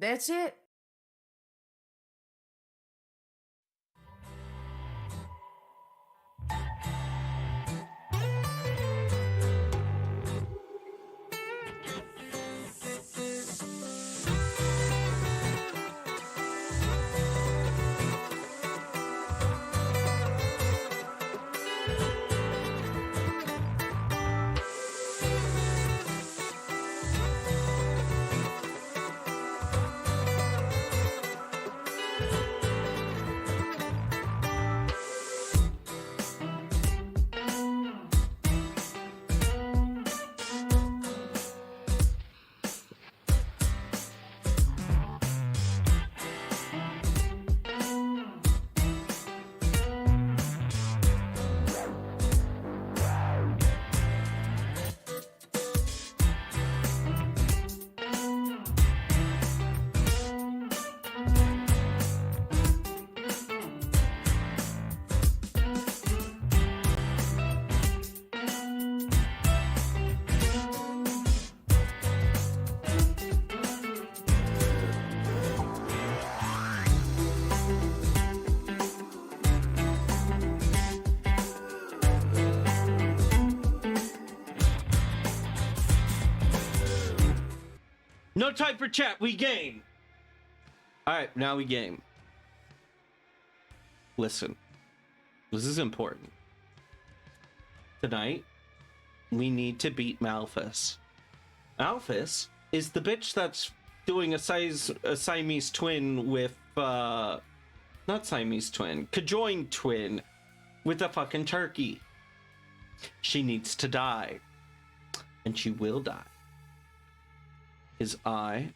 That's it. No time for chat, we game. All right, now we game. Listen, this is important. Tonight, we need to beat MALPHAS. MALPHAS is the bitch that's doing a Siamese twin with, not Siamese twin, conjoined twin with a fucking turkey. She needs to die. And she will die. Because I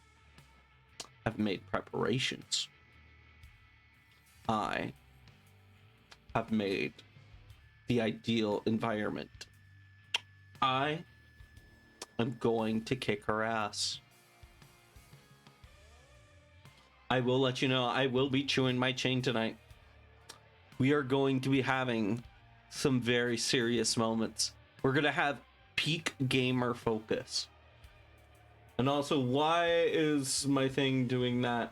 have made preparations. I have made the ideal environment. I am going to kick her ass. I will let you know, I will be chewing my chain tonight. We are going to be having some very serious moments. We're going to have peak gamer focus. And also, why is my thing doing that?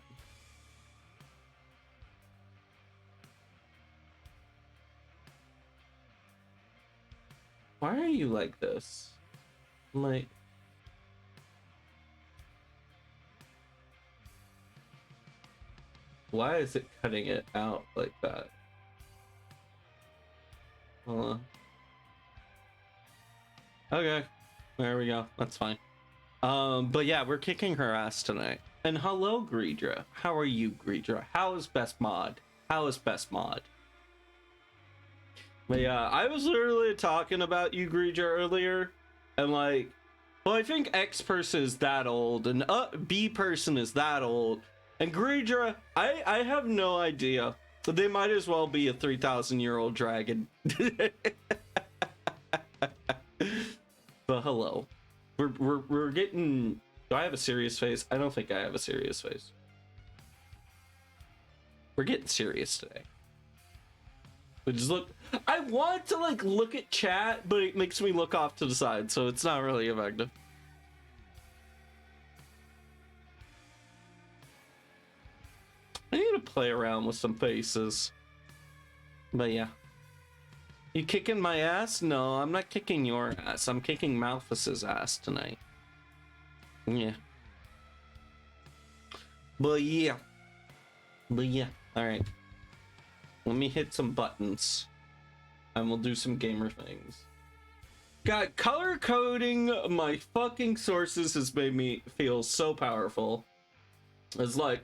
Why are you like this? I'm like... Why is it cutting it out like that? Hold on. Okay. There we go. That's fine. But yeah, we're kicking her ass tonight. And hello, Greedra. How are you, Greedra? How is best mod? How is best mod? But yeah, I was literally talking about you, Greedra, earlier. And like, well, I think X person is that old, and B person is that old. And Greedra, I have no idea. But they might as well be a 3,000-year-old dragon. But hello. We're getting... Do I have a serious face? I don't think I have a serious face. We're getting serious today. We just look... I want to like look at chat, but it makes me look off to the side, so it's not really effective. I need to play around with some faces. But yeah. You kicking my ass? No, I'm not kicking your ass. I'm kicking MALPHAS's ass tonight. Yeah. But yeah. Alright. Let me hit some buttons. And we'll do some gamer things. God, color coding my fucking sources has made me feel so powerful. It's like...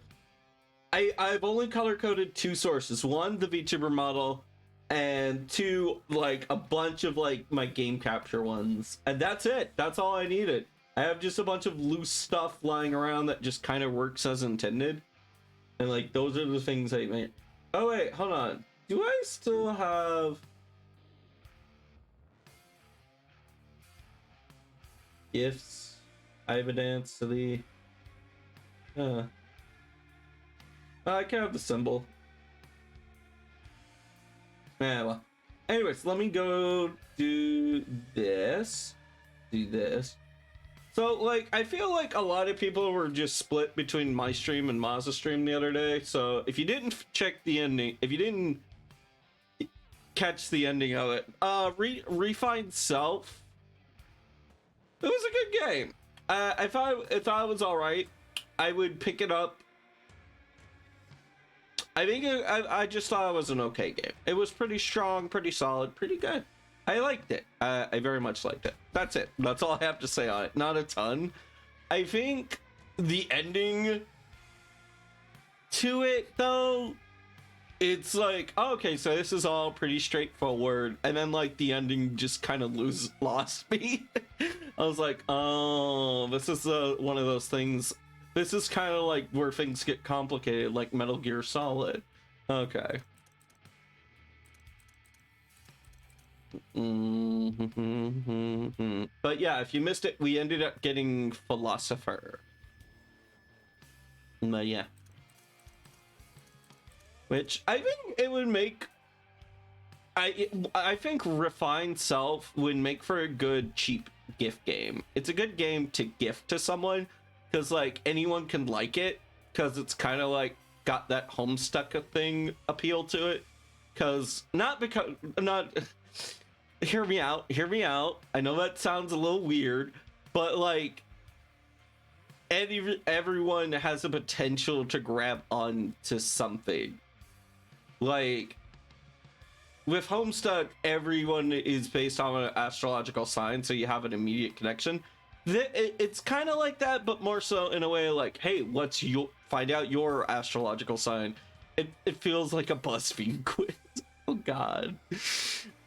I've only color coded 2 sources. 1, the VTuber model, and 2, like a bunch of like my game capture ones. And that's it. That's all I needed. I have just a bunch of loose stuff lying around that just kind of works as intended. And like those are the things I made. Oh wait, hold on. Do I still have gifts? I have a dance to the I can have the symbol. Yeah, well. Anyways, let me go do this. So, like, I feel like a lot of people were just split between my stream and Maz's stream the other day. So, if you didn't check the ending, if you didn't catch the ending of it, Refined Self, it was a good game. I thought it was all right. I would pick it up. I think I just thought it was an okay game. It was pretty strong, pretty solid, pretty good. I liked it. I very much liked it. That's it. That's all I have to say on it. Not a ton. I think the ending to it, though, it's like, oh, okay, so this is all pretty straightforward. And then, like, the ending just kind of lost me. I was like, oh, this is one of those things. This is kind of like where things get complicated, like Metal Gear Solid. Okay. But yeah, if you missed it, we ended up getting Philosopher. But yeah. Which I think it would make... I think Refined Self would make for a good, cheap gift game. It's a good game to gift to someone, because, like, anyone can like it, because it's kind of, like, got that Homestuck thing appeal to it. Hear me out. I know that sounds a little weird, but, like, everyone has the potential to grab on to something. Like, with Homestuck, everyone is based on an astrological sign, so you have an immediate connection. It's kind of like that, but more so in a way like, hey, find out your astrological sign. It feels like a BuzzFeed quiz. Oh god.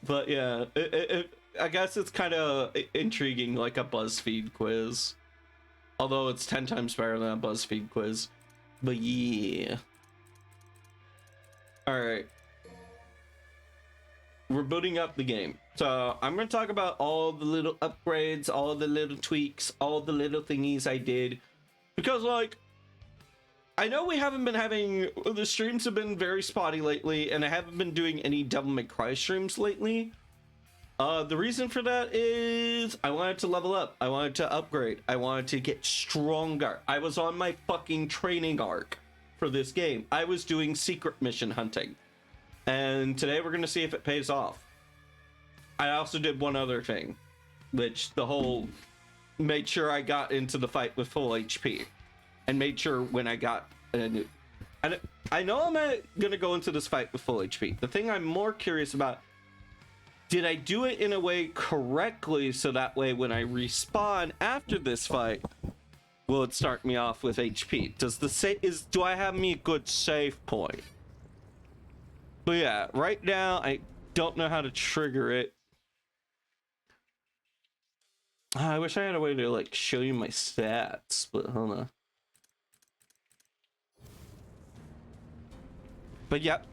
But yeah, I guess it's kind of intriguing, like a BuzzFeed quiz. Although it's 10 times better than a BuzzFeed quiz. But yeah. Alright. We're booting up the game. So I'm going to talk about all the little upgrades, all the little tweaks, all the little thingies I did. Because, like, I know we haven't been having... The streams have been very spotty lately, and I haven't been doing any Devil May Cry streams lately. The reason for that is I wanted to level up. I wanted to upgrade. I wanted to get stronger. I was on my fucking training arc for this game. I was doing secret mission hunting. And today we're going to see if it pays off. I also did one other thing, which made sure I got into the fight with full HP. And made sure when I got... And I know I'm going to go into this fight with full HP. The thing I'm more curious about, did I do it in a way correctly so that way when I respawn after this fight, will it start me off with HP? Do I have me a good save point? But yeah, right now I don't know how to trigger it. I wish I had a way to like show you my stats, but hold on. But yep.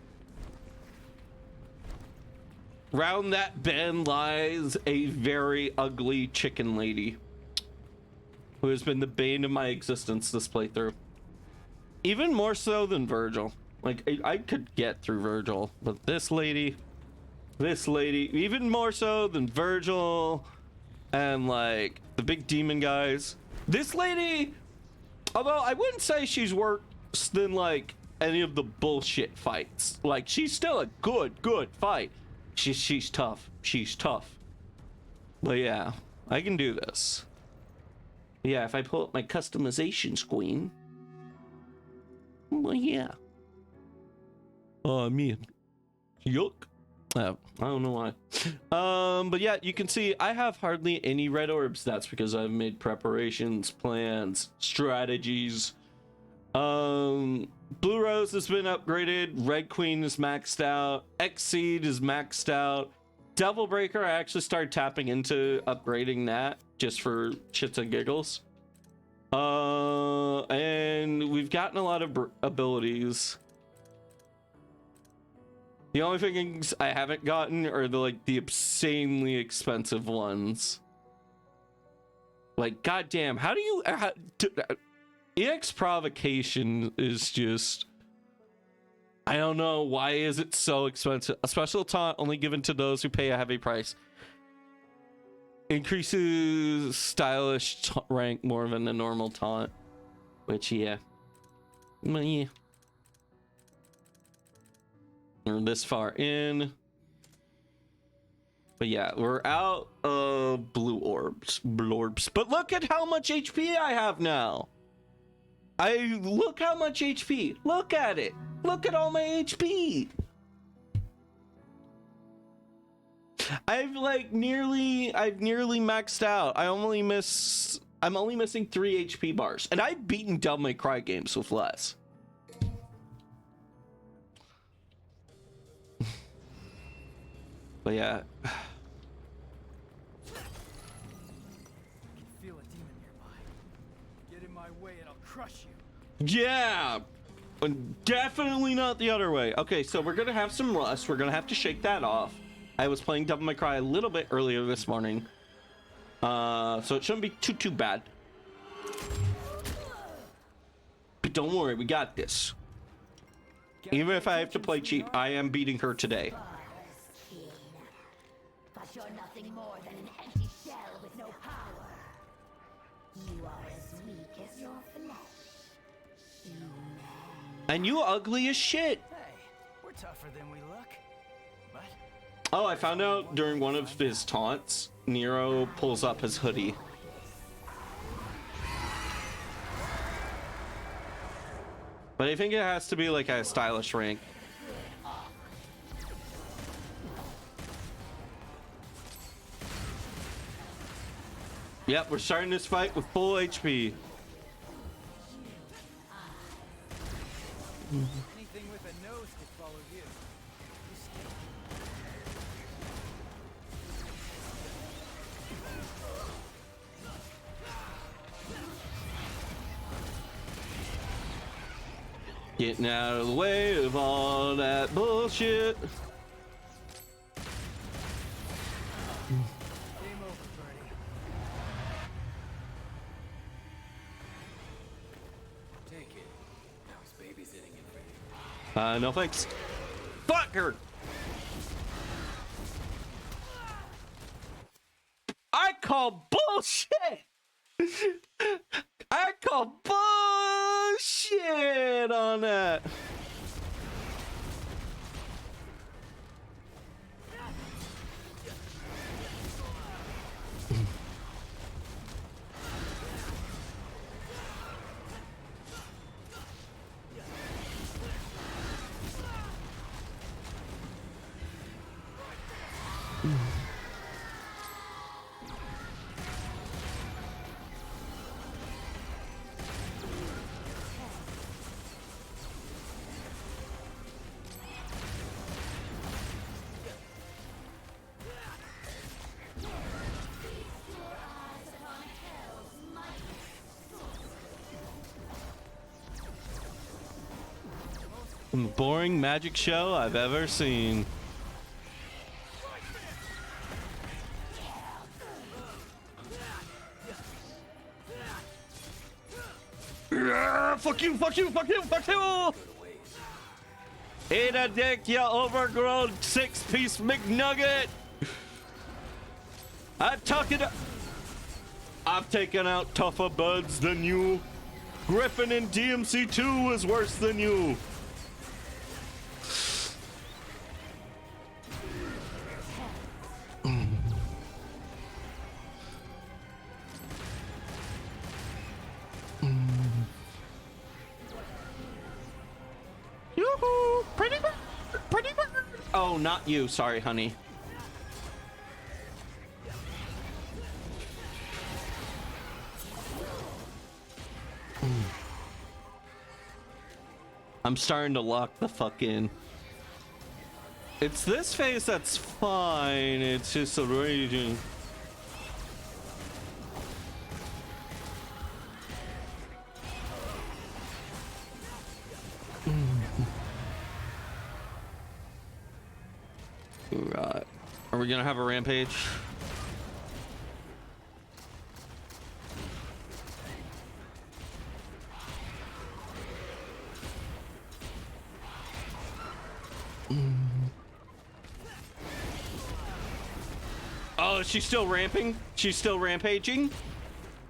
Round that bend lies a very ugly chicken lady who has been the bane of my existence this playthrough. Even more so than Virgil. Like, I could get through Virgil, but this lady, even more so than Virgil and, like, the big demon guys. This lady, although I wouldn't say she's worse than, like, any of the bullshit fights. Like, she's still a good fight. She's tough. She's tough. But yeah, I can do this. Yeah, if I pull up my customization screen. Well, yeah. Oh, man. Yuck. I don't know why. But yeah, you can see I have hardly any red orbs. That's because I've made preparations, plans, strategies. Blue Rose has been upgraded. Red Queen is maxed out. Exceed is maxed out. Devil Breaker, I actually started tapping into upgrading that just for shits and giggles. And we've gotten a lot of abilities. The only things I haven't gotten are the obscenely expensive ones. Like, goddamn, how do you... EX Provocation is just... I don't know, why is it so expensive? A special taunt only given to those who pay a heavy price. Increases stylish rank more than the normal taunt. Which, yeah. Well, yeah. We're this far in. But yeah, we're out of blue orbs. But look at how much HP I have now. Look how much HP. Look at it. Look at all my HP. I've nearly maxed out. I'm only missing 3 HP bars. And I've beaten Devil May Cry games with less. But yeah. I can feel a demon nearby. Get in my way and I'll crush you. Yeah. Definitely not the other way. Okay, so we're gonna have some rust. We're gonna have to shake that off. I was playing Devil May Cry a little bit earlier this morning. So it shouldn't be too bad. But don't worry, we got this. Even if I have to play cheap, I am beating her today. But you're nothing more than an empty shell with no power. You are as weak as your flesh. And you ugly as shit. Hey, we're tougher than we look. But Oh, I found out during one of his taunts, Nero pulls up his hoodie. But I think it has to be like a stylish rank. Yep, we're starting this fight with full HP. anything with a nose could follow you. Getting out of the way of all that bullshit. Game over, Birdie. Take it. Now he's babysitting it for you. No thanks. Fuck her. I call bullshit. I call bullshit on that. Boring magic show I've ever seen. Yeah, fuck you, fuck you, fuck you, fuck you! Eat a dick, you overgrown 6-piece McNugget! I've taken out tougher buds than you. Griffin in DMC 2 is worse than you. Yoo-hoo! Pretty bird! Pretty bird! Oh, not you. Sorry, honey. I'm starting to lock the fuck in. It's this phase that's fine. It's just a raging. Right. Are we gonna have a rampage? Oh, she's still ramping? She's still rampaging?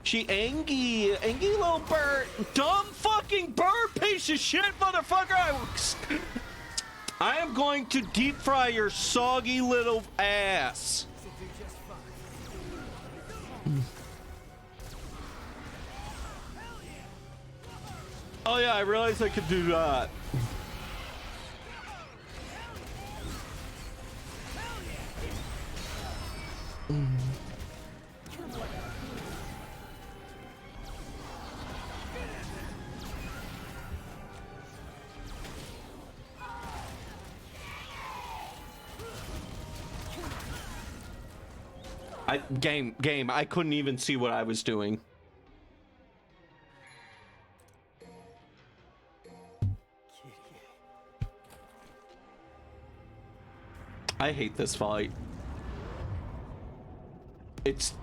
She angry little bird. Dumb fucking bird piece of shit, motherfucker. I am going to deep fry your soggy little ass. Oh yeah, I realized I could do that. Game, I couldn't even see what I was doing. I hate this fight. It's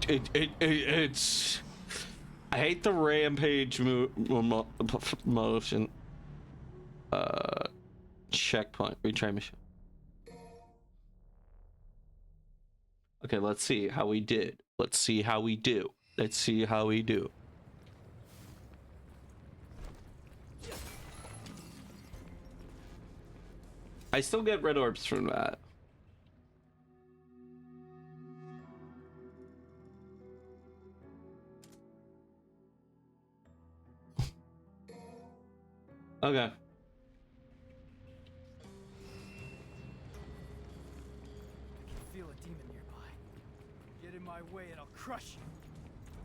I hate the rampage motion. Checkpoint, retry mission. Okay, let's see how we did. Let's see how we do. Let's see how we do. I still get red orbs from that. Okay. Feel a demon nearby. Get in my way and I'll crush you.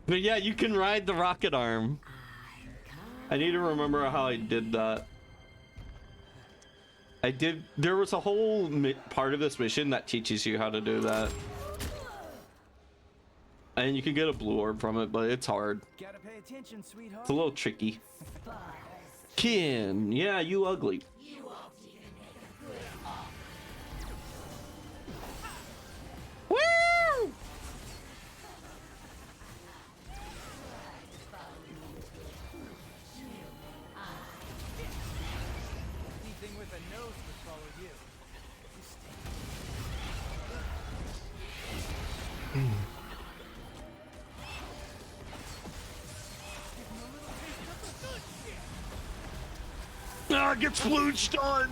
But yeah, you can ride the rocket arm. I need to remember how I did that. There was a whole part of this mission that teaches you how to do that. And you can get a blue orb from it, but it's hard. Gotta pay attention, sweetheart. It's a little tricky. Kin, yeah, you ugly. Woo! Anything with a nose would follow you. Ah, get splooged on!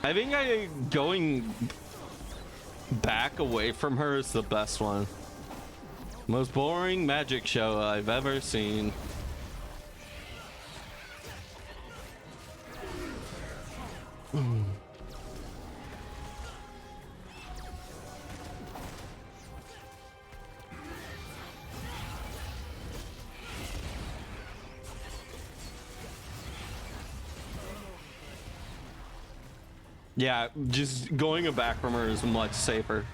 I think going back away from her is the best one. Most boring magic show I've ever seen. Yeah, just going back from her is much safer.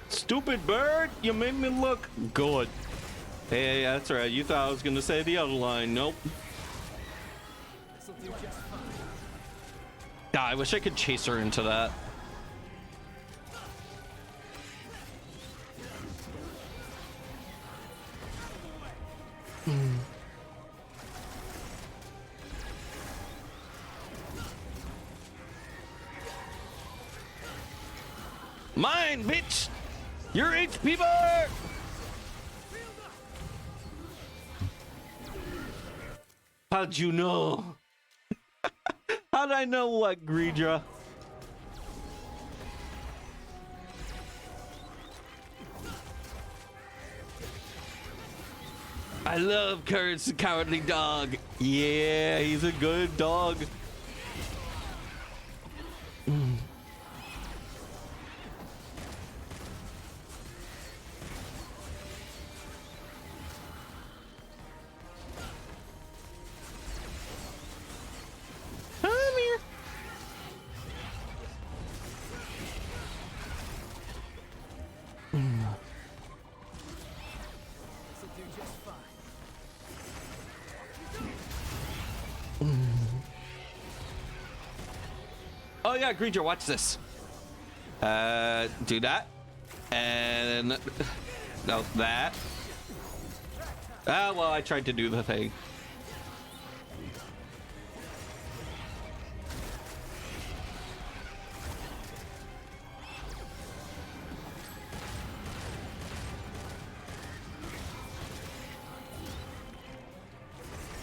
Stupid bird, you made me look good. Hey, that's right. You thought I was gonna say the other line. Nope. This'll do just fine. Ah, I wish I could chase her into that. Mine, bitch! Your HP bar! How'd you know? How'd I know what, Greedra? I love Courage the Cowardly Dog. Yeah, he's a good dog. Come here. This'll do just fine. Oh yeah, Greedra, watch this. Do that. And no, that. Ah, well, I tried to do the thing.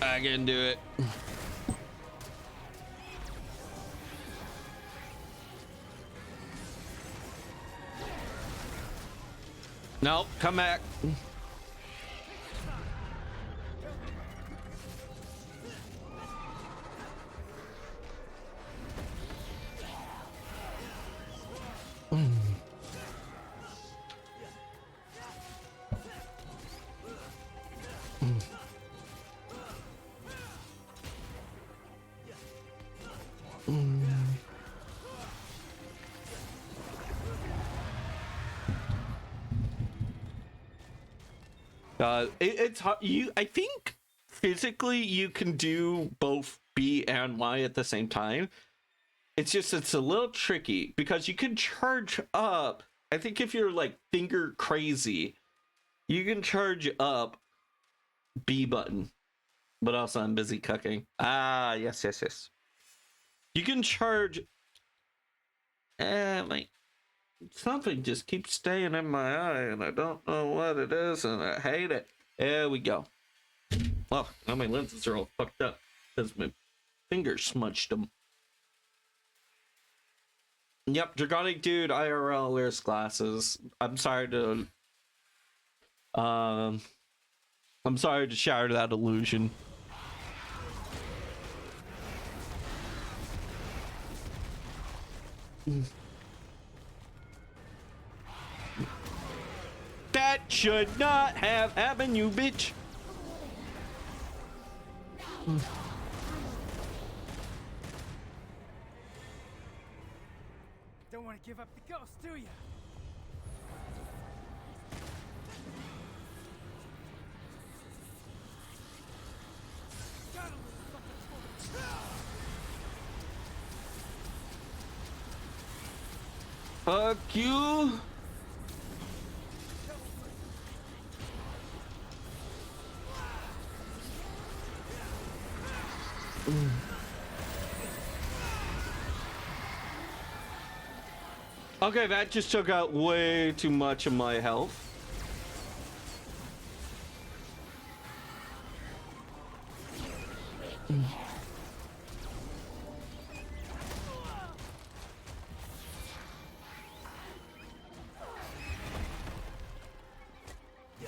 I can do it. Nope, come back. It's hard. I think physically you can do both B and Y at the same time. It's a little tricky because you can charge up. I think if you're like finger crazy, you can charge up B button. But also I'm busy cooking. Ah, yes. You can charge. Wait. Something just keeps staying in my eye and I don't know what it is and I hate it. There we go. Oh, now my lenses are all fucked up because my fingers smudged them. Yep, Dragonic Dude IRL wears glasses. I'm sorry to shatter that illusion. That should not have happened, you bitch. Don't want to give up the ghost, do you? Fuck you. Okay, that just took out way too much of my health.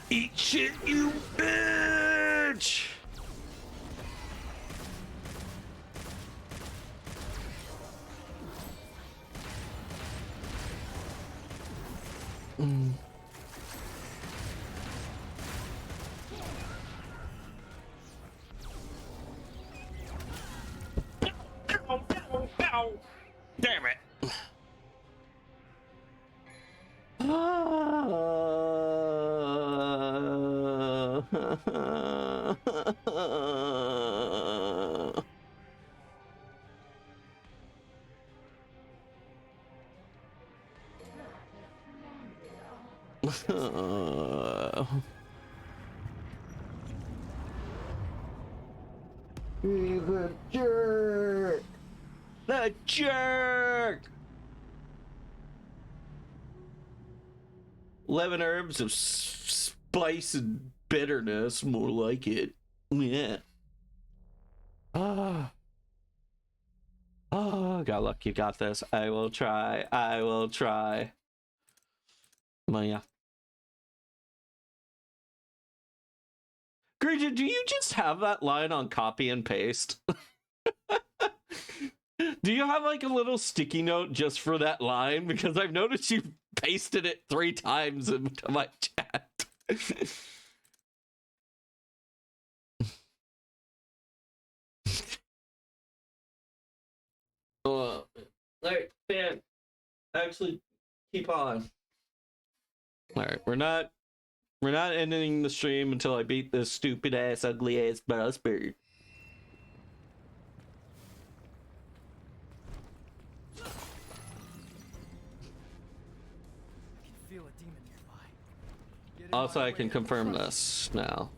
Eat shit, you bitch! Damn it. He's a jerk! The jerk! 11 herbs of spice and bitterness, more like it. Yeah. Ah. Oh, God, look, you got this. I will try. I will try. Well, yeah. Gregor, do you just have that line on copy and paste? Do you have like a little sticky note just for that line? Because I've noticed you pasted it 3 times into my chat. All right, fan. Actually, keep on. All right, we're not ending the stream until I beat this stupid ass, ugly ass mouse bird. Feel a demon nearby. Get in Also, my I way can and I'll confirm crush this now.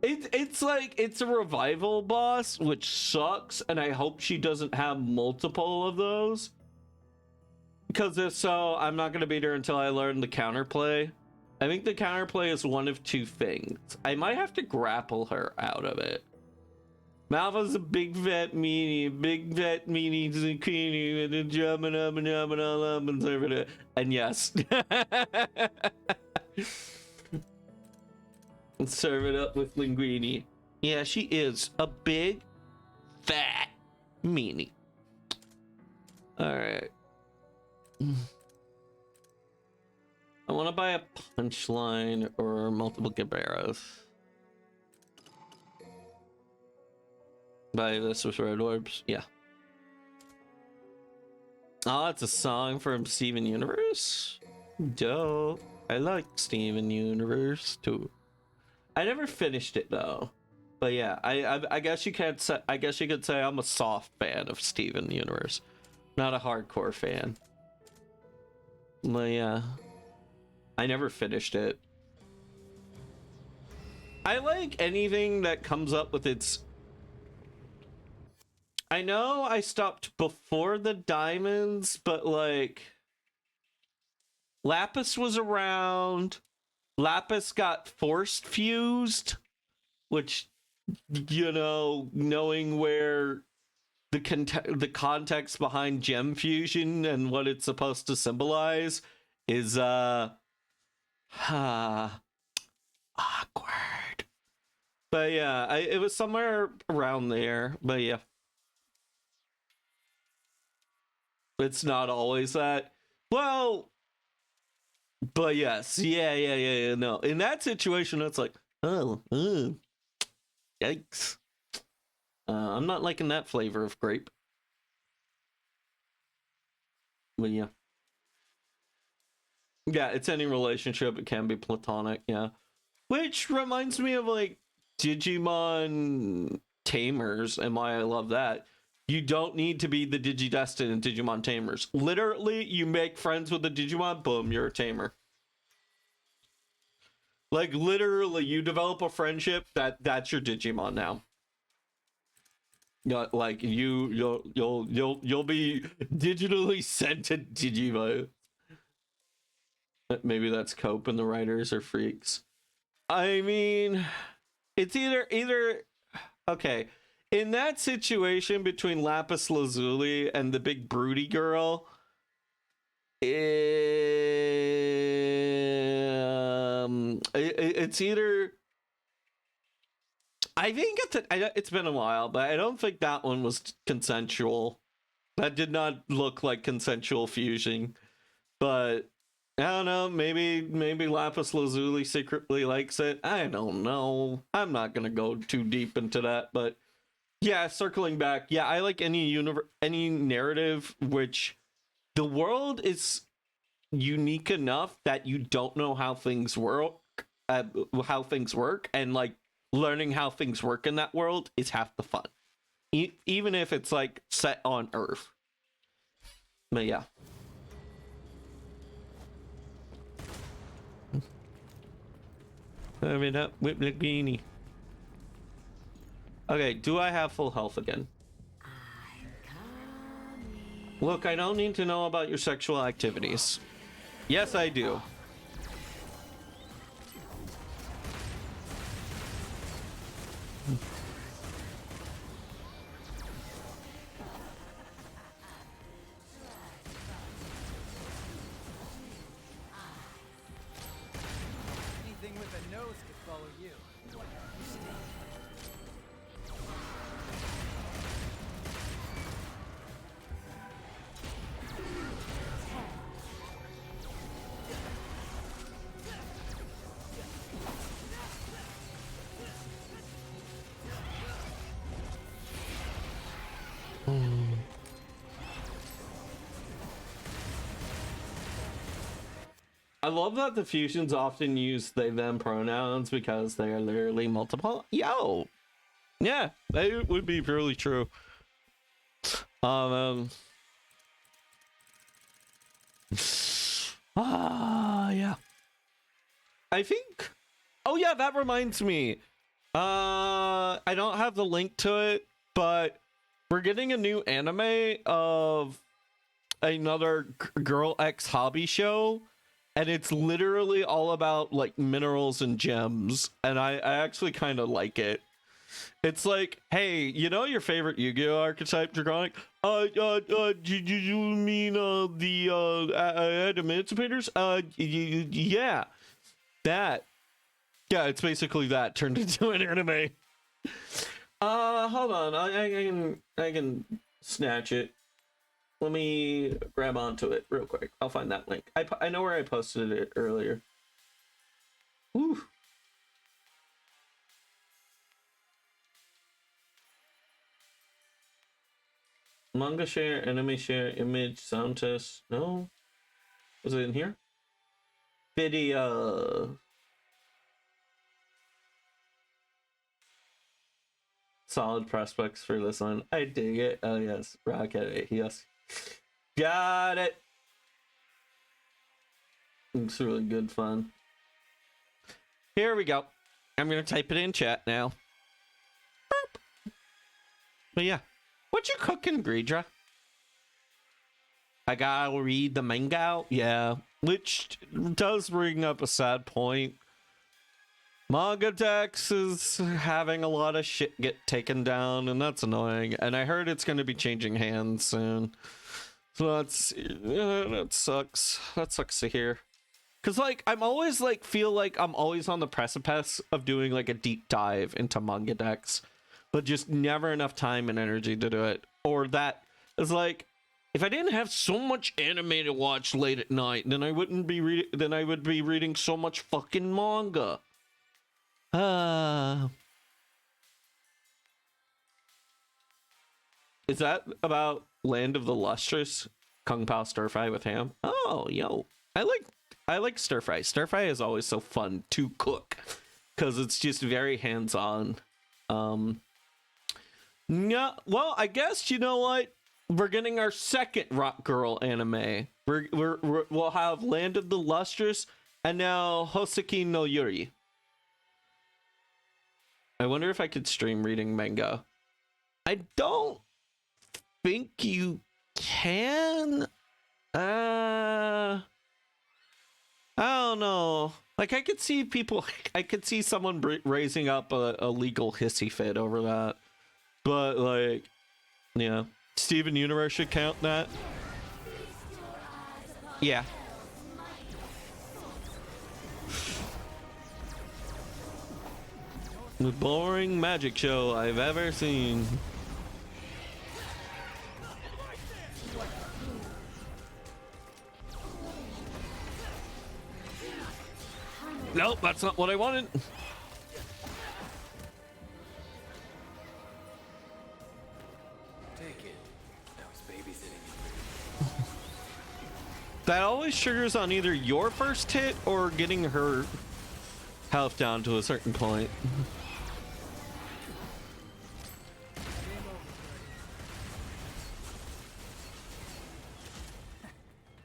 It's like, it's a revival boss, which sucks, and I hope she doesn't have multiple of those. Because if so, I'm not going to beat her until I learn the counterplay. I think the counterplay is one of 2 things. I might have to grapple her out of it. MALPHAS a big vet meanie, zucchini, and a jumping up and jumping all up and serving it. And yes. And serve it up with linguine. Yeah, she is a big, fat meanie. Alright. I want to buy a punchline or multiple Gaberos. Buy this with red orbs? Yeah. Oh, it's a song from Steven Universe? Dope. I like Steven Universe too. I never finished it though. But yeah, I guess you could say I'm a soft fan of Steven Universe. Not a hardcore fan. But yeah. I never finished it. I like anything that comes up with its... I know I stopped before the diamonds, but like... Lapis was around. Lapis got forced fused, which, you know, knowing where the context behind gem fusion and what it's supposed to symbolize is awkward. But yeah, it was somewhere around there. But yeah, it's not always that. Well, but yes, yeah. No, in that situation, it's like, yikes. I'm not liking that flavor of grape. But yeah. Yeah, it's any relationship. It can be platonic, yeah. Which reminds me of, like, Digimon Tamers and why I love that. You don't need to be the Digidestined in Digimon Tamers. Literally, you make friends with the Digimon, boom, you're a Tamer. Like, literally, you develop a friendship, that's your Digimon now. Like, you'll be digitally sent to Digimon. Maybe that's Cope and the writers are freaks. I mean, it's either okay. In that situation between Lapis Lazuli and the big broody girl, it's either. I think it's been a while, but I don't think that one was consensual. That did not look like consensual fusion, but I don't know. Maybe Lapis Lazuli secretly likes it. I don't know. I'm not gonna go too deep into that, but yeah, circling back, yeah, I like any narrative which the world is unique enough that you don't know how things work, and like learning how things work in that world is half the fun, even if it's like set on Earth. But yeah. I mean, whip the beanie. Okay, do I have full health again? Look, I don't need to know about your sexual activities. Yes, I do. nose could follow you. I love that the fusions often use they them pronouns because they are literally multiple. Yo, yeah, that would be purely true. Yeah. I think. Oh yeah, that reminds me. I don't have the link to it, but we're getting a new anime of another girl X hobby show. And it's literally all about like minerals and gems, and I actually kind of like it. It's like, hey, you know your favorite Yu-Gi-Oh archetype, Draconic? Do you mean the Emancipators? Yeah, that. Yeah, it's basically that turned into an anime. Hold on, I can snatch it. Let me grab onto it real quick. I'll find that link. I know where I posted it earlier. Woo. Manga share, anime share, image, sound test. No? Was it in here? Video. Solid prospects for this one. I dig it. Oh, yes. Rocket. Yes. Got it. It's really good fun. Here we go. I'm gonna type it in chat now. Burp. But yeah, what you cooking, Greedra? I gotta read the manga out. Yeah, which does bring up a sad point. Manga Dex is having a lot of shit get taken down, and that's annoying. And I heard it's gonna be changing hands soon. So that sucks. That sucks to hear. Cause like I'm always like feel like I'm always on the precipice of doing like a deep dive into Manga Dex, but just never enough time and energy to do it. Or that is like, if I didn't have so much anime to watch late at night, then I wouldn't be reading. Then I would be reading so much fucking manga. Is that about Land of the Lustrous? Kung Pao stir fry with ham. Oh, yo, I like stir fry. Stir fry is always so fun to cook because it's just very hands-on. Yeah, well, I guess you know what? We're getting our second Rock Girl anime. We'll have Land of the Lustrous and now Hoseki no Yuri. I wonder if I could stream reading manga. I don't think you can. I don't know. Like, I could see someone raising up a legal hissy fit over that. But, like, yeah. Steven Universe should count that. Yeah. The boring magic show I've ever seen. Nope, that's not what I wanted. Take it. I was babysitting you. That always triggers on either your first hit or getting her health down to a certain point.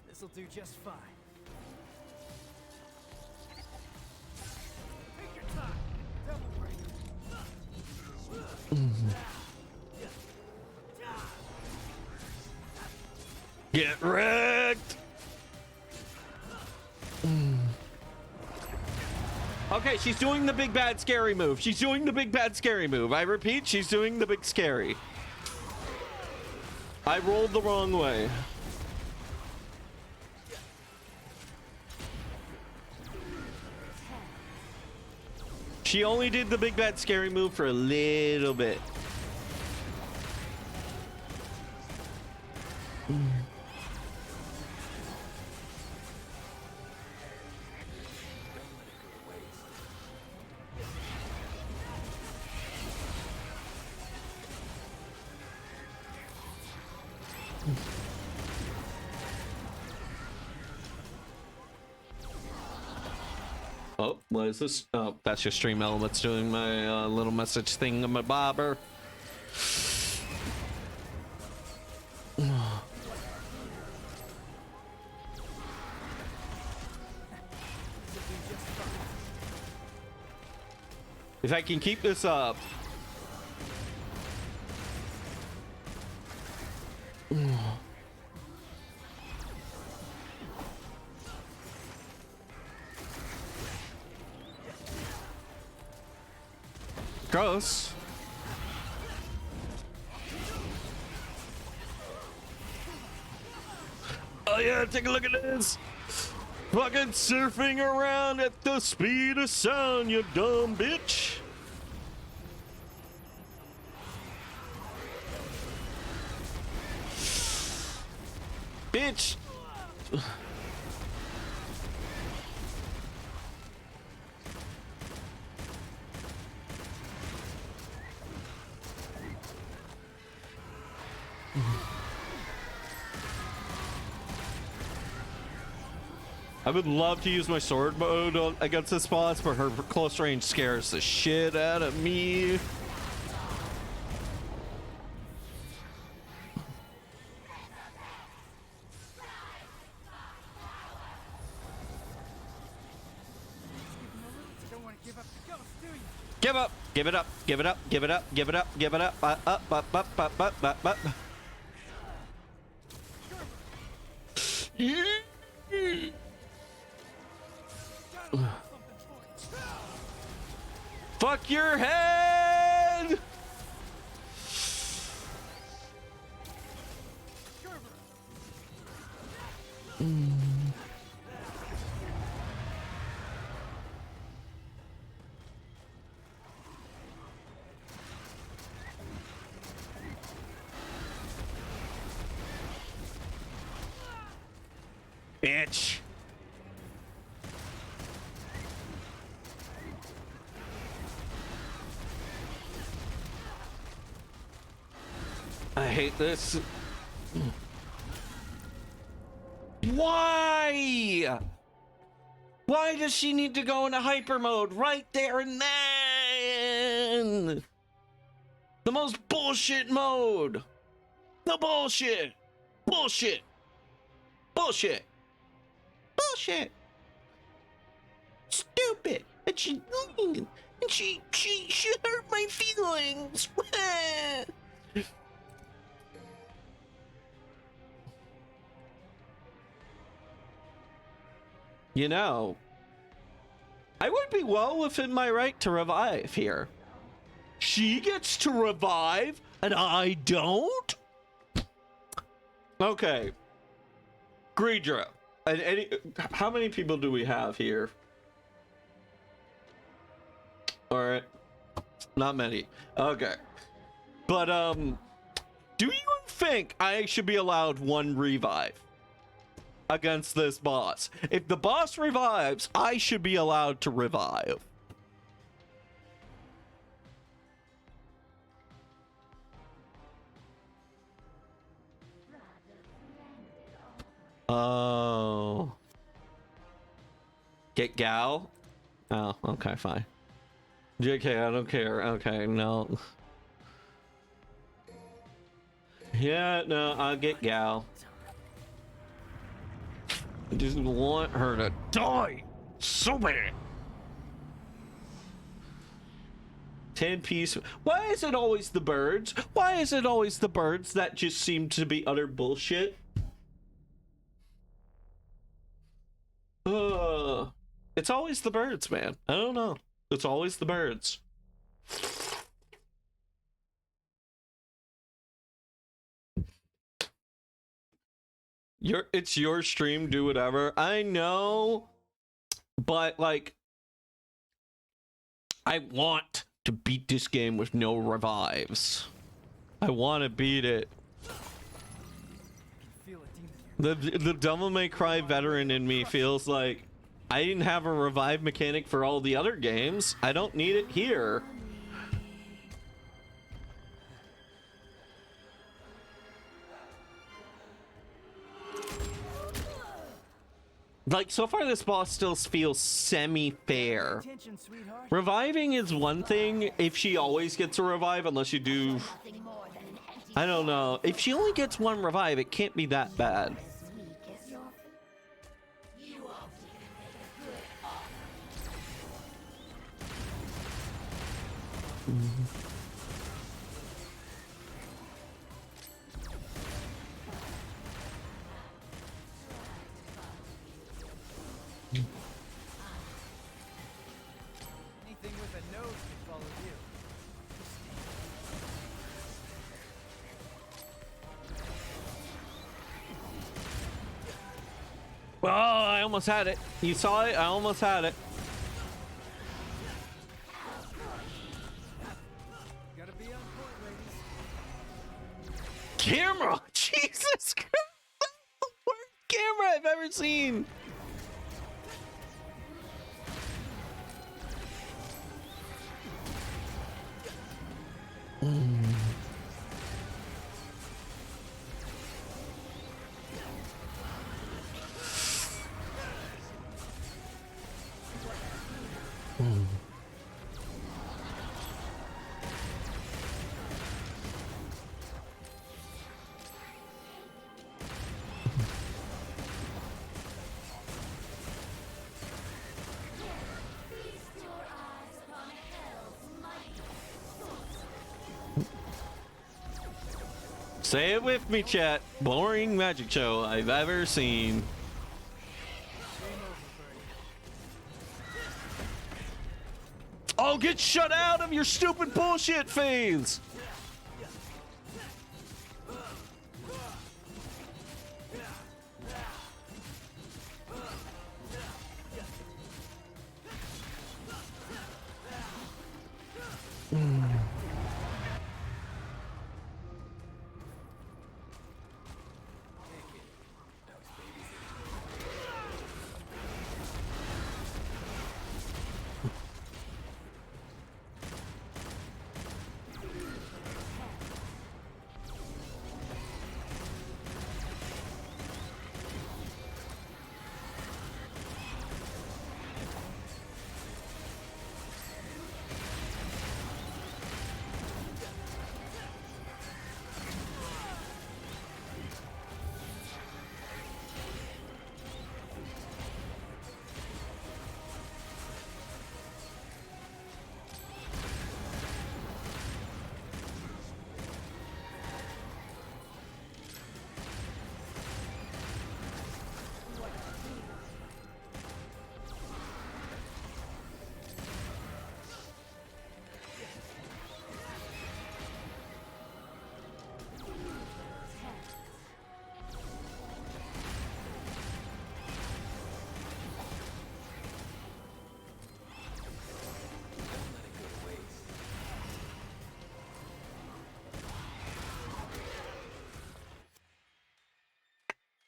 This'll do just fine. Take your time. Double break. Get wrecked! Okay, she's doing the big bad scary move. She's doing the big bad scary move. I repeat, she's doing the big scary. I rolled the wrong way. She only did the big bad scary move for a little bit. Oh, what is this? Oh, that's your stream elements doing my little message thing on my bobber. If I can keep this up. Gross. Oh yeah, take a look at this. Fucking surfing around at the speed of sound, you dumb bitch. Bitch. I would love to use my sword mode against this boss, but her close range scares the shit out of me. Give up, give it up, give it up, give it up, give it up, give it up, up. Fuck your head! Bitch. I hate this. Why? Why does she need to go into hyper mode right there and then? The most bullshit mode. The bullshit. Bullshit. Bullshit. Bullshit. Stupid. And she hurt my feelings. You know, I would be well within my right to revive here. She gets to revive and I don't? Okay. Greedra. And how many people do we have here? All right. Not many. Okay. But, do you think I should be allowed one revive against this boss? If the boss revives, I should be allowed to revive. Oh. Get Gal? Oh, okay, fine. JK, I don't care. Okay, no. Yeah, no, I'll get Gal. I just want her to die so bad. 10-piece. Why is it always the birds? Why is it always the birds that just seem to be utter bullshit? It's always the birds, man. I don't know. It's always the birds. It's your stream, do whatever. I know, but like, I want to beat this game with no revives. I want to beat it. Feel a demon near. The Devil May Cry veteran in me feels like I didn't have a revive mechanic for all the other games. I don't need it here. Like, so far this boss still feels semi-fair. Attention, sweetheart. Reviving is one thing if she always gets a revive, unless you do... Nothing more than an empty I don't know. If she only gets one revive, it can't be that bad. as weak as your you won't even make a good Anything with a nose can follow you. Oh, I almost had it. You saw it? I almost had it. Gotta be on point, ladies. Camera! Jesus Christ! That's the worst camera I've ever seen! Say it with me, chat. Boring magic show I've ever seen. Oh, get shut out of your stupid bullshit phase!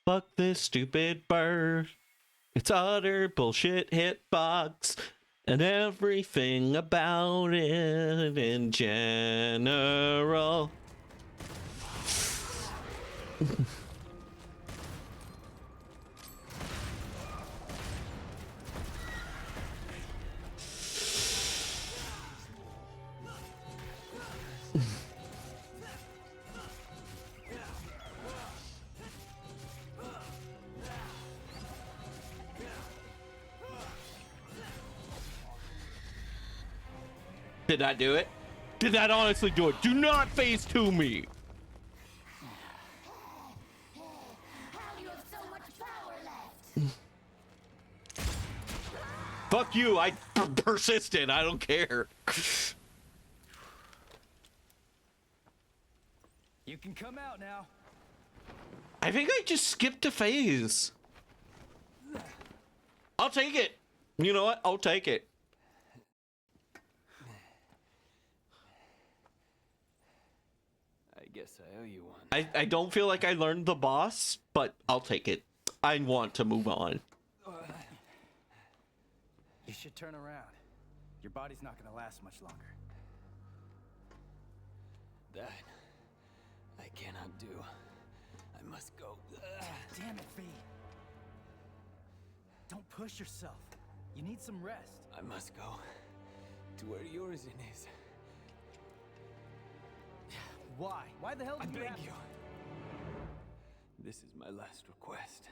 Fuck this stupid bird. It's utter bullshit hitbox. And everything about it in general. Did I do it? Did that honestly do it? Do not phase to me. how you have so much power left. Fuck you. I persisted. I don't care. You can come out now. I think I just skipped a phase. I'll take it. You know what? I'll take it. guess I owe you one. I don't feel like I learned the boss, but I'll take it. I want to move on. You should turn around. Your body's not gonna last much longer. That I cannot do. I must go. Damn it, V. Don't push yourself. You need some rest. I must go to where Yorizin is. Why? Why the hell I did you beg have you. This is my last request.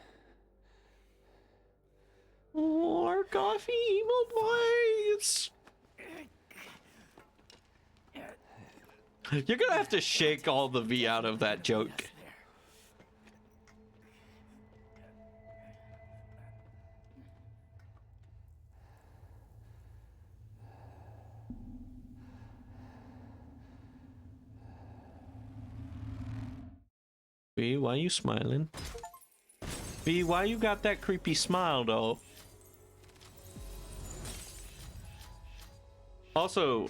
More coffee, evil boys. You're gonna have to shake all the V out of that joke. V, why you smiling? V, why you got that creepy smile though? Also,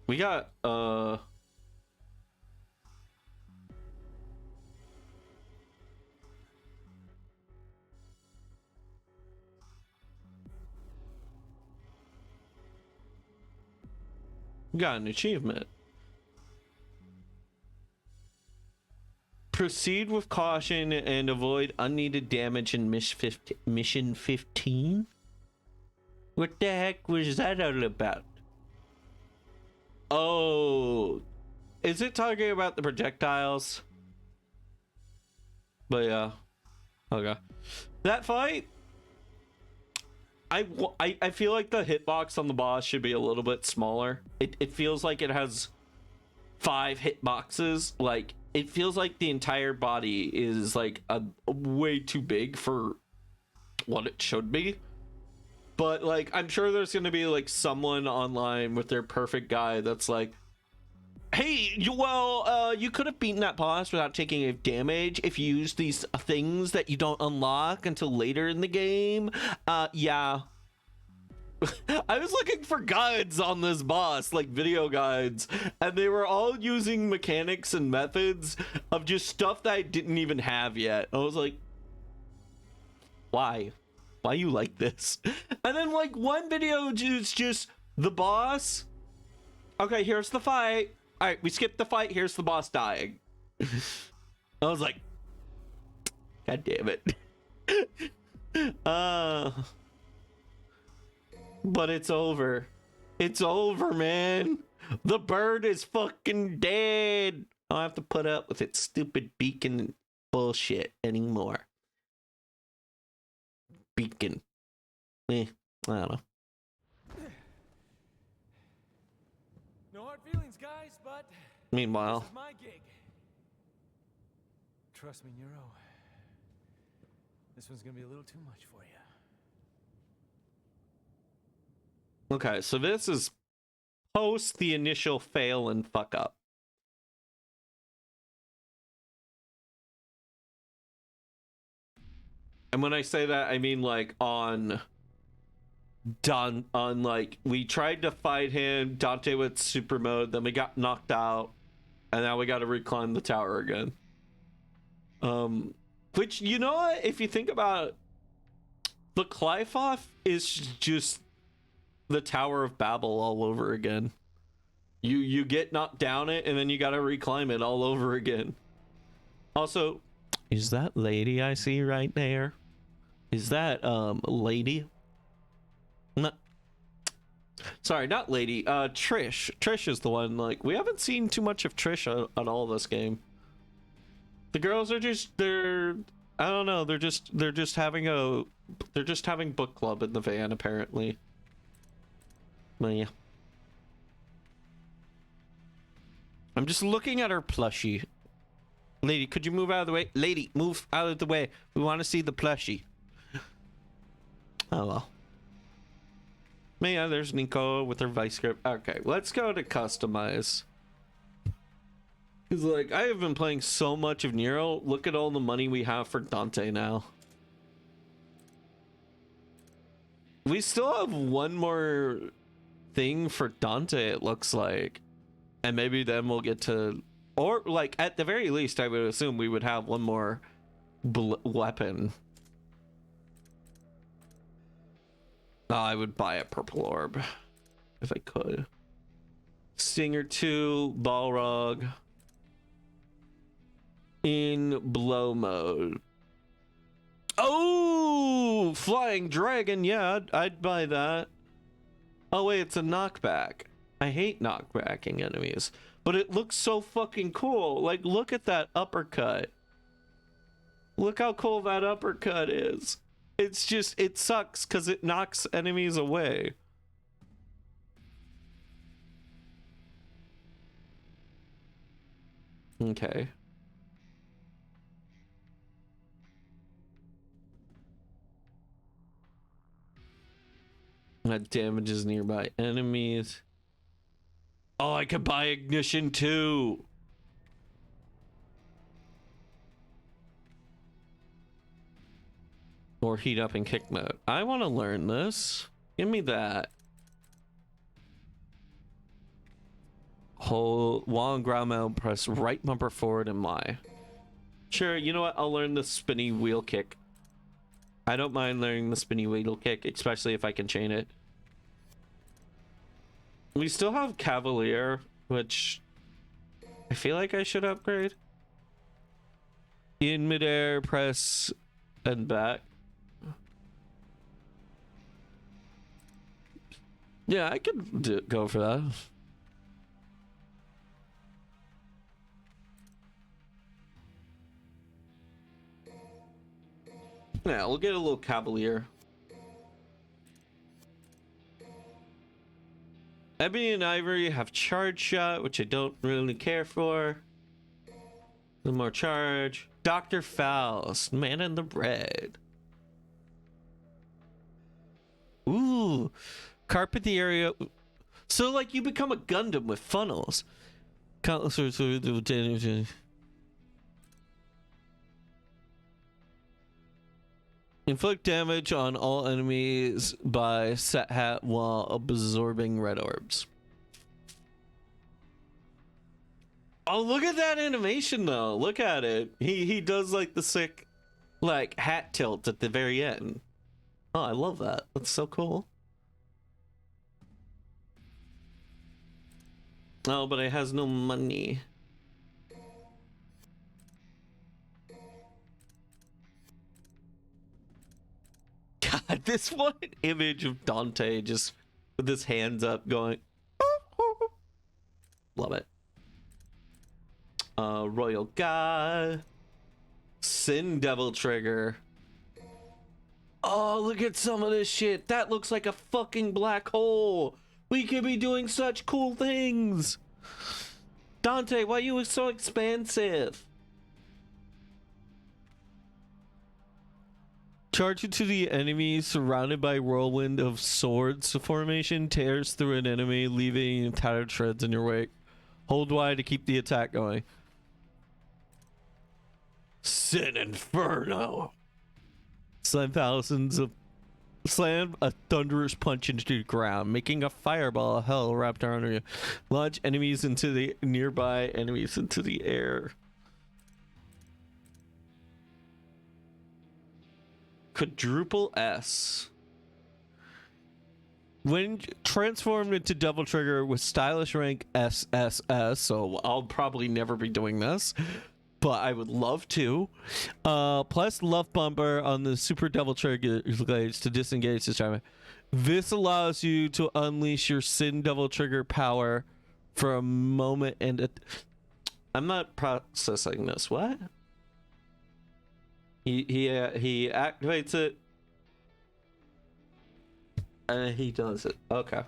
we got we got an achievement. Proceed with caution and avoid unneeded damage in mission 15. What the heck was that all about? Oh, is it talking about the projectiles? But yeah, okay. That fight, I feel like the hitbox on the boss should be a little bit smaller. It feels like it has 5 hitboxes. Like it feels like the entire body is like a way too big for what it should be. But like I'm sure there's gonna be like someone online with their perfect guide that's like, hey, you could have beaten that boss without taking any damage if you use these things that you don't unlock until later in the game. Yeah. I was looking for guides on this boss, like video guides, and they were all using mechanics and methods of just stuff that I didn't even have yet. I was like, why you like this? And then like one video is just the boss. Okay, here's the fight. All right, we skipped the fight. Here's the boss dying. I was like, God damn it. But it's over. It's over, man. The bird is fucking dead. I don't have to put up with its stupid beacon bullshit anymore. Beacon. I don't know. No hard feelings, guys, but Meanwhile, this is my gig. Trust me, Nero. This one's gonna be a little too much for you. okay, so this is post the initial fail and fuck up. And when I say that, I mean like on like we tried to fight him, Dante with super mode, then we got knocked out, and now we got to reclimb the tower again. Which, you know what, if you think about it, the Qliphoth is just the Tower of Babel all over again. You get knocked down it, and then you got to reclimb it all over again. Also, is that lady I see right there? Is that lady? No. Sorry, not lady. Trish. Trish is the one. Like, we haven't seen too much of Trish on all this game. The girls are just I don't know. They're just having book club in the van apparently. Well, yeah. I'm just looking at her plushie. Lady, could you move out of the way? Lady, move out of the way. We want to see the plushie. Oh well. Yeah, there's Nico with her vice grip. Okay, let's go to customize. Because, like, I have been playing so much of Nero. Look at all the money we have for Dante now. We still have one more thing for Dante, it looks like. And maybe then we'll get to, or like at the very least, I would assume we would have one more weapon. I would buy a purple orb if I could. Stinger 2, Balrog. In blow mode. Oh, flying dragon. Yeah, I'd buy that. Oh wait, it's a knockback. I hate knockbacking enemies, but it looks so fucking cool. Like, look at that uppercut. Look how cool that uppercut is. It's just, it sucks because it knocks enemies away. Okay. That damages nearby enemies. Oh, I could buy ignition too. Or heat up and kick mode. I want to learn this. Give me that. Hold while on ground mode, press right bumper forward and Y. Sure, you know what? I'll learn the spinny wheel kick. I don't mind learning the spinny wheel kick, especially if I can chain it. We still have Cavalier, which I feel like I should upgrade. In midair, press and back. Yeah, I could go for that. Yeah, we'll get a little Cavalier. Ebony and Ivory have charge shot, which I don't really care for. A little more charge. Dr. Faust, man in the red. Ooh, carpet the area. So like you become a Gundam with funnels. Inflict damage on all enemies by set hat while absorbing red orbs. Oh, look at that animation though. Look at it. He does like the sick like hat tilt at the very end. Oh, I love that. That's so cool. Oh, but it has no money. God, this one image of Dante just with his hands up going. Love it. Royal God. Sin Devil Trigger. Oh, look at some of this shit. That looks like a fucking black hole. We could be doing such cool things. Dante, why are you so expansive? Charge into the enemy surrounded by whirlwind of swords formation, tears through an enemy, leaving tattered shreds in your wake. Hold Y to keep the attack going. Sin Inferno. Slam a thunderous punch into the ground, making a fireball of hell wrapped around you. Launch enemies into the nearby enemies into the air. Quadruple S. When transformed into Devil Trigger with stylish rank SSS, so I'll probably never be doing this, but I would love to. Plus left bumper on the Super Devil Trigger blades to disengage this time. This allows you to unleash your Sin Devil Trigger power for a moment and I'm not processing this. What? He activates it and he does it. Okay.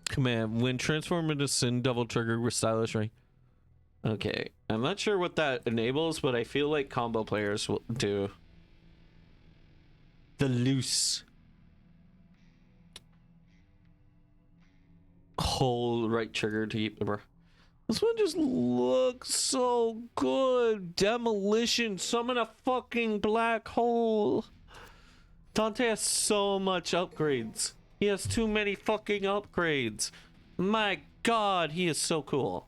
Command when transformed into Sin Devil Trigger with stylish ring. Okay, I'm not sure what that enables, but I feel like combo players will do. The loose. Hold right trigger to keep the This one just looks so good. Demolition, summon a fucking black hole. Dante has so much upgrades. He has too many fucking upgrades. My god, he is so cool.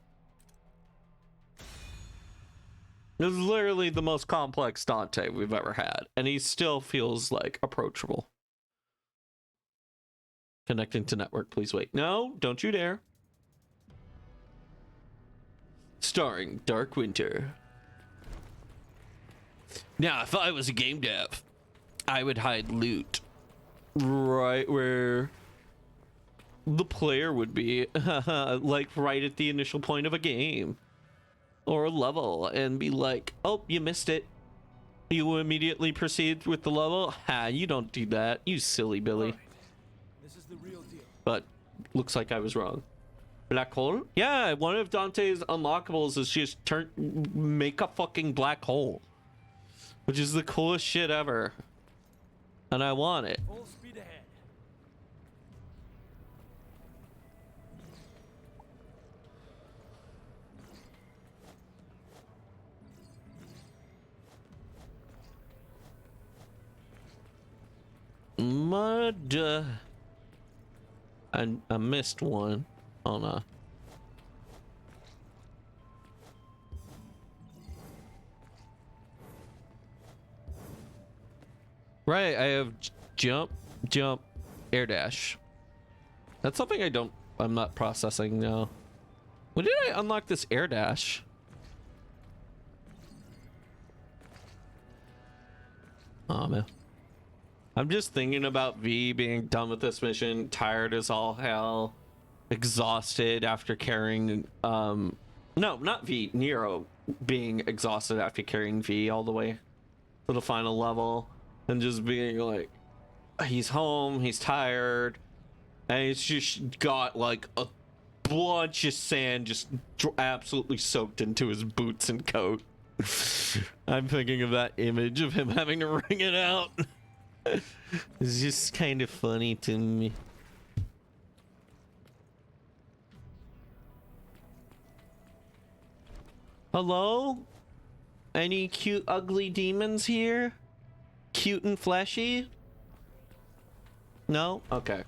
This is literally the most complex Dante we've ever had, and he still feels like approachable. Connecting to network, please wait. No, don't you dare. Starring Dark Winter. Now, if I was a game dev, I would hide loot right where the player would be, like right at the initial point of a game or a level, and be like, oh, you missed it. You immediately proceed with the level. Ha, you don't do that, you silly Billy. Right. This is the real deal. But looks like I was wrong. Black hole? Yeah, one of Dante's unlockables is just make a fucking black hole, which is the coolest shit ever, and I want it. Full speed ahead. Mud. I missed one. Oh no. Right, I have jump, air dash. That's something I'm not processing now. When did I unlock this air dash? Oh man. I'm just thinking about V being done with this mission, tired as all hell, exhausted after carrying, no, not V, Nero being exhausted after carrying V all the way to the final level, and just being like, he's home, he's tired, and he's just got like a bunch of sand just absolutely soaked into his boots and coat. I'm thinking of that image of him having to wring it out. It's just kind of funny to me. Hello? Any cute ugly demons here? Cute and fleshy? No? Okay.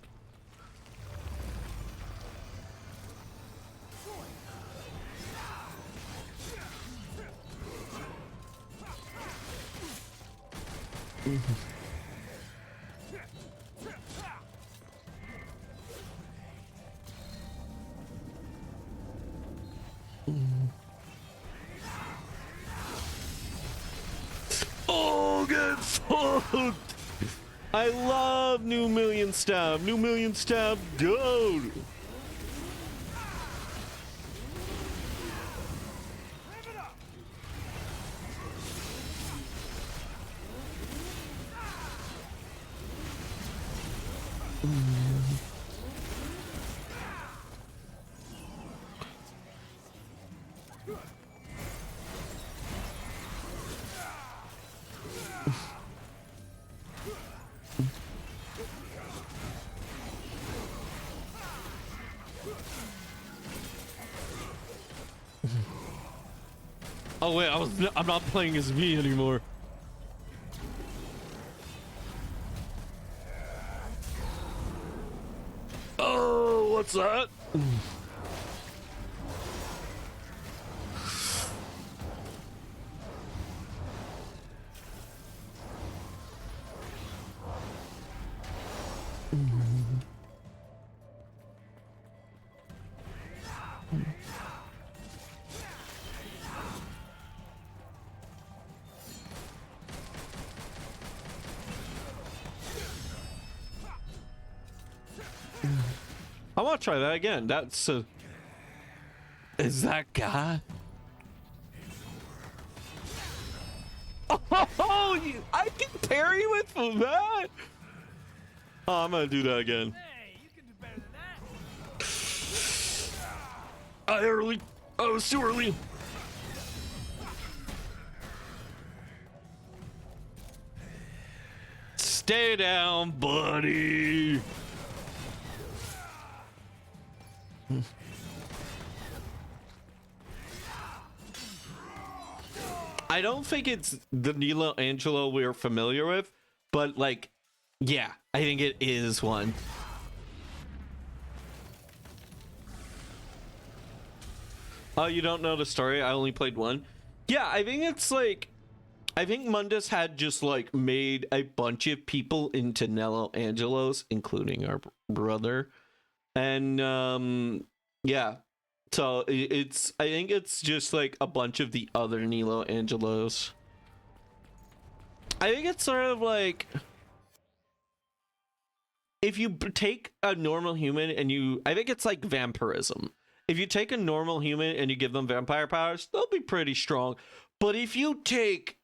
Oh, get fucked! I love New Million Stab. New Million Stab, go! Oh wait, I'm not playing as me anymore. Oh, what's that? I want to try that again. That's is that guy? Oh, I can parry with that. Oh, I'm gonna do that again. Hey, you can do better than that. I was too early. Stay down, buddy. I don't think it's the Nilo Angelo we're familiar with, but like, yeah, I think it is one. Oh, you don't know the story? I only played one. Yeah, I think it's like, I think Mundus had just like made a bunch of people into Nilo Angelos, including our brother. And yeah, so it's, I think it's just like a bunch of the other Nilo Angelos. I think it's sort of like, if you take a normal human and you, I think it's like vampirism. If you take a normal human and you give them vampire powers, they'll be pretty strong. But if you take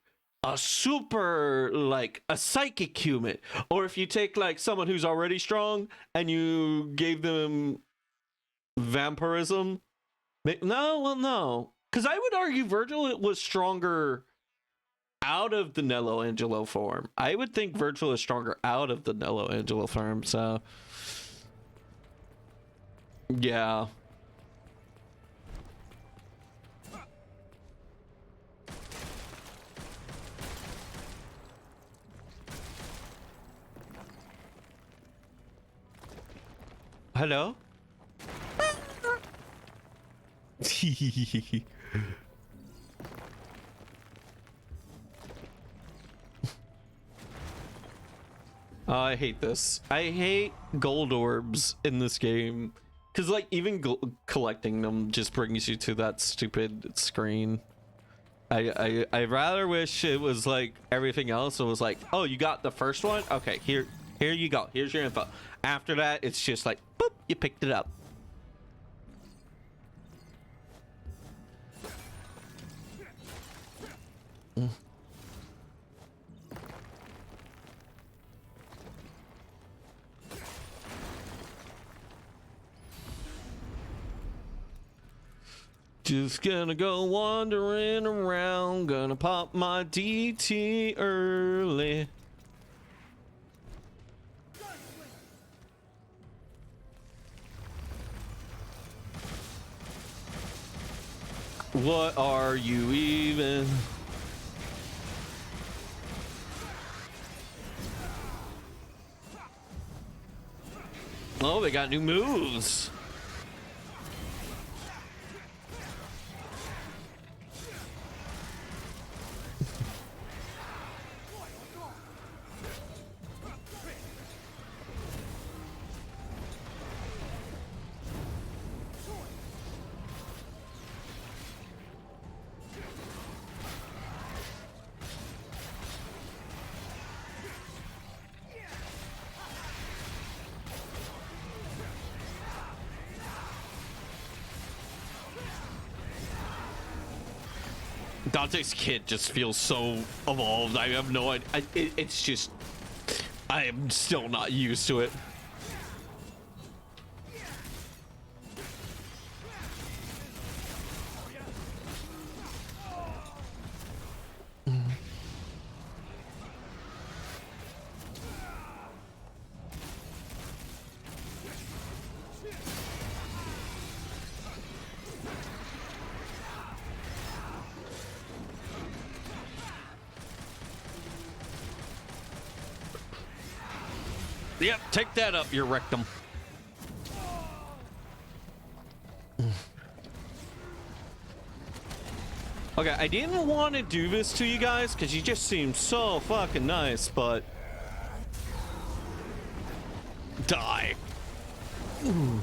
a super, like a psychic human, or if you take like someone who's already strong and you gave them vampirism, no, well, no. Because I would argue Virgil was stronger out of the Nilo Angelo form. I would think Virgil is stronger out of the Nilo Angelo form, so yeah. Hello? Oh, I hate this. I hate gold orbs in this game. Because, like, even collecting them just brings you to that stupid screen. I rather wish it was like everything else. It was like, oh, you got the first one? Okay, here you go. Here's your info. After that, it's just like, boop, you picked it up. Just gonna go wandering around, gonna pop my DT early. What are you even? Oh, they got new moves. Dante's kit just feels so evolved. I have no idea. It's just, I am still not used to it. Yep, take that up, your rectum. Okay, I didn't want to do this to you guys because you just seem so fucking nice, but die. Ooh.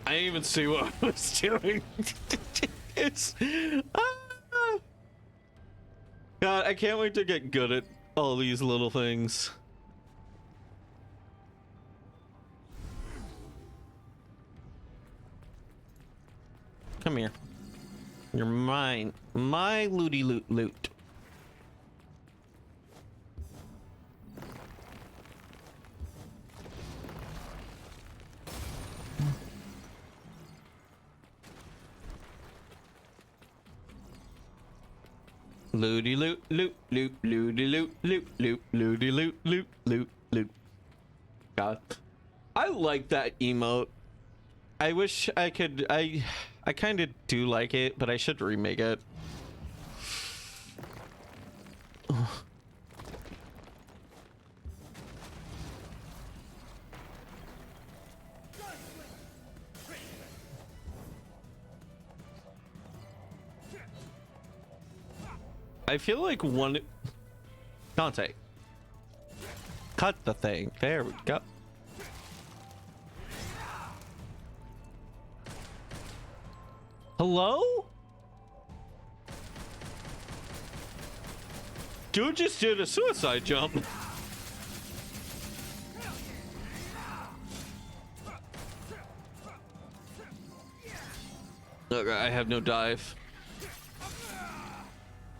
I didn't even see what I was doing. It's God, I can't wait to get good at all these little things. Come here. You're mine. My looty loot loot. Looty loot loot loot looty loot loot loot looty loot loot loot loot. God, I like that emote. I wish I could. I kind of do like it, but I should remake it. I feel like one. Dante. Cut the thing. There we go. Hello? Dude just did a suicide jump. Okay, I have no dive.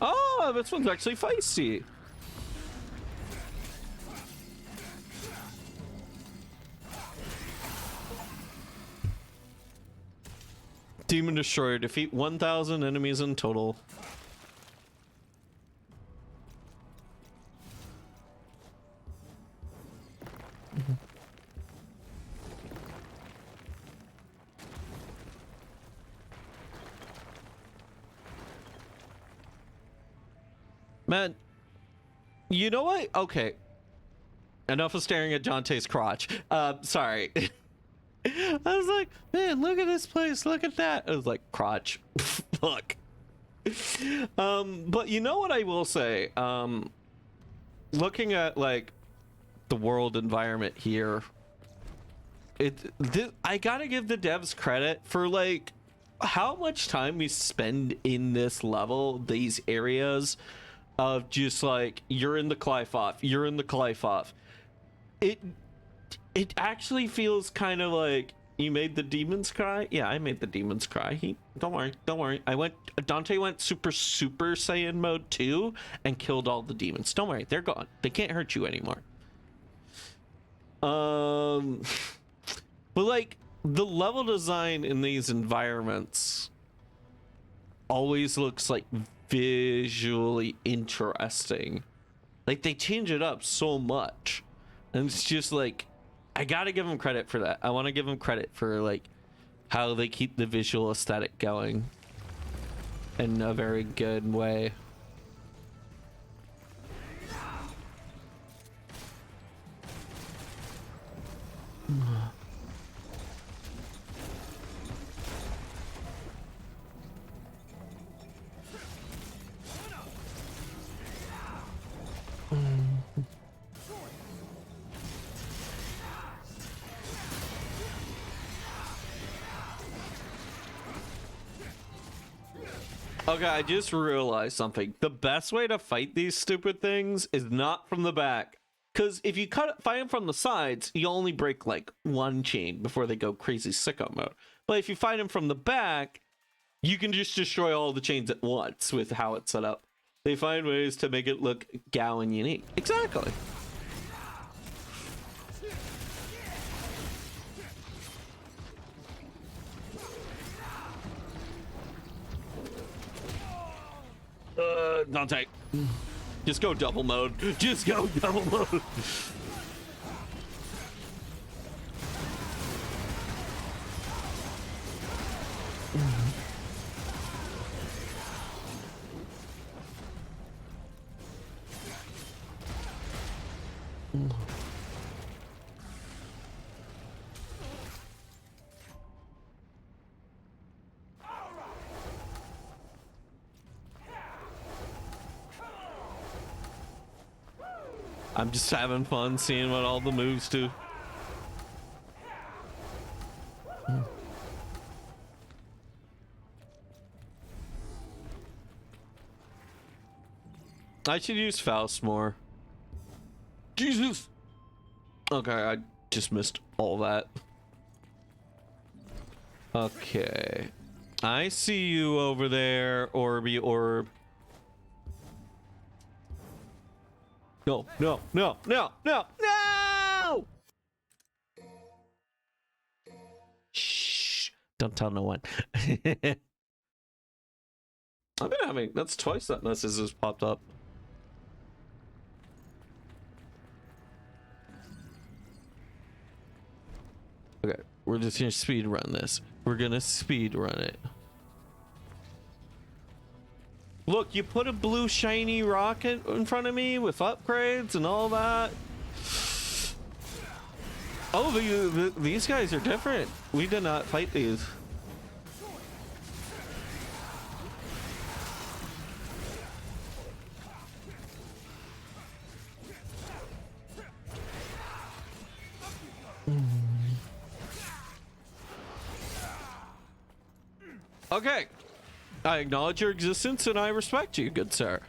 Oh, this one's actually feisty. Demon Destroyer. Defeat 1,000 enemies in total. Man, you know what? Okay. Enough of staring at Dante's crotch. Sorry. I was like, man, look at this place. Look at that. I was like, crotch. Fuck. But you know what I will say? Looking at like the world environment here, I gotta give the devs credit for like how much time we spend in this level, these areas of just like, you're in the Clyfoff, you're in the Clyfoff. It actually feels kind of like, you made the demons cry. Yeah, I made the demons cry. Don't worry. Dante went super Saiyan mode 2 and killed all the demons. Don't worry, they're gone. They can't hurt you anymore. But like, the level design in these environments always looks like visually interesting. Like, they change it up so much, and it's just like, I gotta give them credit for that. I want to give them credit for like how they keep the visual aesthetic going in a very good way. Okay, I just realized something. The best way to fight these stupid things is not from the back. Because if you fight them from the sides, you only break like one chain before they go crazy sicko mode. But if you fight them from the back, you can just destroy all the chains at once with how it's set up. They find ways to make it look Gao and unique. Exactly. Dante. Just go double mode. Just go double mode. I'm just having fun seeing what all the moves do. I should use Faust more. Jesus! Okay, I just missed all that. Okay. I see you over there, Orby Orb. No, no, no, no, no, no! Shh. Don't tell no one. I've been having... That's twice that message has popped up. Okay, we're just gonna speed run this. We're gonna speed run it. Look, you put a blue shiny rocket in front of me with upgrades and all that. Oh, these guys are different. We did not fight these. Okay. I acknowledge your existence and I respect you, good sir.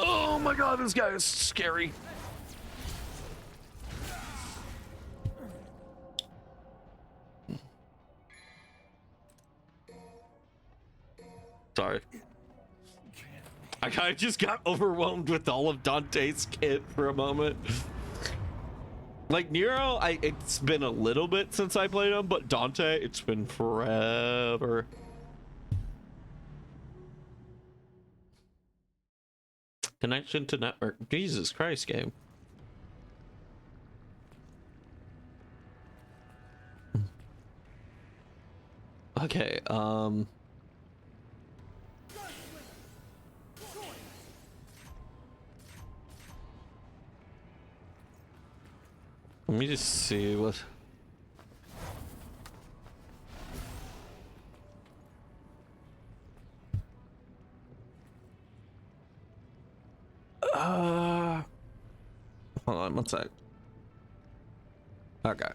Oh my god, this guy is scary. Sorry. I kind of just got overwhelmed with all of Dante's kit for a moment. Like Nero, it's been a little bit since I played him, but Dante, it's been forever. Connection to network. Jesus Christ, game. Okay, let me just see what... Hold on one sec. Okay.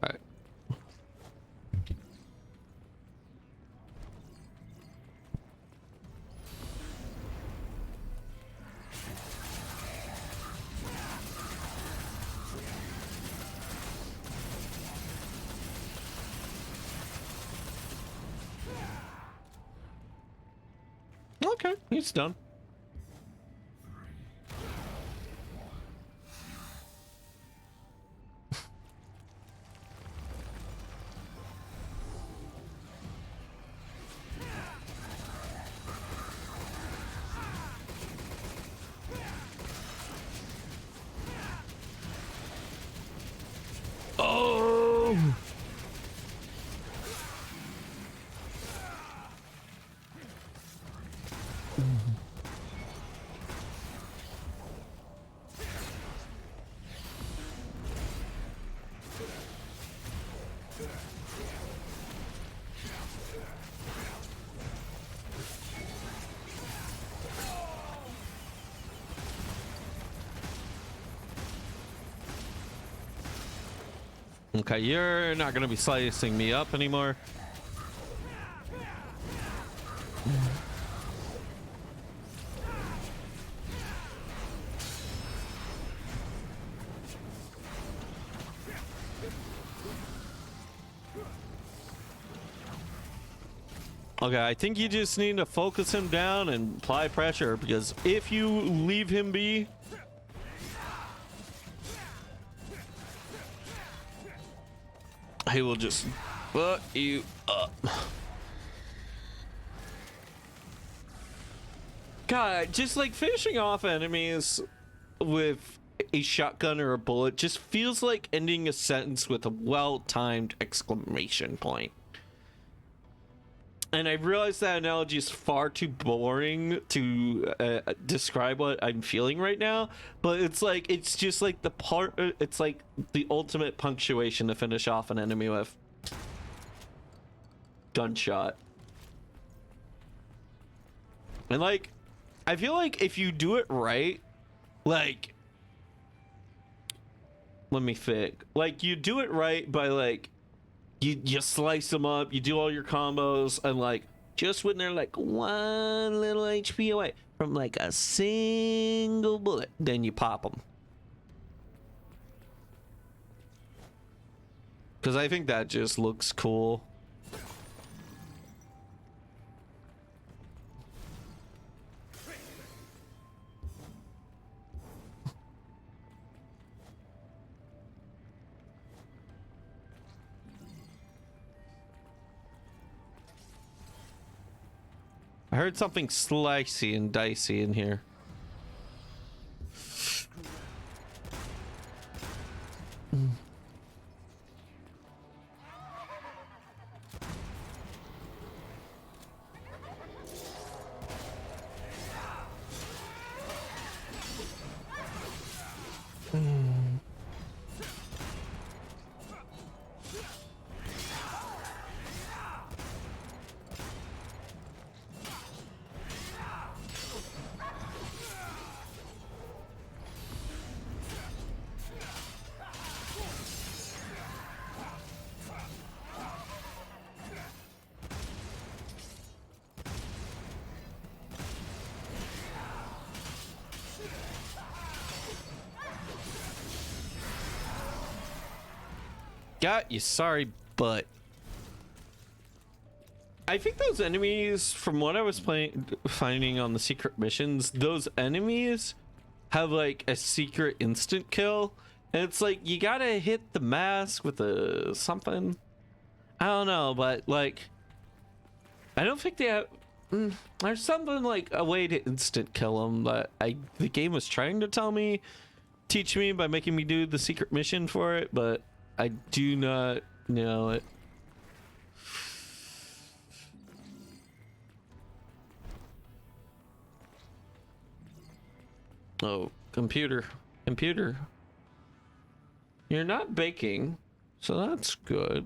Alright. Okay, he's done. Oh! Okay, you're not gonna be slicing me up anymore. Okay, I think you just need to focus him down and apply pressure, because if you leave him be, he will just fuck you up. God, just like finishing off enemies with a shotgun or a bullet just feels like ending a sentence with a well-timed exclamation point. And I realize that analogy is far too boring to describe what I'm feeling right now, but it's like, it's just like the part, it's like the ultimate punctuation to finish off an enemy with. Gunshot. And like, I feel like if you do it right, like, let me think. Like, you do it right by like, you slice them up, you do all your combos, and like, just when they're like one little HP away from like a single bullet, then you pop them. Because I think that just looks cool. I heard something slicey and dicey in here. Got you, sorry, but I think those enemies, from what I was finding on the secret missions, those enemies have like a secret instant kill, and it's like you gotta hit the mask with a something. I don't know, but like I don't think they have. There's something like a way to instant kill them that the game was trying to teach me by making me do the secret mission for it, but I do not know it. Oh, computer. You're not baking, so that's good.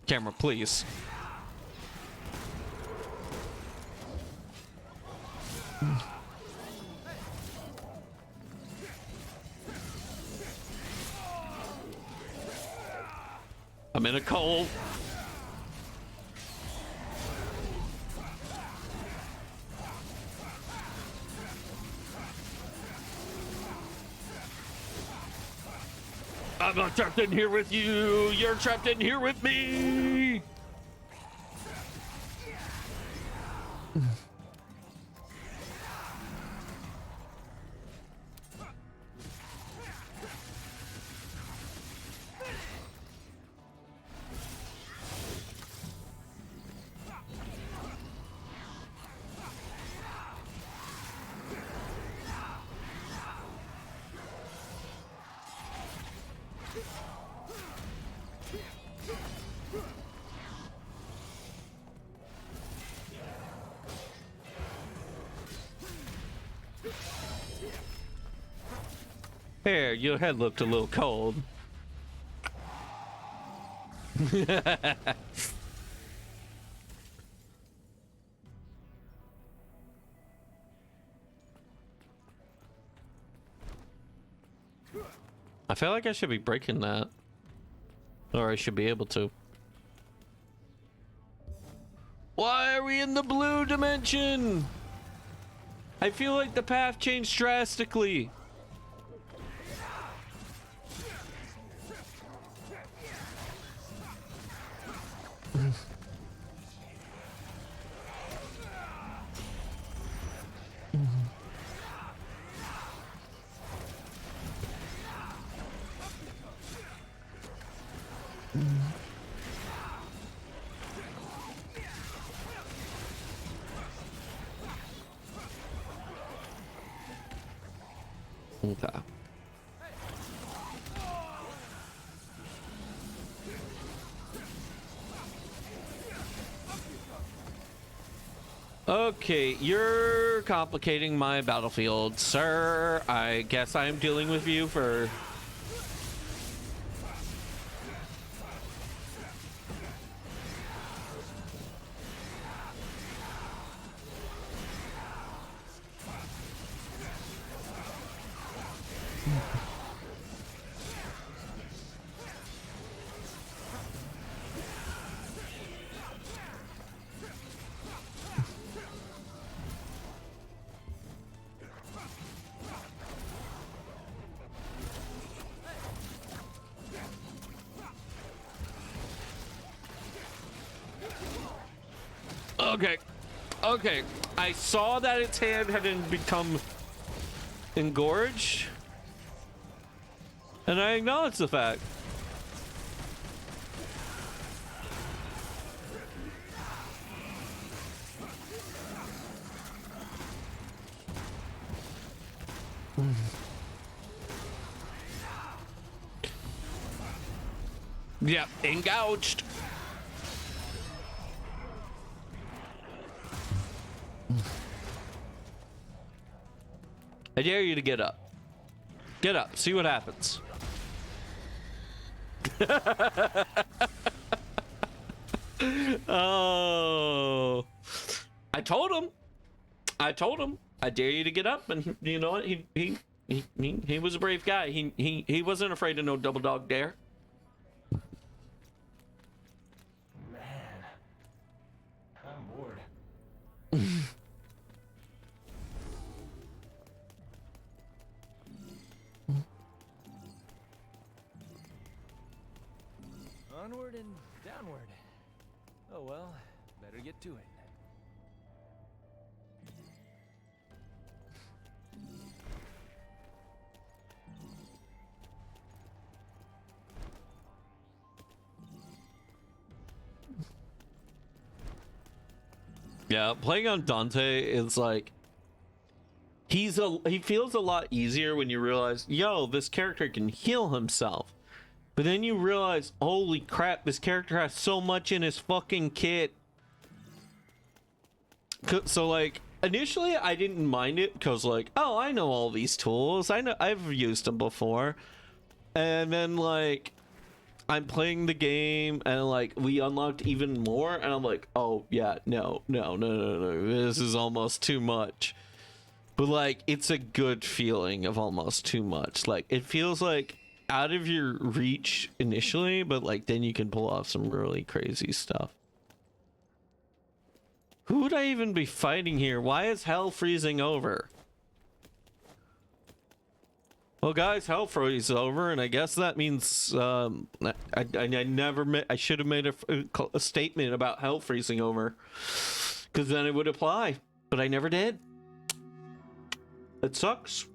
Camera, please. I'm in a cold. I'm not trapped in here with you. You're trapped in here with me. Here, your head looked a little cold. I feel like I should be breaking that. Or I should be able to. Why are we in the blue dimension? I feel like the path changed drastically. Okay. Okay, you're complicating my battlefield, sir. I guess I'm dealing with you for... Okay. Okay. I saw that its hand had become engorged. And I acknowledge the fact. Yep, engaged. I dare you to get up. Get up. See what happens. Oh. I told him. I dare you to get up, and you know what? He was a brave guy. He wasn't afraid of no double dog dare. Man, I'm bored. Onward and downward. Oh well, better get to it. Yeah, playing on Dante is like he feels a lot easier when you realize, yo, this character can heal himself. But then you realize, holy crap, this character has so much in his fucking kit. So like initially I didn't mind it because like, oh, I know all these tools. I've used them before. And then like I'm playing the game and like we unlocked even more and I'm like, oh yeah, no, this is almost too much. But like it's a good feeling of almost too much. Like it feels like out of your reach initially, but like then you can pull off some really crazy stuff. Who would I even be fighting here? Why is hell freezing over? Well, guys, hell freeze over, and I guess that means I should have made a statement about hell freezing over, because then it would apply, but I never did. It sucks.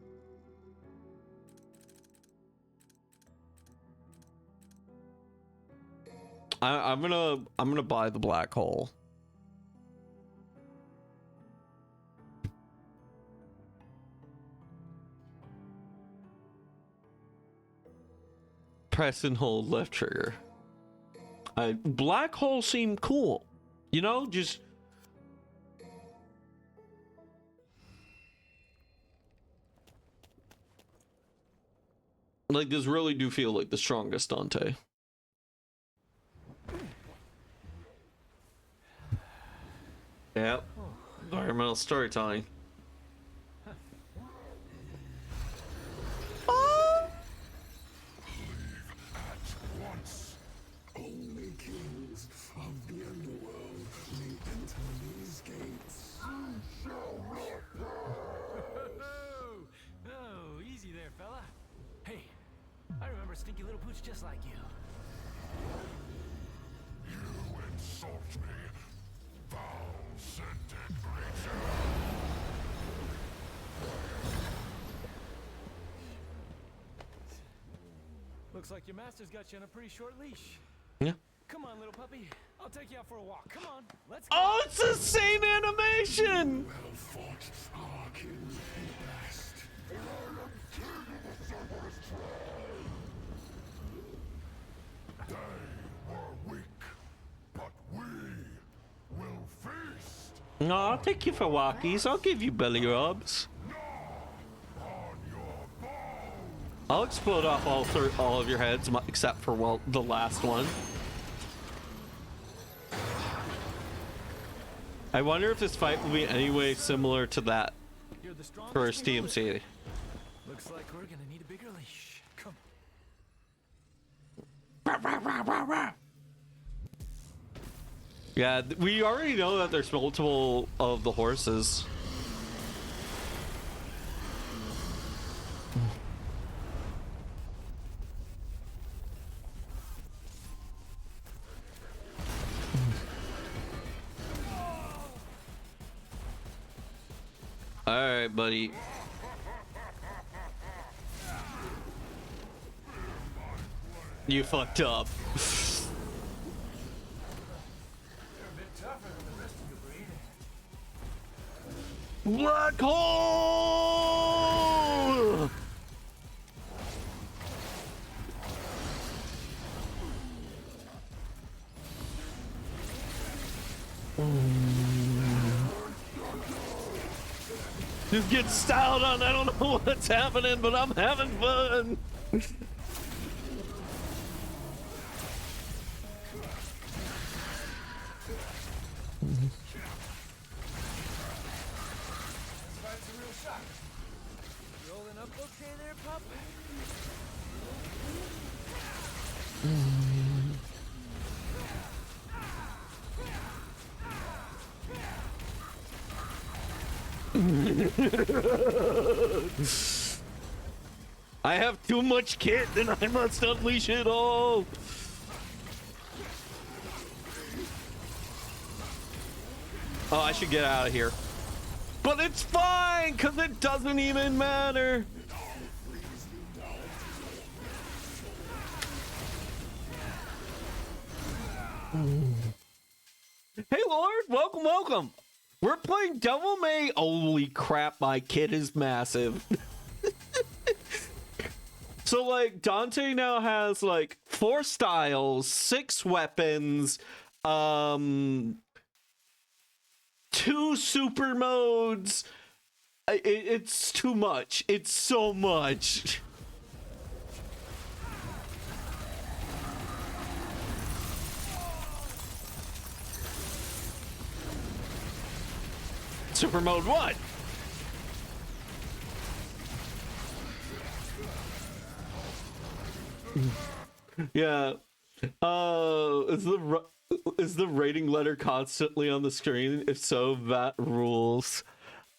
I'm gonna buy the black hole. Press and hold left trigger. Black hole seemed cool, you know, just like this really do feel like the strongest Dante. Yep. Environmental storytelling. Only kings of the underworld may enter these gates. Oh, easy there, fella. Hey, I remember a stinky little pooch just like you. You insult me, foul-scented creature. Looks like your master's got you on a pretty short leash. Yeah. Come on, little puppy. I'll take you out for a walk. Come on, let's go. Oh, it's the same animation. Well fought, Harkin and best. For I am king of the Cerberus tribe. They were weak, but we will feast. No, I'll take you for walkies. I'll give you belly rubs. I'll explode off all of your heads, except for, well, the last one. I wonder if this fight will be any way similar to that You're the strongest first in the TMC. Looks like we're gonna need a bigger leash. Come. Yeah, we already know that there's multiple of the horses. All right, buddy. You fucked up. Black hole! Just get styled on. I don't know what's happening, but I'm having fun. Rolling up okay there, pup? I have too much kit, and I must unleash it all. Oh, I should get out of here. But it's fine, because it doesn't even matter. Hey, Lord, welcome, welcome. We're playing Devil May. Holy crap, my kit is massive. So, like, Dante now has, like, 4 styles, 6 weapons, 2 super modes. It's too much. It's so much. Super mode 1. Yeah. Is the rating letter constantly on the screen? If so, that rules.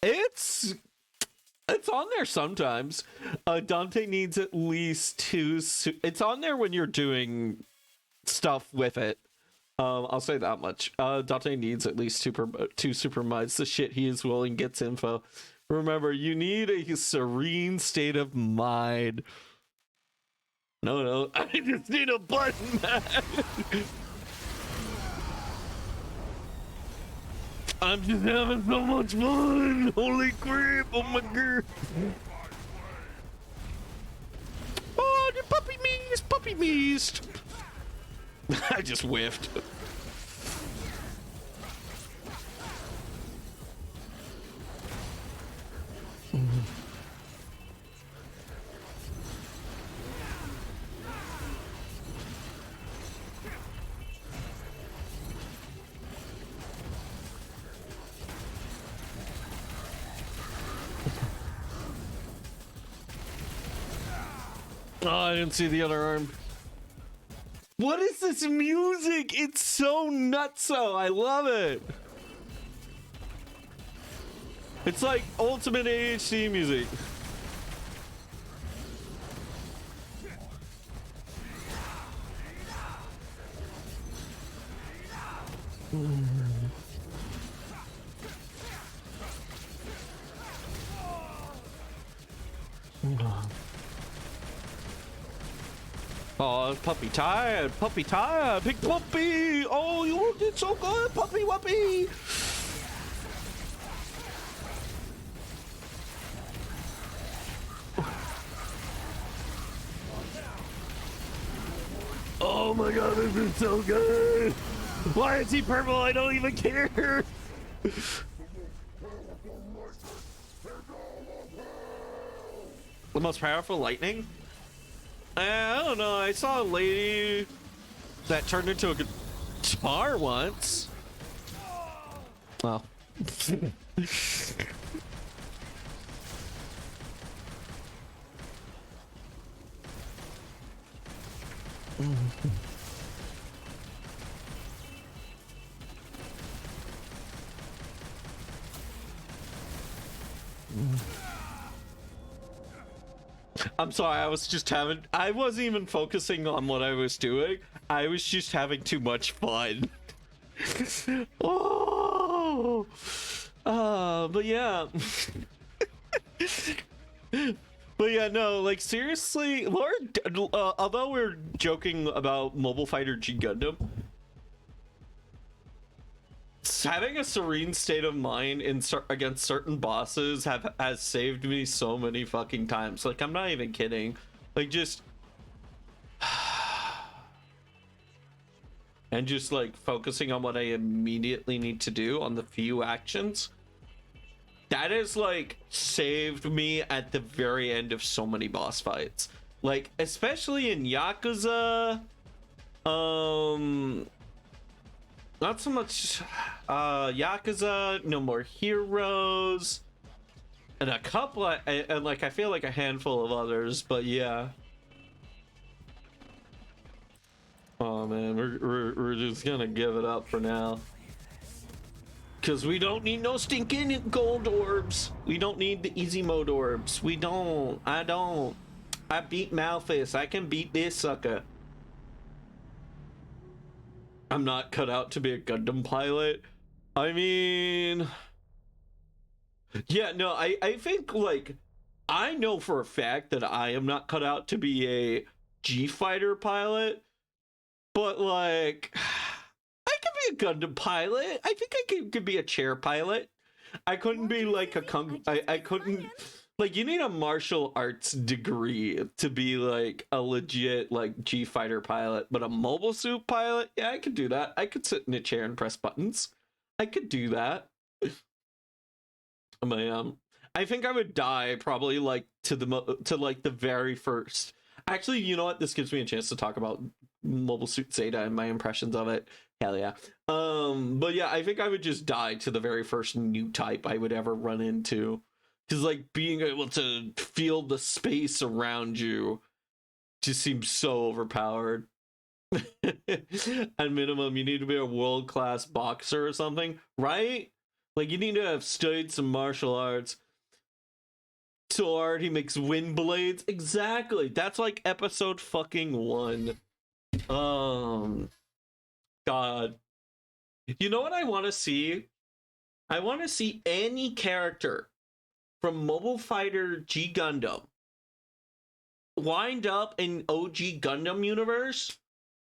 It's on there sometimes. Dante needs at least 2. It's on there when you're doing stuff with it. I'll say that much. Dante needs at least 2 super mods. The shit he is willing gets info. Remember, you need a serene state of mind. No, I just need a button, man. I'm just having so much fun. Holy crap, oh my god. Oh, the puppy meest. I just whiffed. Oh, I didn't see the other arm. What is this music? It's so nutso. I love it. It's like ultimate AHD music. Oh, puppy tired, big puppy. Oh, you did so good, puppy wuppy. Oh my god, this is so good. Why is he purple? I don't even care. The most powerful lightning? I don't know. I saw a lady that turned into a guitar once. Well. I'm sorry, I wasn't even focusing on what I was doing. I was just having too much fun. Oh, but yeah. But yeah, no, like seriously, although we're joking about Mobile Fighter G Gundam, having a serene state of mind against certain bosses has saved me so many fucking times. Like, I'm not even kidding. Like, just and just like focusing on what I immediately need to do on the few actions, that has like saved me at the very end of so many boss fights. Like, especially in Yakuza, not so much Yakuza, No More Heroes, and a couple of, and like I feel like a handful of others, but yeah. Oh man, we're just gonna give it up for now, cause we don't need no stinking gold orbs. We don't need the easy mode orbs. We don't. I don't. I beat MALPHAS. I can beat this sucker. I'm not cut out to be a Gundam pilot. I mean, yeah, no, I think, like, I know for a fact that I am not cut out to be a G-Fighter pilot, but, like, I could be a Gundam pilot. I think I could be a chair pilot. I couldn't be, like, I couldn't... Like, you need a martial arts degree to be, like, a legit, like, G-Fighter pilot. But a mobile suit pilot? Yeah, I could do that. I could sit in a chair and press buttons. I could do that. But, I think I would die probably, like, to the very first... Actually, you know what? This gives me a chance to talk about Mobile Suit Zeta and my impressions of it. Hell yeah. But yeah, I think I would just die to the very first new type I would ever run into. Because, like, being able to feel the space around you just seems so overpowered. At minimum, you need to be a world-class boxer or something, right? Like, you need to have studied some martial arts. Sword, he makes wind blades. Exactly. That's, like, episode fucking 1. God. You know what I want to see? I want to see any character from Mobile Fighter G Gundam wind up in OG Gundam universe,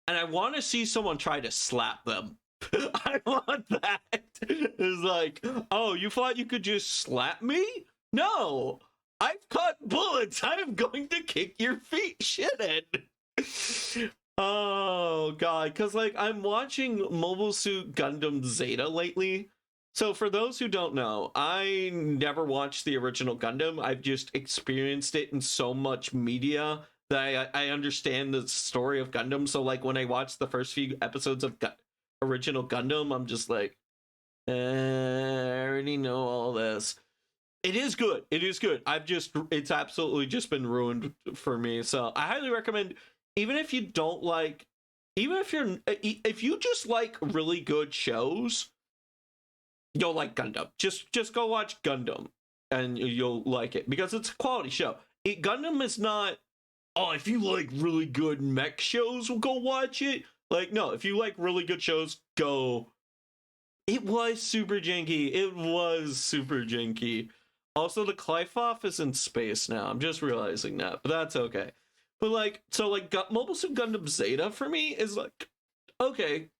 and I want to see someone try to slap them. I want that. It's like, oh, you thought you could just slap me? No, I've caught bullets. I'm going to kick your feet shit in. Oh god, because like I'm watching Mobile Suit Gundam Zeta lately. So for those who don't know, I never watched the original Gundam. I've just experienced it in so much media that I understand the story of Gundam. So like when I watched the first few episodes of original Gundam, I'm just like, I already know all this. It is good. It is good. It's absolutely just been ruined for me. So I highly recommend, even if you don't like, if you just like really good shows, you'll like Gundam. Just go watch Gundam and you'll like it because it's a quality show. Gundam is not, oh, if you like really good mech shows, go watch it. Like, no, if you like really good shows, go. It was super janky. It was super janky. Also, the Clyfoff is in space now. I'm just realizing that, but that's okay. But like, so like Mobile Suit Gundam Zeta for me is like, okay,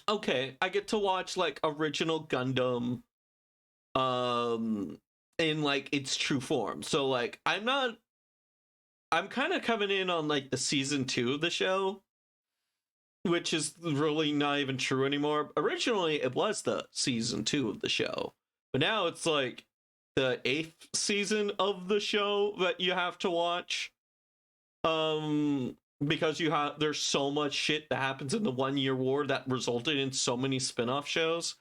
I get to watch like original Gundam in like its true form. So like I'm kind of coming in on like the season 2 of the show, which is really not even true anymore. Originally it was the season 2 of the show, but now it's like the 8th season of the show that you have to watch. Because there's so much shit that happens in the 1 Year War that resulted in so many spin-off shows.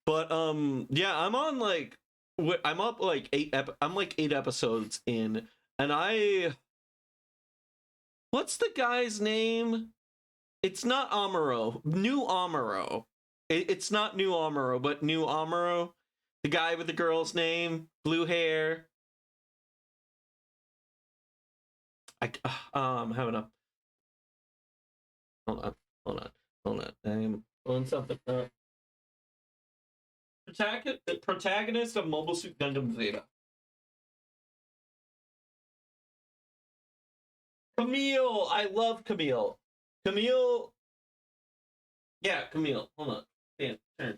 But yeah, I'm on like I'm up like 8 episodes in, and what's the guy's name? It's not Amuro. New Amuro. It's not New Amuro, but New Amuro. The guy with the girl's name, blue hair. I'm having a hold on. I'm on something. Protagonist of Mobile Suit Gundam Zeta. Camille! I love Camille. Camille. Yeah, Camille. Hold on. Stand. Turn.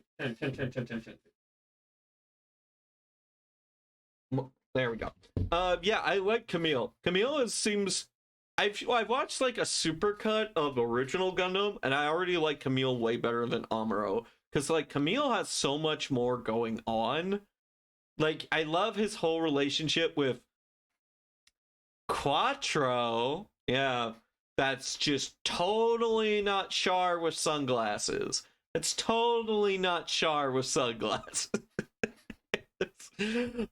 There we go. Yeah, I like Camille. Camille seems. I've watched like a supercut of original Gundam, and I already like Camille way better than Amuro. Because, like, Camille has so much more going on. Like, I love his whole relationship with Quattro. Yeah, that's just totally not Char with sunglasses. It's totally not Char with sunglasses.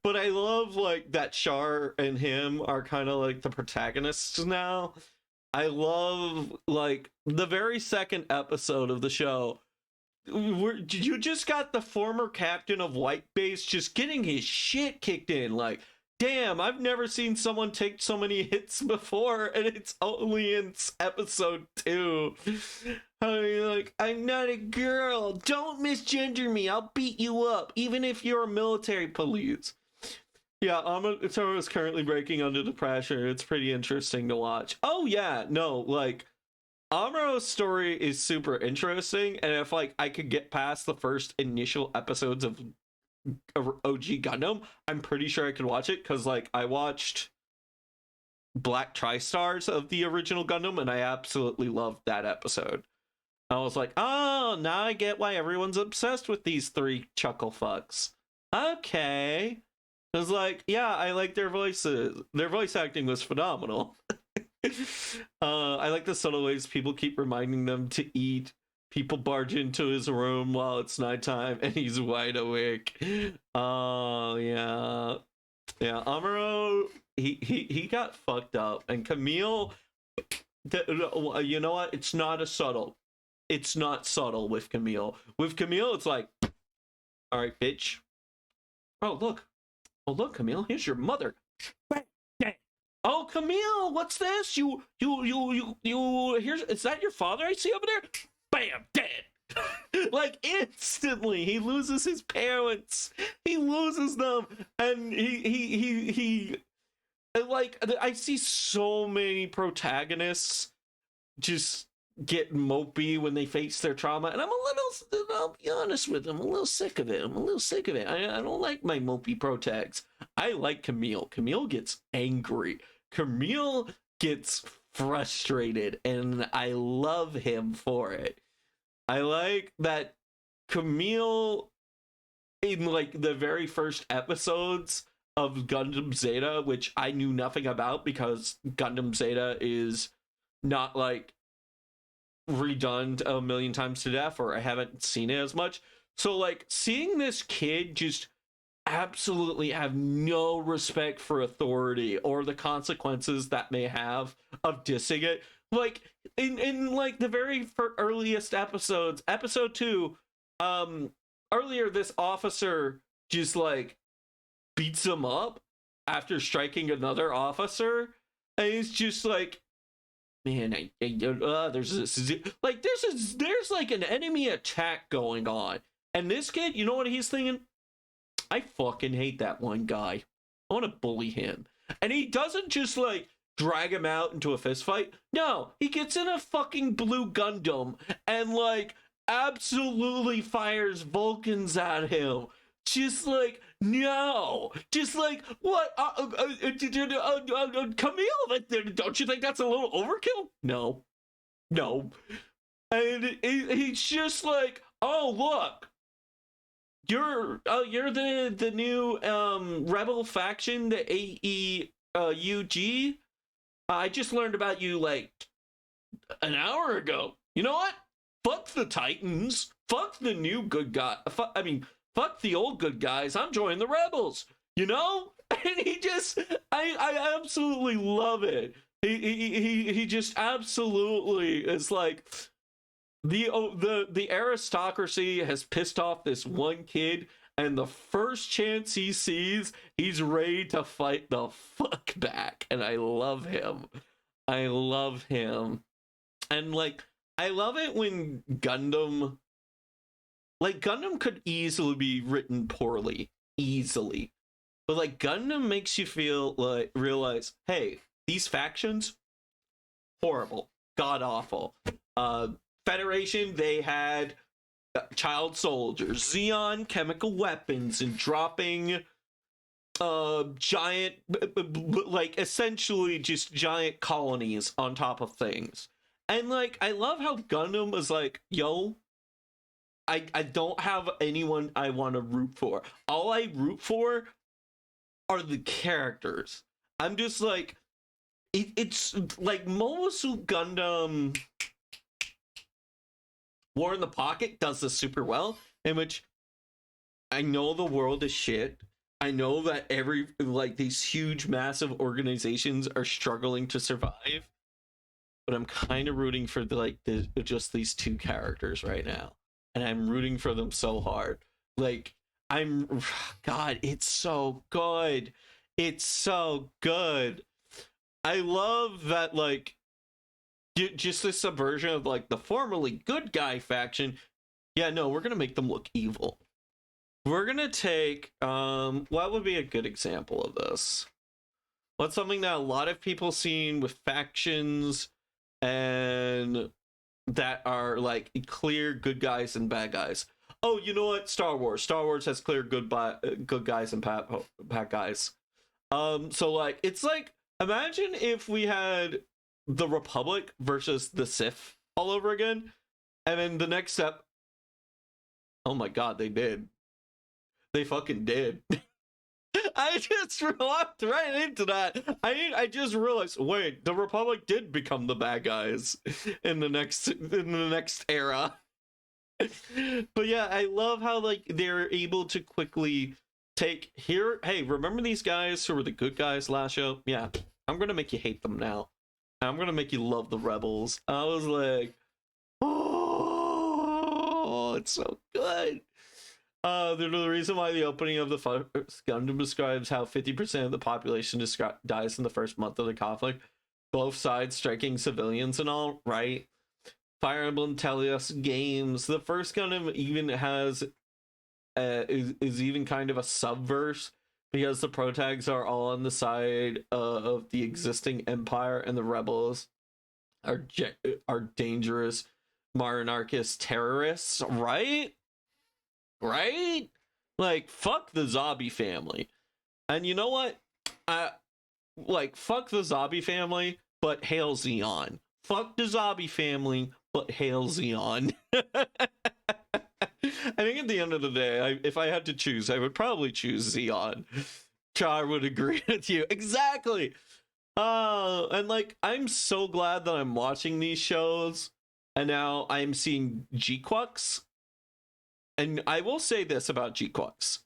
But I love, like, that Char and him are kind of, like, the protagonists now. I love, like, the very second episode of the show. You just got the former captain of White Base just getting his shit kicked in. Like, damn, I've never seen someone take so many hits before, and it's only in episode 2. I mean, like, I'm not a girl. Don't misgender me. I'll beat you up, even if you're a military police. Yeah, Amuro is currently breaking under the pressure. It's pretty interesting to watch. Oh, yeah, no, like, Amuro's story is super interesting, and if like I could get past the first initial episodes of OG Gundam, I'm pretty sure I could watch it, because like I watched Black Tri-Stars of the original Gundam, and I absolutely loved that episode. I was like, oh, now I get why everyone's obsessed with these 3 chuckle fucks. Okay. It's like, yeah, I like their voices. Their voice acting was phenomenal. I like the subtle ways people keep reminding them to eat. People barge into his room while it's nighttime and he's wide awake. Oh yeah. Amuro, he got fucked up, and Camille, you know what? It's not subtle with Camille. With Camille, it's like, all right, bitch. Oh look, Camille, here's your mother. Oh, Camille, what's this? You, here's, is that your father I see over there? Bam, dead. Like, instantly, he loses his parents. He loses them. And he, like, I see so many protagonists just get mopey when they face their trauma. And I'll be honest with them, I'm a little sick of it. I don't like my mopey protags. I like Camille. Camille gets angry. Camille gets frustrated, and I love him for it. I like that Camille, in like the very first episodes of Gundam Zeta, which I knew nothing about because Gundam Zeta is not like redone a million times to death, or I haven't seen it as much. So like seeing this kid just absolutely have no respect for authority or the consequences that may have of dissing it, like in like the very earliest episodes, episode 2, earlier, this officer just like beats him up after striking another officer, and he's just like, man, there's like an enemy attack going on, and this kid, you know what he's thinking? I fucking hate that one guy. I want to bully him. And he doesn't just like drag him out into a fist fight. No, he gets in a fucking blue Gundam and like absolutely fires Vulcans at him. Just like, no. Just like, what? Camille, don't you think that's a little overkill? No. And he's just like, oh, look. you're the new rebel faction, the AEUG. I just learned about you like an hour ago. You know what? Fuck the Titans. Fuck the new good guy. Fuck the old good guys. I'm joining the rebels. You know? And he just, I absolutely love it. He just absolutely is like, the aristocracy has pissed off this one kid, and the first chance he sees, he's ready to fight the fuck back. And I love him. I love him. And like, I love it when Gundam could easily be written poorly, easily. But like Gundam makes you feel like, realize, hey, these factions, horrible, god awful. Federation, they had child soldiers, Xeon chemical weapons, and dropping giant, like essentially just giant colonies on top of things. And like, I love how Gundam was like, yo, I don't have anyone I want to root for. All I root for are the characters. I'm just like, it's like Momosu Gundam War in the Pocket does this super well, in which I know the world is shit. I know that these huge, massive organizations are struggling to survive, but I'm kind of rooting for just these two characters right now, and I'm rooting for them so hard. Like, God, it's so good. It's so good. I love that, like, just this subversion of like the formerly good guy faction. Yeah, no, we're gonna make them look evil. We're gonna take what would be a good example of this? What's something that a lot of people seen with factions and that are like clear good guys and bad guys? Oh, you know what? Star Wars has clear good guys and bad guys. So like, it's like, imagine if we had the Republic versus the Sith all over again, and then the next step, oh my god, they did. They fucking did. I just walked right into that. I just realized, wait, the Republic did become the bad guys in the next era. But yeah, I love how like they're able to quickly take here. Hey, remember these guys who were the good guys last show? Yeah, I'm gonna make you hate them now. I'm gonna make you love the rebels. I was like, oh, it's so good. The reason why the opening of the first Gundam describes how 50% of the population dies in the first month of the conflict, both sides striking civilians and all, right? Fire Emblem Telios games. The first Gundam even has is even kind of a subverse, because the protags are all on the side of the existing empire, and the rebels are dangerous monarchist terrorists, right? Right? Like, fuck the Zabi family. And you know what? Like, fuck the Zabi family, but hail Xeon. Fuck the Zabi family, but hail Xeon. I think at the end of the day, if I had to choose, I would probably choose Xeon. Char would agree with you. Exactly. And like, I'm so glad that I'm watching these shows, and now I'm seeing G-Quux. And I will say this about G-Quux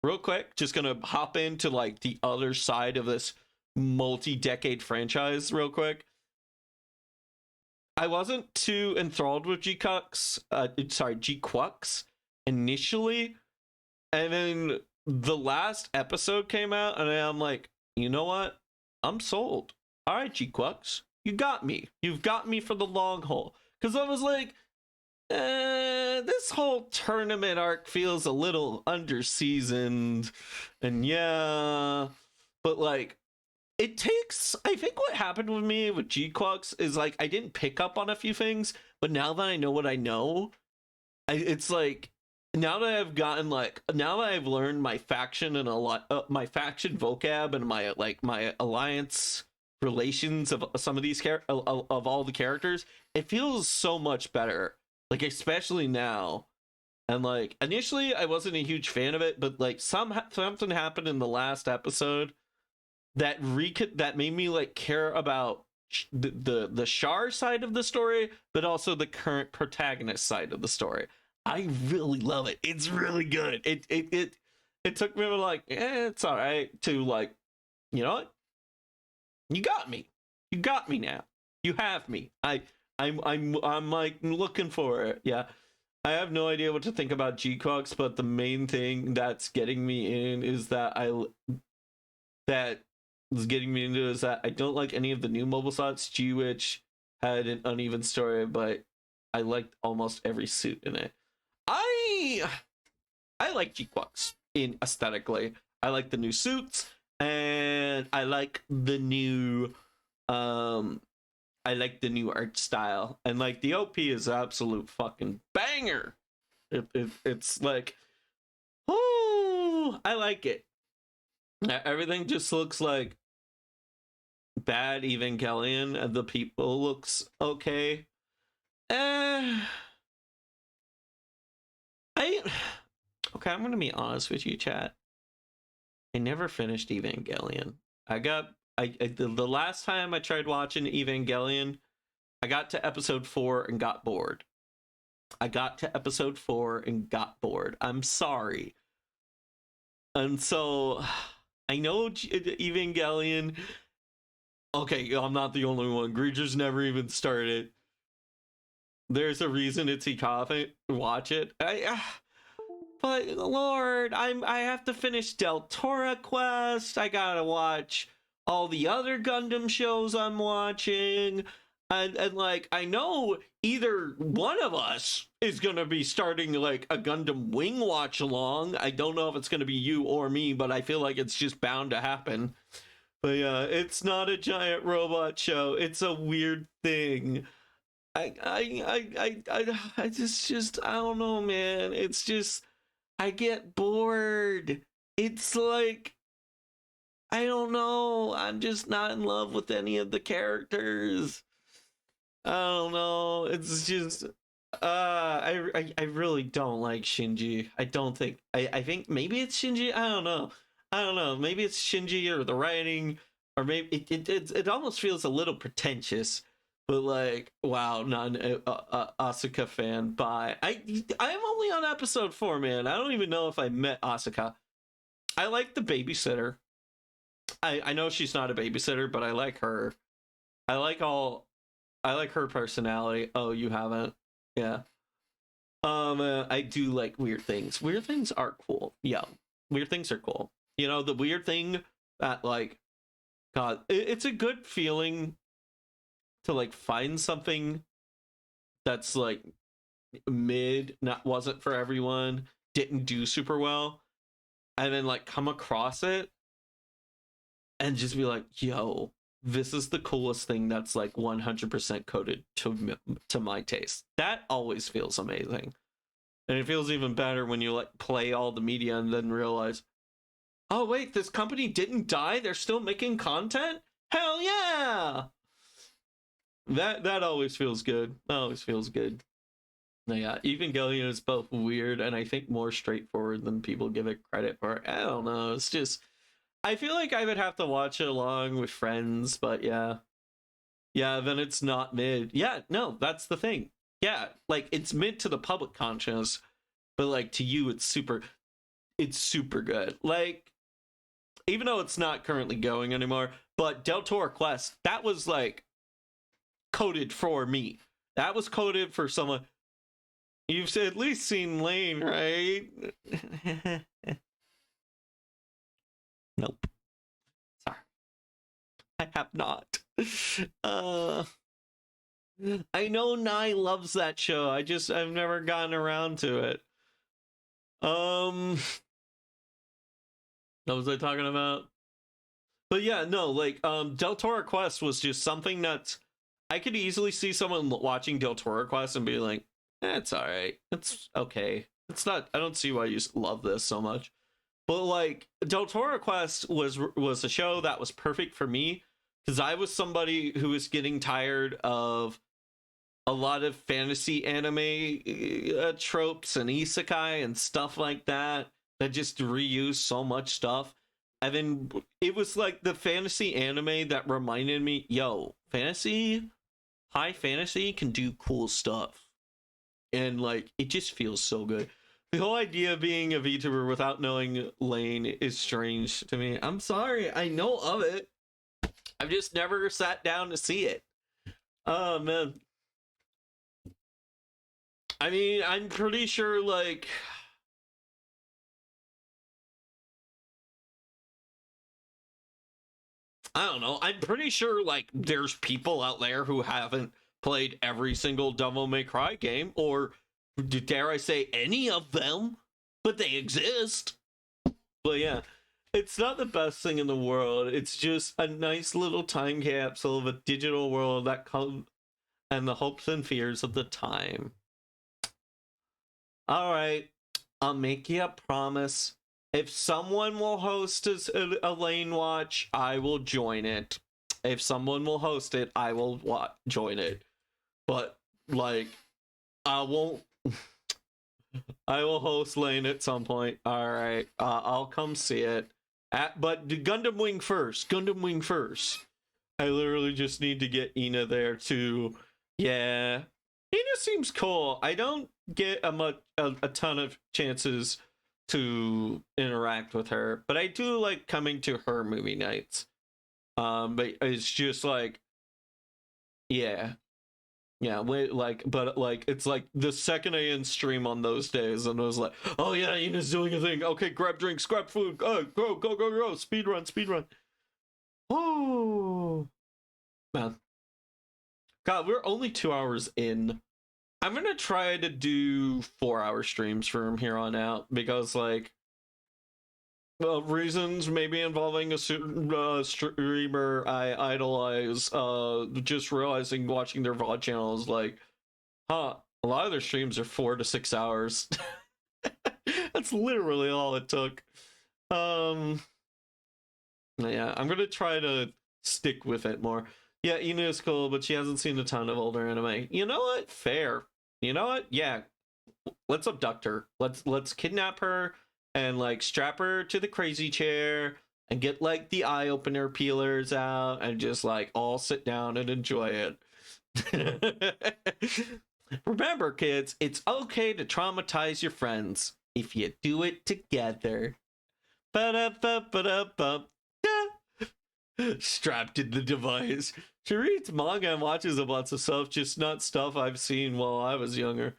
real quick, just gonna hop into like the other side of this multi-decade franchise real quick. I wasn't too enthralled with G-Quux initially, and then the last episode came out, and I'm like, you know what? I'm sold. All right, G-Quux, you got me. You've got me for the long haul. Because I was like, this whole tournament arc feels a little underseasoned, and yeah, but like, it takes, I think what happened with me with G-Quux is like, I didn't pick up on a few things, but now that I know what I know, it's like, now that I've gotten like, now that I've learned my faction and a lot, my faction vocab and my like my alliance relations of some of these of all the characters, it feels so much better. Like, especially now, And like initially I wasn't a huge fan of it, but like something happened in the last episode that that made me like care about the Shar side of the story, but also the current protagonist side of the story. I really love it. It's really good. It took me like, it's all right, to like, you know what? You got me. You got me now. You have me. I'm like looking for it. Yeah. I have no idea what to think about G-Quux, but the main thing that's getting me in is that that is getting me into is that I don't like any of the new mobile slots. G-Witch had an uneven story, but I liked almost every suit in it. I like G-Quux in aesthetically. I like the new suits, and I like the new art style, and like the OP is absolute fucking banger. It's like, oh, I like it. Everything just looks like bad Evangelion, and the people looks okay. Okay, I'm gonna be honest with you, chat. I never finished Evangelion. The last time I tried watching Evangelion, I got to episode 4 and got bored. I'm sorry. And so I know Evangelion. Okay, I'm not the only one. Greacher's never even started. There's a reason it's Ikafe. Watch it. But Lord, I have to finish Deltora Quest. I gotta watch all the other Gundam shows I'm watching. And like, I know either one of us is gonna be starting like a Gundam Wing watch along. I don't know if it's gonna be you or me, but I feel like it's just bound to happen. But yeah, it's not a giant robot show. It's a weird thing. I just I don't know, man. It's just, I get bored. It's like, I don't know. I'm just not in love with any of the characters. I don't know. It's just, I really don't like Shinji. I think maybe it's Shinji. I don't know. Maybe it's Shinji or the writing, or maybe it almost feels a little pretentious. But like, wow, not an Asuka fan. Bye. I'm only on episode 4, man. I don't even know if I met Asuka. I like the babysitter. I know she's not a babysitter, but I like her. I like her personality. Oh, you haven't? Yeah. I do like weird things. Weird things are cool. Yeah, weird things are cool. You know, the weird thing that like, God, it's a good feeling to like find something that's like mid, wasn't for everyone, didn't do super well, and then like come across it and just be like, yo, this is the coolest thing that's like 100% coded to my taste. That always feels amazing. And it feels even better when you like play all the media and then realize, oh wait, this company didn't die, they're still making content? Hell yeah! That always feels good. That always feels good. Yeah, Evangelion is both weird and I think more straightforward than people give it credit for. I don't know. It's just, I feel like I would have to watch it along with friends, but yeah. Yeah, then it's not mid. Yeah, no, that's the thing. Yeah, like it's mid to the public conscious, but like to you it's super good. Like, even though it's not currently going anymore, but Deltora Quest, that was like coded for me. That was coded for someone. You've at least seen Lane, right? Nope. Sorry. I have not. I know Nai loves that show. I've never gotten around to it. What was I talking about? But yeah, no, like Deltora Quest was just something that's, I could easily see someone watching Deltora Quest and be like, it's all right. It's okay. It's not, I don't see why you love this so much. But like Deltora Quest was a show that was perfect for me because I was somebody who was getting tired of a lot of fantasy anime tropes and isekai and stuff like that just reuse so much stuff. And then it was like the fantasy anime that reminded me, yo, high fantasy can do cool stuff. And like, it just feels so good. The whole idea of being a VTuber without knowing Lane is strange to me. I'm sorry, I know of it. I've just never sat down to see it. Oh, man. I mean, I'm pretty sure, like... I don't know. I'm pretty sure, like, there's people out there who haven't played every single Devil May Cry game, or dare I say any of them, but they exist. But yeah, it's not the best thing in the world. It's just a nice little time capsule of a digital world that comes and the hopes and fears of the time. All right, I'll make you a promise. If someone will host a Lane watch, I will join it. If someone will host it, I will join it. But like, I won't. I will host Lane at some point. All right, I'll come see it. But Gundam Wing first. Gundam Wing first. I literally just need to get Ina there too. Yeah, Ina seems cool. I don't get a ton of chances to interact with her, but I do like coming to her movie nights. But it's just like, yeah. Wait, like, but like, it's like the second I end stream on those days, and I was like, oh yeah, Ina's doing a thing. Okay, grab drinks, grab food, go, speed run. Oh, man. God, we're only 2 hours in. I'm gonna try to do 4-hour streams from here on out, because like, well, reasons maybe involving a streamer I idolize, just realizing watching their VOD channels, like, a lot of their streams are 4 to 6 hours. That's literally all it took. Yeah, I'm gonna try to stick with it more. Yeah, Ina is cool, but she hasn't seen a ton of older anime. You know what? Fair. You know what? Yeah. Let's abduct her. Let's kidnap her and like strap her to the crazy chair and get like the eye opener peelers out and just like all sit down and enjoy it. Remember, kids, it's okay to traumatize your friends if you do it together. Ba-da-ba-ba-da-ba. Strapped in the device. She reads manga and watches a bunch of stuff, just not stuff I've seen while I was younger.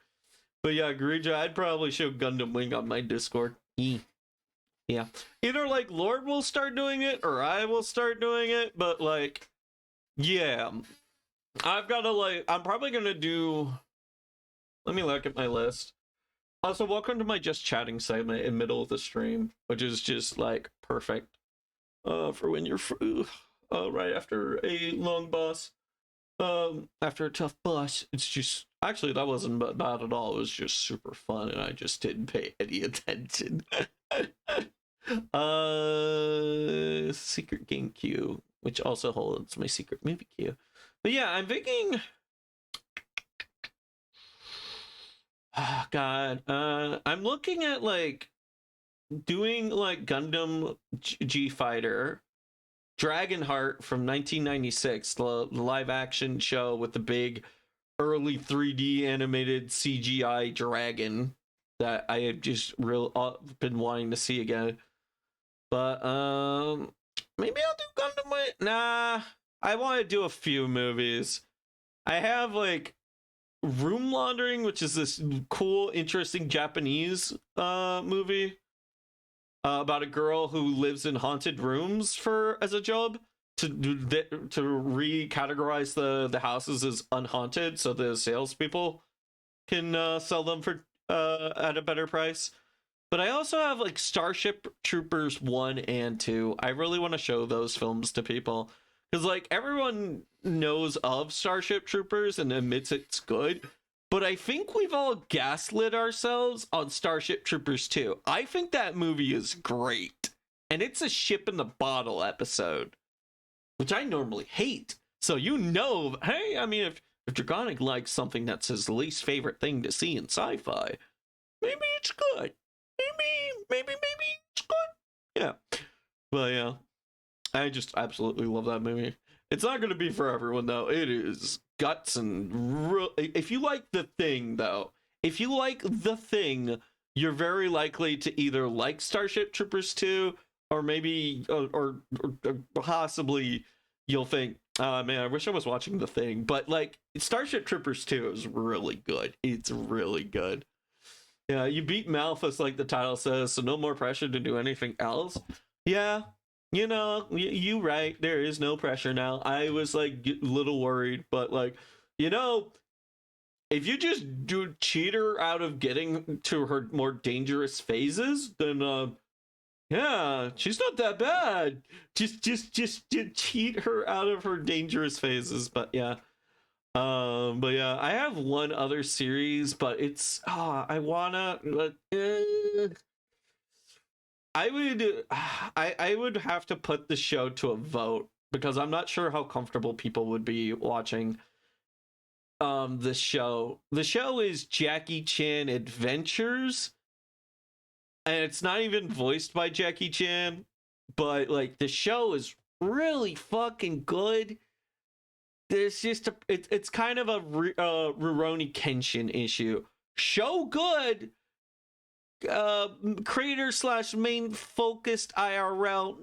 But yeah, Grija, I'd probably show Gundam Wing on my Discord. Yeah. Either like Lord will start doing it or I will start doing it, but like, yeah. I've got to like, I'm probably going to do, let me look at my list. Also, welcome to my just chatting segment in middle of the stream, which is just like perfect. For when you're right after a long boss, after a tough boss. It's just, actually that wasn't bad at all. It was just super fun, and I just didn't pay any attention. Secret game queue, which also holds my secret movie queue. But yeah, I'm thinking. Oh God, I'm looking at like doing like Gundam G Fighter, Dragonheart from 1996, the live action show with the big early 3D animated CGI dragon that I have just been wanting to see again. But maybe I'll do Gundam Wing. Nah, I want to do a few movies. I have like Room Laundering, which is this cool, interesting Japanese movie about a girl who lives in haunted rooms as a job to recategorize the houses as unhaunted, so the salespeople can sell them for at a better price. But I also have like Starship Troopers 1 and 2. I really want to show those films to people because like everyone knows of Starship Troopers and admits it's good. But I think we've all gaslit ourselves on Starship Troopers 2. I think that movie is great. And it's a ship in the bottle episode, which I normally hate. So you know, hey, I mean, if if Dragonic likes something that's his least favorite thing to see in sci-fi, maybe it's good. Maybe it's good. Yeah. But yeah, I just absolutely love that movie. It's not going to be for everyone, though. It is guts and if you like The Thing, though, if you like The Thing, you're very likely to either like Starship Troopers 2, or maybe, or possibly you'll think, oh man, I wish I was watching The Thing. But like, Starship Troopers 2 is really good. It's really good. Yeah, you beat MALPHAS, like the title says, so no more pressure to do anything else. Yeah, you know, you right. There is no pressure now. I was like a little worried, but like, you know, if you just do cheat her out of getting to her more dangerous phases, then yeah, she's not that bad. Just cheat her out of her dangerous phases. But yeah, I have one other series, but it's I wanna. I would have to put the show to a vote because I'm not sure how comfortable people would be watching the show. The show is Jackie Chan Adventures, and it's not even voiced by Jackie Chan, but like the show is really fucking good. There's just it's kind of a Rurouni Kenshin issue. Show good. Creator / main focused IRL.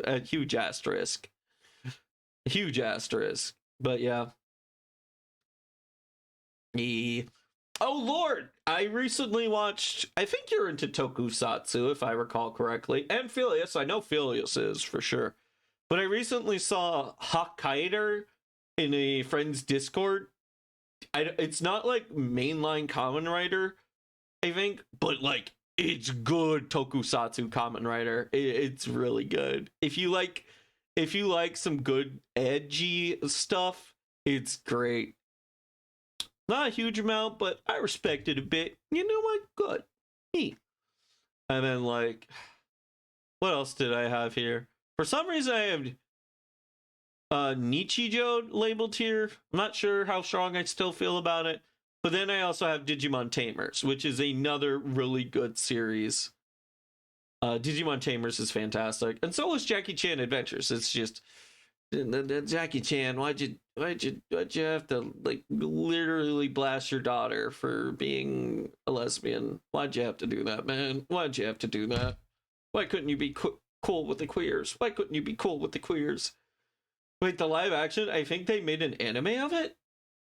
A huge asterisk. Huge asterisk. But yeah. Oh Lord, I recently watched, I think you're into tokusatsu if I recall correctly, and Phileas. I know Phileas is for sure, but I recently saw Hokkaido in a friend's Discord. It's not like mainline Kamen Rider, I think, but like it's good tokusatsu Kamen Rider. It's really good. If you like some good edgy stuff, it's great. Not a huge amount, but I respect it a bit. You know what? Good. Neat. And then like, what else did I have here? For some reason I have Nichijou labeled here. I'm not sure how strong I still feel about it. But then I also have Digimon Tamers, which is another really good series. Digimon Tamers is fantastic. And so is Jackie Chan Adventures. It's just Jackie Chan, why'd you have to like literally blast your daughter for being a lesbian? Why'd you have to do that, man? Why'd you have to do that? Why couldn't you be cool with the queers? Why couldn't you be cool with the queers? Wait, the live action? I think they made an anime of it?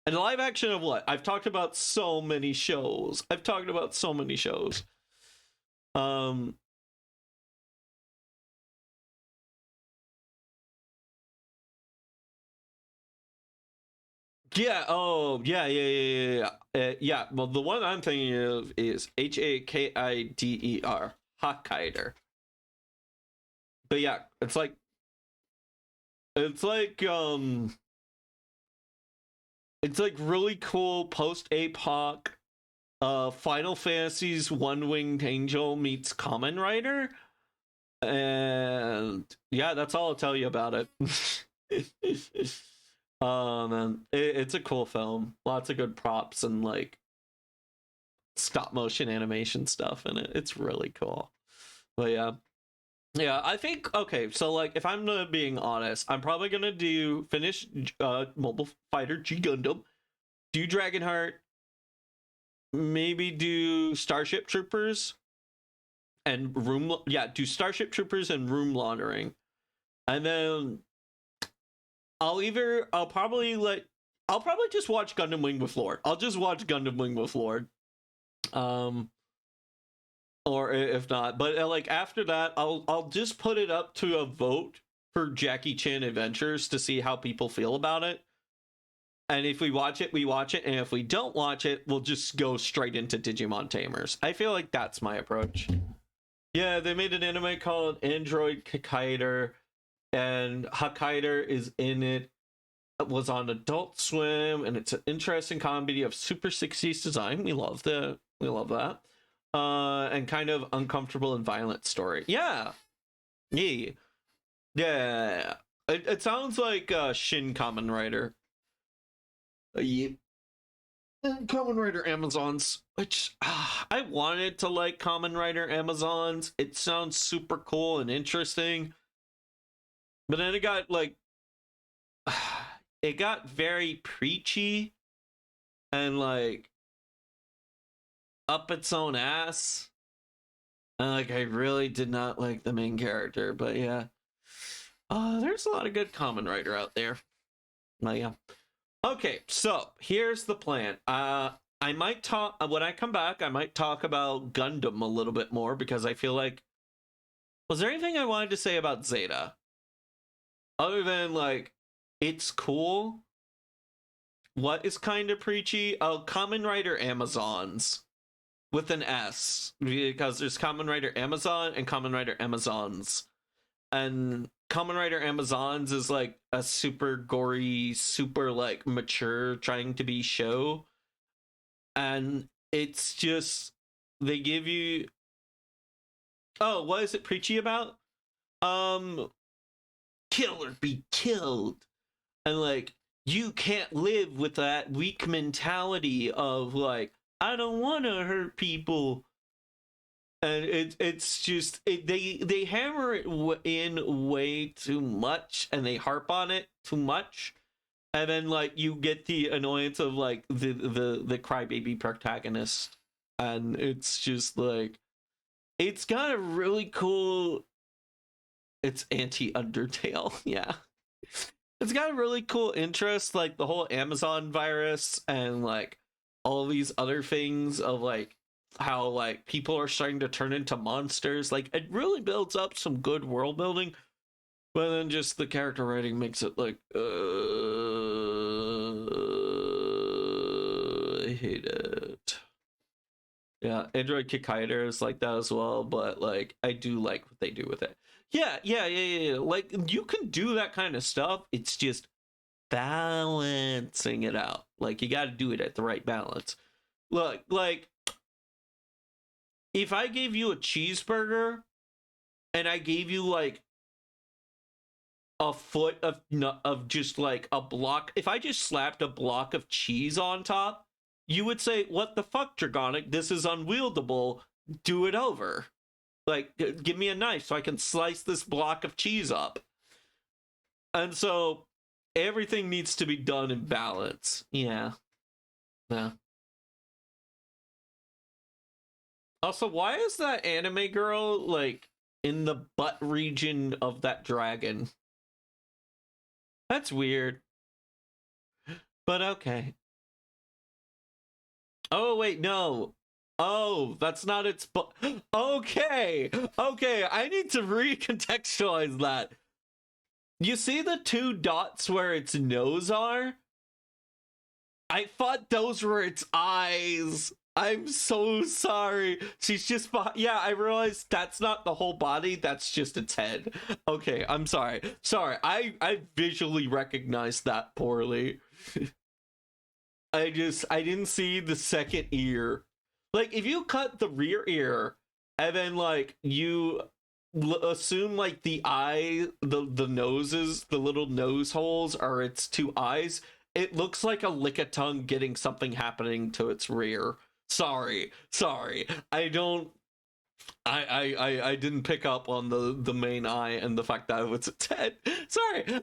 And live action of what? I've talked about so many shows. Yeah, oh, yeah. Well, the one I'm thinking of is Hakider. Hokkaido. But yeah, it's like really cool post-apoc Final Fantasy's One-Winged Angel meets Kamen Rider. And yeah, that's all I'll tell you about it. And it's a cool film. Lots of good props and like stop motion animation stuff in it. It's really cool. But yeah, I think, okay, so like if I'm being honest, I'm probably gonna finish Mobile Fighter G Gundam, do Dragonheart, maybe do Starship Troopers and do Starship Troopers and Room Laundering, and then I'll probably just watch Gundam Wing with Lord. I'll just watch Gundam Wing with Lord. Or if not, but like after that, I'll just put it up to a vote for Jackie Chan Adventures to see how people feel about it. And if we watch it, we watch it. And if we don't watch it, we'll just go straight into Digimon Tamers. I feel like that's my approach. Yeah, they made an anime called Android Hokkaido, and Hokkaido is in it. It was on Adult Swim, and it's an interesting comedy of super 60s design. We love that. And kind of uncomfortable and violent story. Yeah. It sounds like Shin Kamen Rider. Yep. Kamen Rider Amazons, which I wanted to like Kamen Rider Amazons. It sounds super cool and interesting. But then it got like it got very preachy and like up its own ass. And like I really did not like the main character, but yeah. There's a lot of good Kamen Rider out there. But yeah. Okay, so here's the plan. I might talk when I come back, I might talk about Gundam a little bit more because I feel like was there anything I wanted to say about Zeta? Other than like it's cool. What is kind of preachy? Oh, Kamen Rider Amazons with an S because there's Kamen Rider Amazon and Kamen Rider Amazons. And Kamen Rider Amazons is like a super gory, super like mature trying to be show. And it's just they give you what is it preachy about? Kill or be killed. And like you can't live with that weak mentality of like I don't want to hurt people. And it's just they hammer it in way too much and they harp on it too much, and then like you get the annoyance of like the crybaby protagonist, and it's just like it's got a really cool. It's anti-Undertale, yeah. It's got a really cool interest, like the whole Amazon virus and like all these other things of like how like people are starting to turn into monsters. Like it really builds up some good world building, but then just the character writing makes it like I hate it. Yeah, Android Kikaider is like that as well, but like I do like what they do with it. Yeah. Like you can do that kind of stuff. It's just balancing it out. Like you got to do it at the right balance. Look, like if I gave you a cheeseburger and I gave you like a foot of just like a block, if I just slapped a block of cheese on top, you would say, "What the fuck, Dragonic? This is unwieldable. Do it over. Like, give me a knife so I can slice this block of cheese up." And so everything needs to be done in balance. Yeah. Also, why is that anime girl, like, in the butt region of that dragon? That's weird. But okay. Oh, wait, no. Oh, that's not its butt. Okay, I need to recontextualize that. You see the two dots where its nose are? I thought those were its eyes. I'm so sorry. She's just yeah, I realized that's not the whole body, that's just its head. Okay, I'm sorry. I visually recognized that poorly. I didn't see the second ear. Like if you cut the rear ear and then like you assume like the eye, the noses, the little nose holes are its two eyes, it looks like a lick-a-tongue getting something happening to its rear. Sorry. I didn't pick up on the main eye and the fact that it's its head. Sorry.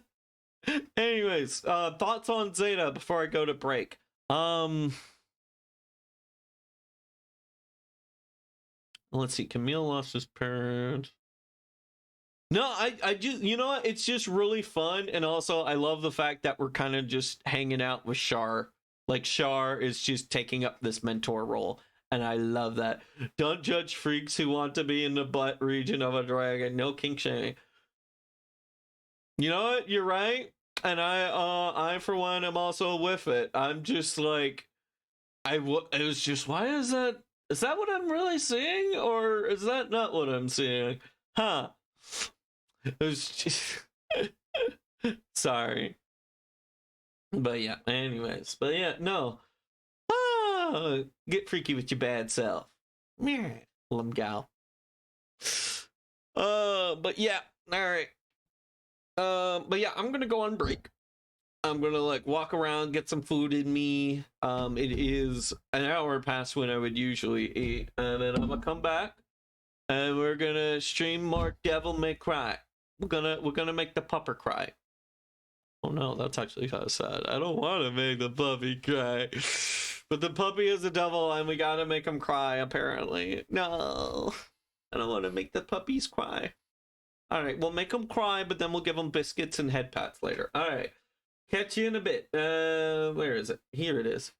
Anyways, thoughts on Zeta before I go to break. Let's see. Camille lost his parent. No, I just, you know what? It's just really fun. And also, I love the fact that we're kind of just hanging out with Char. Like, Char is just taking up this mentor role. And I love that. Don't judge freaks who want to be in the butt region of a dragon. No kink shaming. You know what? You're right. And I for one, am also with it. I'm just like, it was just, why is that? Is that what I'm really seeing? Or is that not what I'm seeing? Huh. It was just sorry. But yeah, anyways. But yeah, no. Get freaky with your bad self. Gal. But yeah, alright. But yeah, I'm gonna go on break. I'm gonna like walk around, get some food in me. It is an hour past when I would usually eat, and then I'm gonna come back, and we're gonna stream more Devil May Cry. We're gonna make the pupper cry. Oh no, that's actually kind of sad. I don't want to make the puppy cry, but the puppy is a devil, and we gotta make him cry. Apparently, no, I don't want to make the puppies cry. All right, we'll make them cry, but then we'll give them biscuits and head pats later. All right. Catch you in a bit. Where is it? Here it is.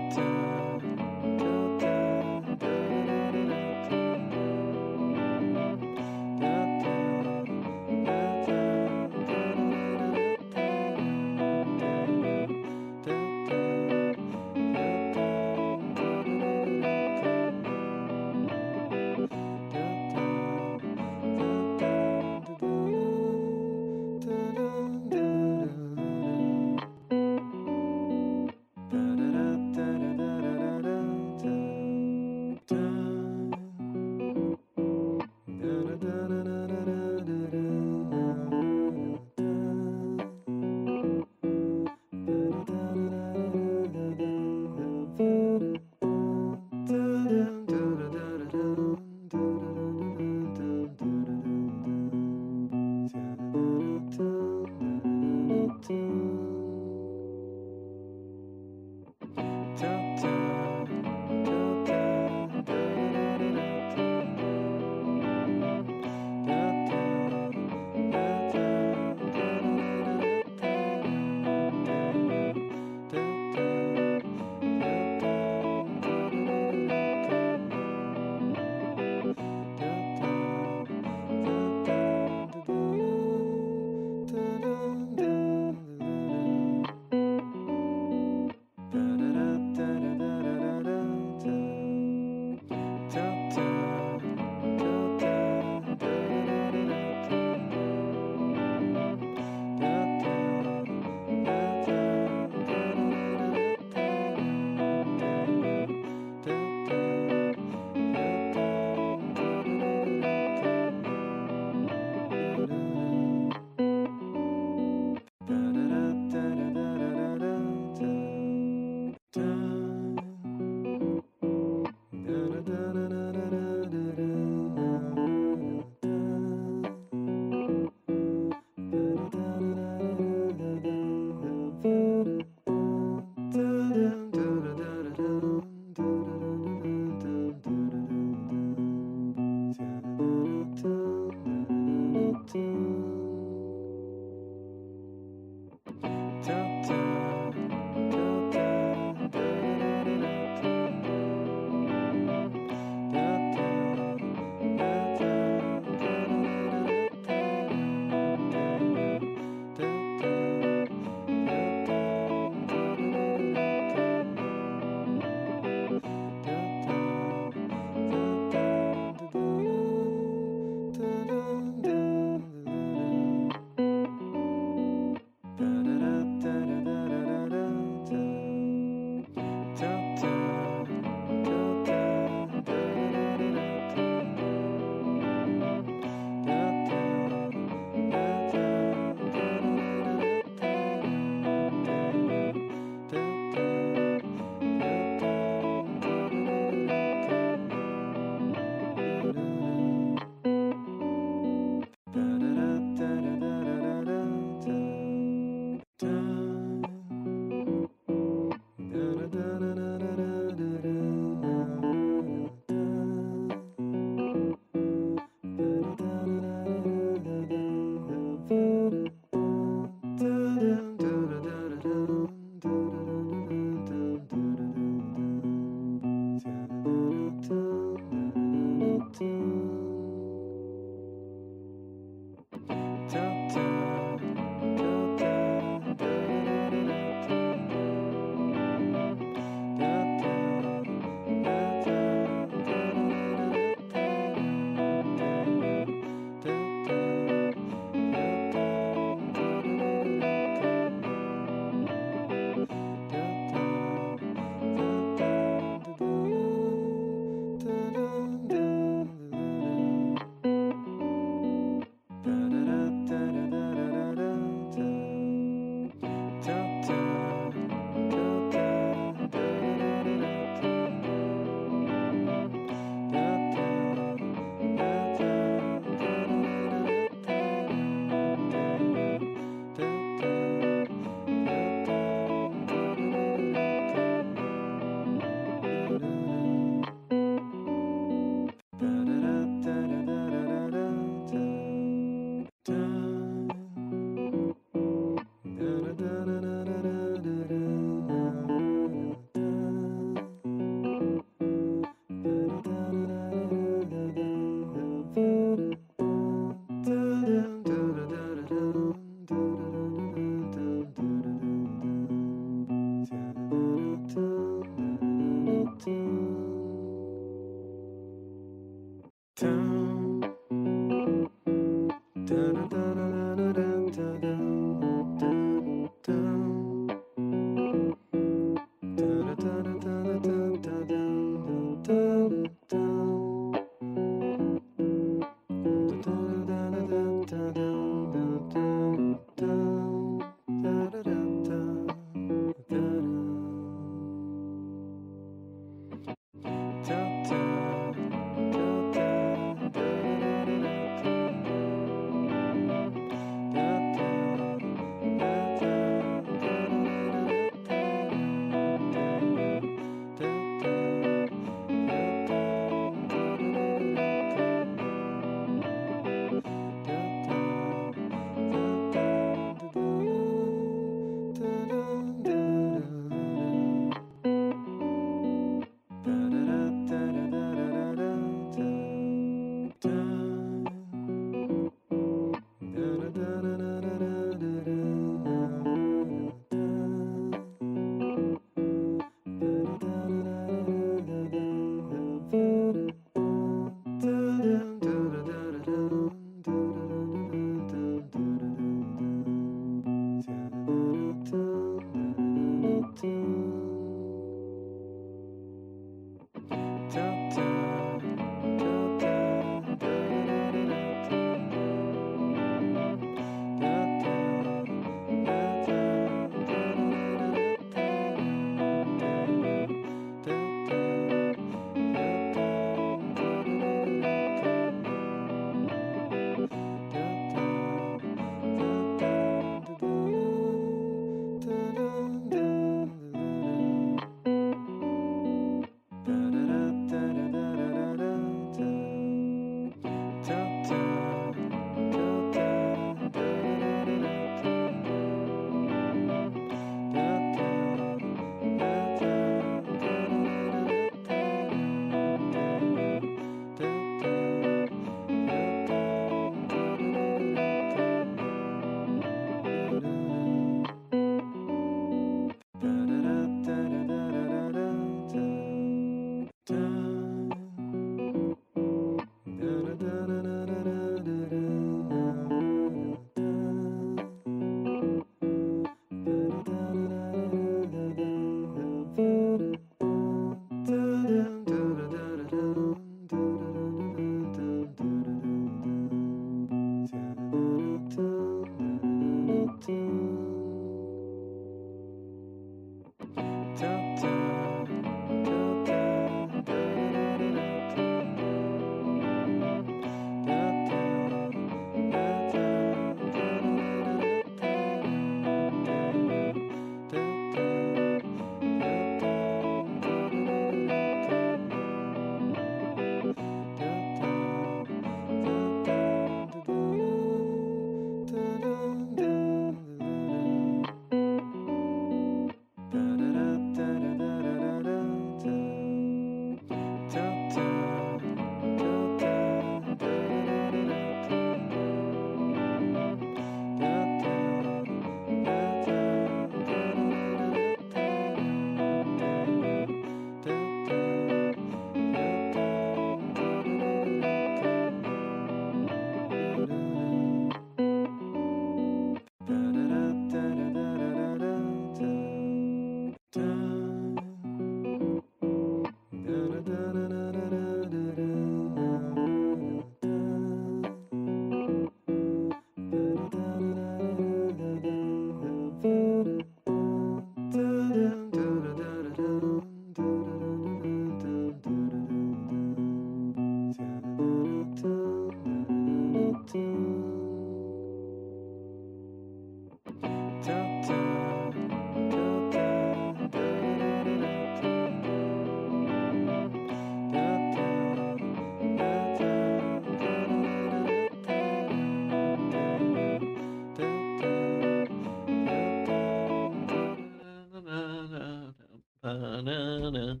Banana.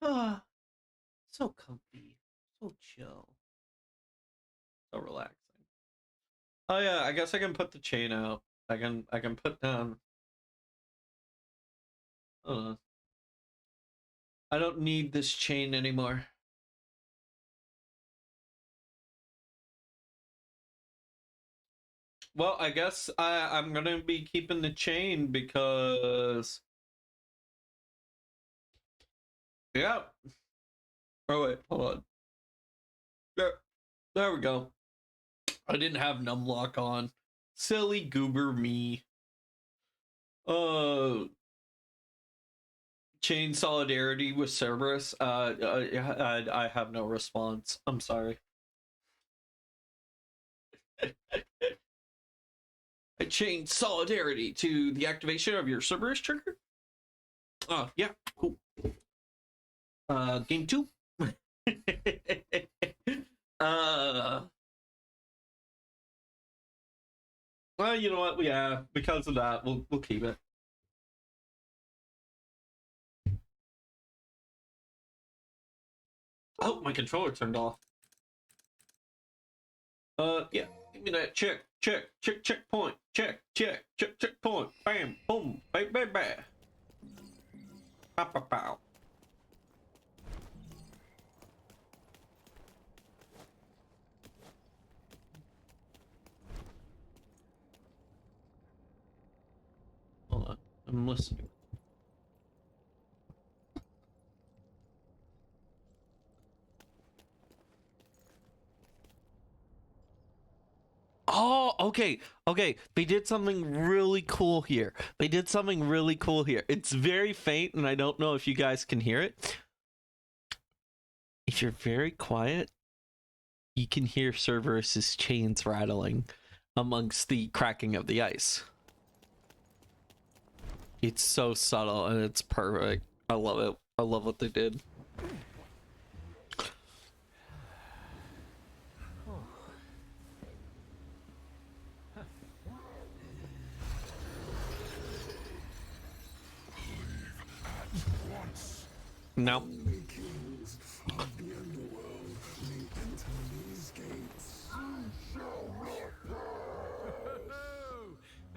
Ah, so comfy, so chill, so relaxing. Oh yeah, I guess I can put the chain out. I can put down. I don't need this chain anymore. Well, I guess I'm gonna be keeping the chain because... Yeah. Oh wait, hold on. There we go. I didn't have numlock on. Silly goober me. Chain solidarity with Cerberus. I have no response. I'm sorry. I chain solidarity to the activation of your Cerberus trigger. Yeah, cool. Game 2. Well, you know what? Yeah, because of that, we'll keep it. Oh, my controller turned off. Yeah, give me that checkpoint, checkpoint, bam, boom, bang, bang, bang. Pow, pow, pow. Hold on, I'm listening. Oh, okay. They did something really cool here. It's very faint, and I don't know if you guys can hear it. If you're very quiet, you can hear Cerberus's chains rattling amongst the cracking of the ice. It's so subtle, and it's perfect. I love it. I love what they did. No.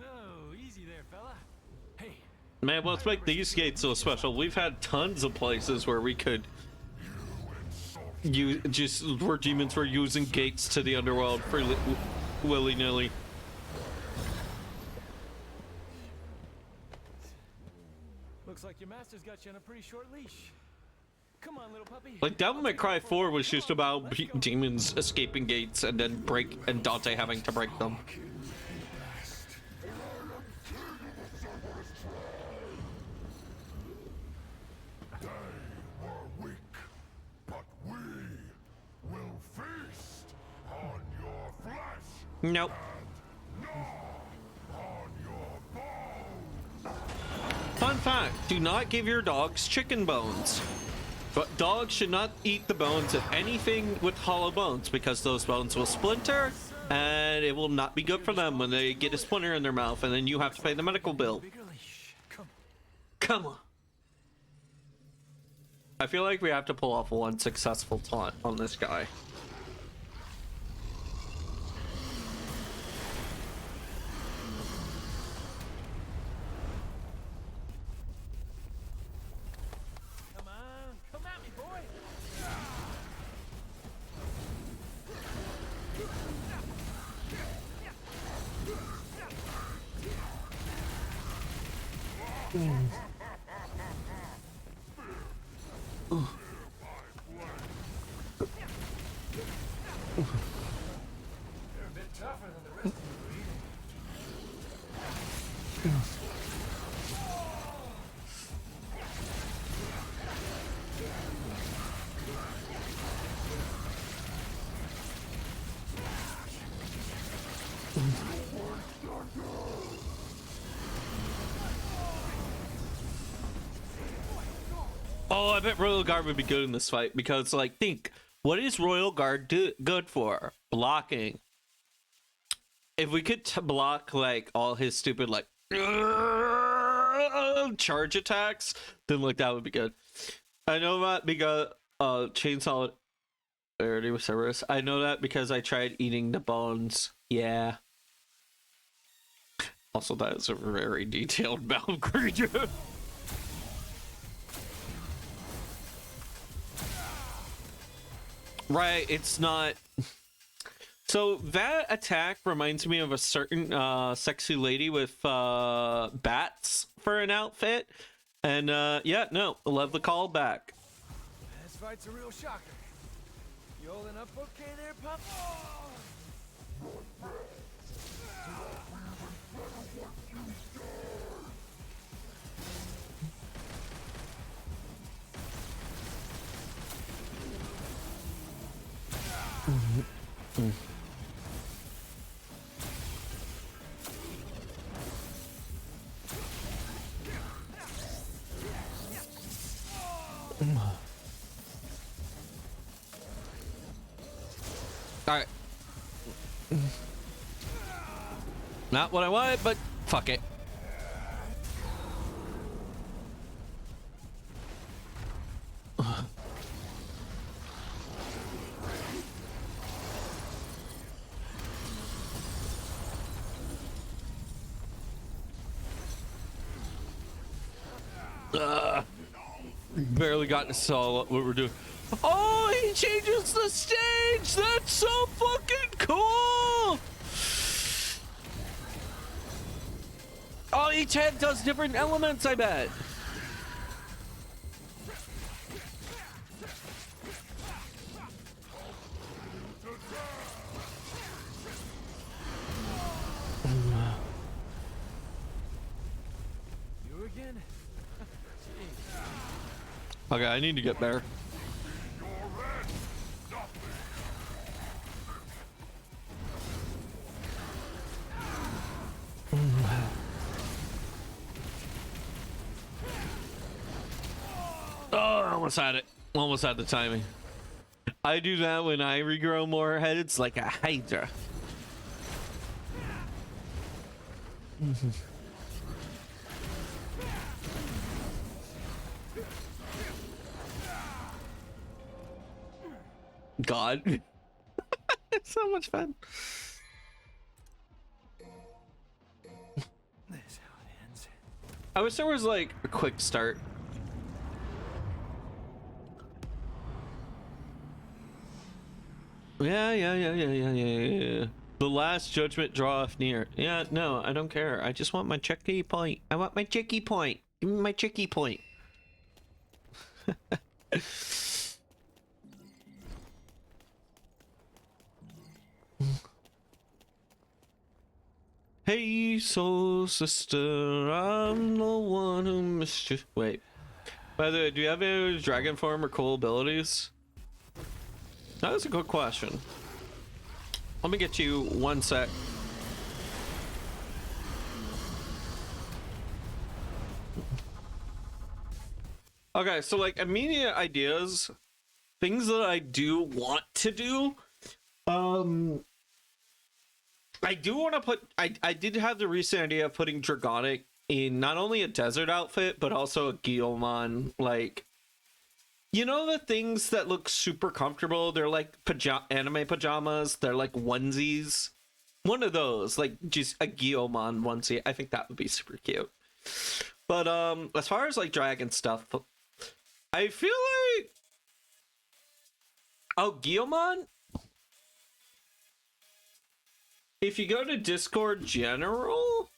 Oh, easy there, fella. Hey. Man, let's make these gates so special. We've had tons of places where we could where demons were using gates to the underworld for willy-nilly. Looks like your master's got you on a pretty short leash. Come on, little puppy. Like Devil May Cry 4 was just about demons escaping gates and then Dante having to break them. They were weak, but we will feast on your flesh. Nope. On your bones. Fun fact, do not give your dogs chicken bones. But dogs should not eat the bones of anything with hollow bones because those bones will splinter and it will not be good for them when they get a splinter in their mouth and then you have to pay the medical bill. Come on. I feel like we have to pull off one successful taunt on this guy. Oh, I bet Royal Guard would be good in this fight because, like, think, what is Royal Guard good for? Blocking. If we could block, like, all his stupid, like, charge attacks, then, like, that would be good. I know that because, Chain Solidarity with Cerberus. I know that because I tried eating the bones. Yeah. Also, that is a very detailed mouth creature. Right, it's not. So that attack reminds me of a certain sexy lady with bats for an outfit. And yeah, no, love the callback. This fight's a real shocker. You holding up okay there, pup? Oh! All right. Not what I wanted, but fuck it. Barely got to saw what we're doing. Oh, he changes the stage. That's so fucking cool. Oh, each head does different elements, I bet. You again? Okay, I need to get better. Oh, almost had it. Almost had the timing. I do that when I regrow more heads like a hydra. God. It's so much fun. That's how it ends. I wish there was like a quick start. Yeah. The last judgment draweth near. Yeah, no, I don't care. I just want my checky point. I want my chicky point. Give me my chicky point. Hey, soul sister, I'm the one who missed you. Wait. By the way, do you have any dragon form or cool abilities? That is a good question. Let me get you 1 sec. Okay, so like immediate ideas, things that I do want to do. I do want to put. I did have the recent idea of putting Dragonic in not only a desert outfit but also a Guilmon. Like, you know, the things that look super comfortable. They're like anime pajamas. They're like onesies. One of those, like just a Guilmon onesie. I think that would be super cute. But as far as like dragon stuff, I feel like Guilmon. If you go to Discord General,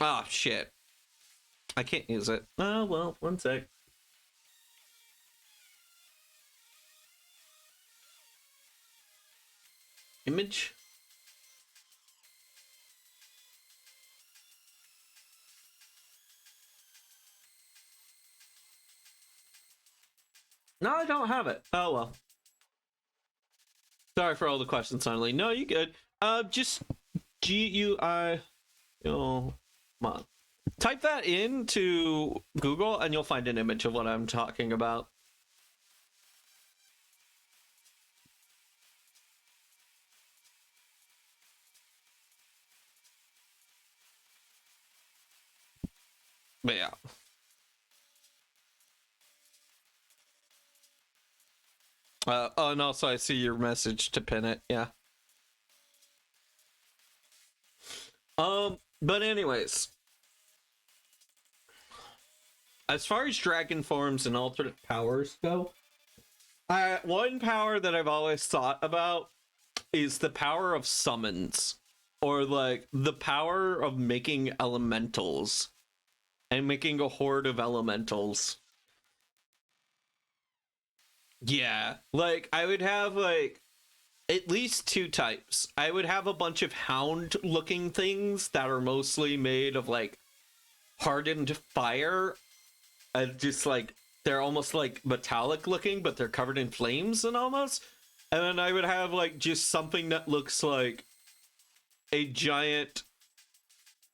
oh shit, I can't use it. Oh well, 1 sec. Image. No, I don't have it. Oh well. Sorry for all the questions, Sonny. No, you good. Just GUI. Oh, come on. Type that into Google and you'll find an image of what I'm talking about. But yeah. Oh, and also I see your message to pin it. Yeah. But anyways, as far as dragon forms and alternate powers go, one power that I've always thought about is the power of summons, or like the power of making elementals and making a horde of elementals. Yeah, like I would have like at least two types. I would have a bunch of hound looking things that are mostly made of like hardened fire, and just like they're almost like metallic looking, but they're covered in flames and almost. And then I would have like just something that looks like a giant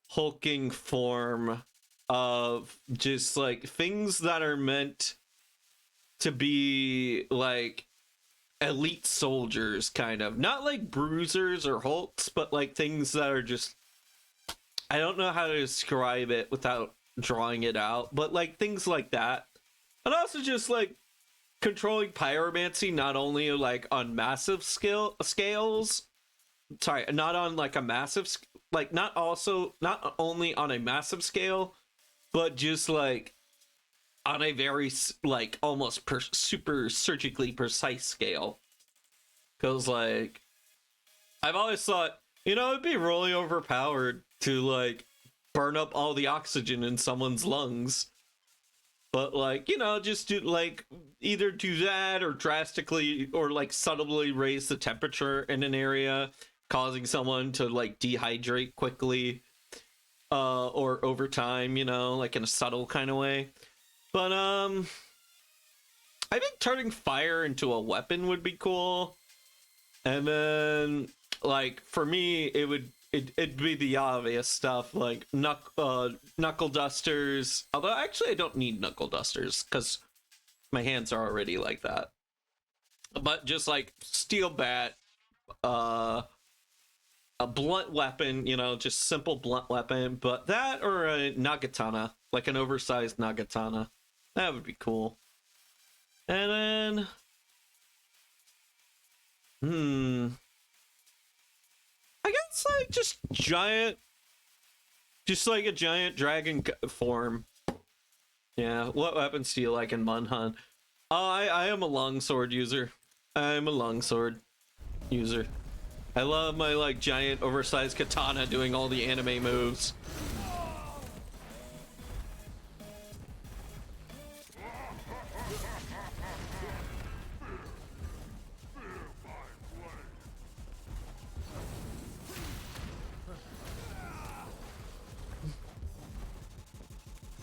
hulking form of just like things that are meant to be like elite soldiers, kind of. Not like bruisers or hulks, but like things that are just, I don't know how to describe it without drawing it out, but like things like that. And also just like controlling pyromancy, not only like on massive scales, sorry, not on like a massive, like not only on a massive scale, but just like on a very like almost super surgically precise scale. Because like I've always thought, you know, it'd be really overpowered to like burn up all the oxygen in someone's lungs, but like, you know, just do like either do that or drastically or like subtly raise the temperature in an area, causing someone to like dehydrate quickly, or over time, you know, like in a subtle kind of way. But I think turning fire into a weapon would be cool. And then like for me it'd be the obvious stuff like knuckle dusters. Although actually I don't need knuckle dusters because my hands are already like that. But just like steel bat, a blunt weapon, you know, just simple blunt weapon, but that or a nagatana, like an oversized nagatana. That would be cool. And then I guess like just like a giant dragon form. Yeah, what weapons do you like in Munhunt? I am a longsword user. I'm a longsword user. I love my like giant oversized katana doing all the anime moves.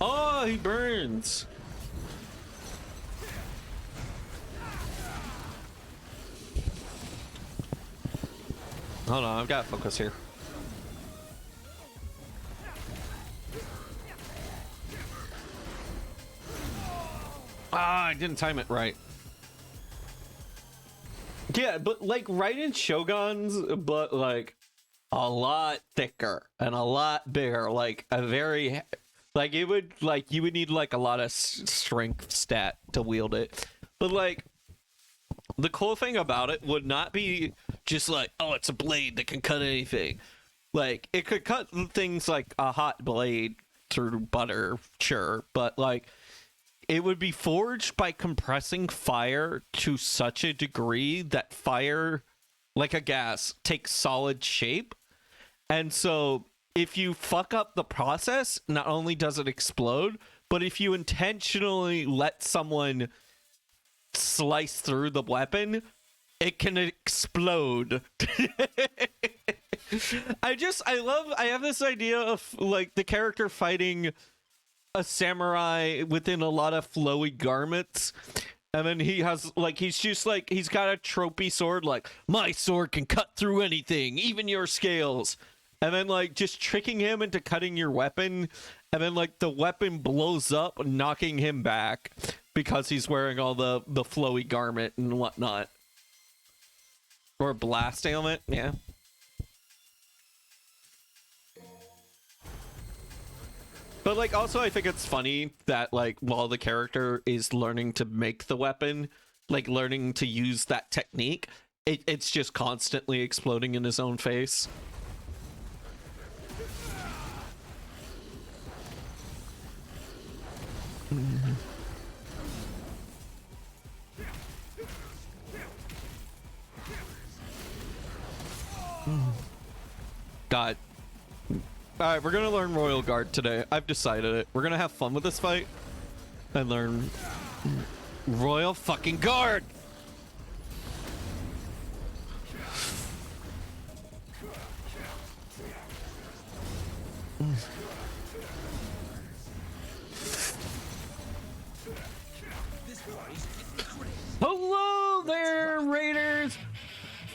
Oh, he burns. Hold on, I've got to focus here. Ah, I didn't time it right. Yeah, but like right in Shoguns, but like a lot thicker and a lot bigger. Like a very, like it would, like you would need like a lot of strength stat to wield it. But like the cool thing about it would not be just like, oh, it's a blade that can cut anything. Like it could cut things like a hot blade through butter, sure, but like it would be forged by compressing fire to such a degree that fire, like a gas, takes solid shape. And so if you fuck up the process, not only does it explode, but if you intentionally let someone slice through the weapon, it can explode. I have this idea of like the character fighting a samurai within a lot of flowy garments, and then he has like he's just like he's got a trophy sword, like my sword can cut through anything, even your scales, and then like just tricking him into cutting your weapon, and then like the weapon blows up, knocking him back because he's wearing all the flowy garment and whatnot, or blast helmet. Yeah. But like also I think it's funny that like while the character is learning to make the weapon, like learning to use that technique, it's just constantly exploding in his own face. God. Alright, we're gonna learn Royal Guard today. I've decided it. We're gonna have fun with this fight and learn Royal fucking Guard! Hello there, Raiders!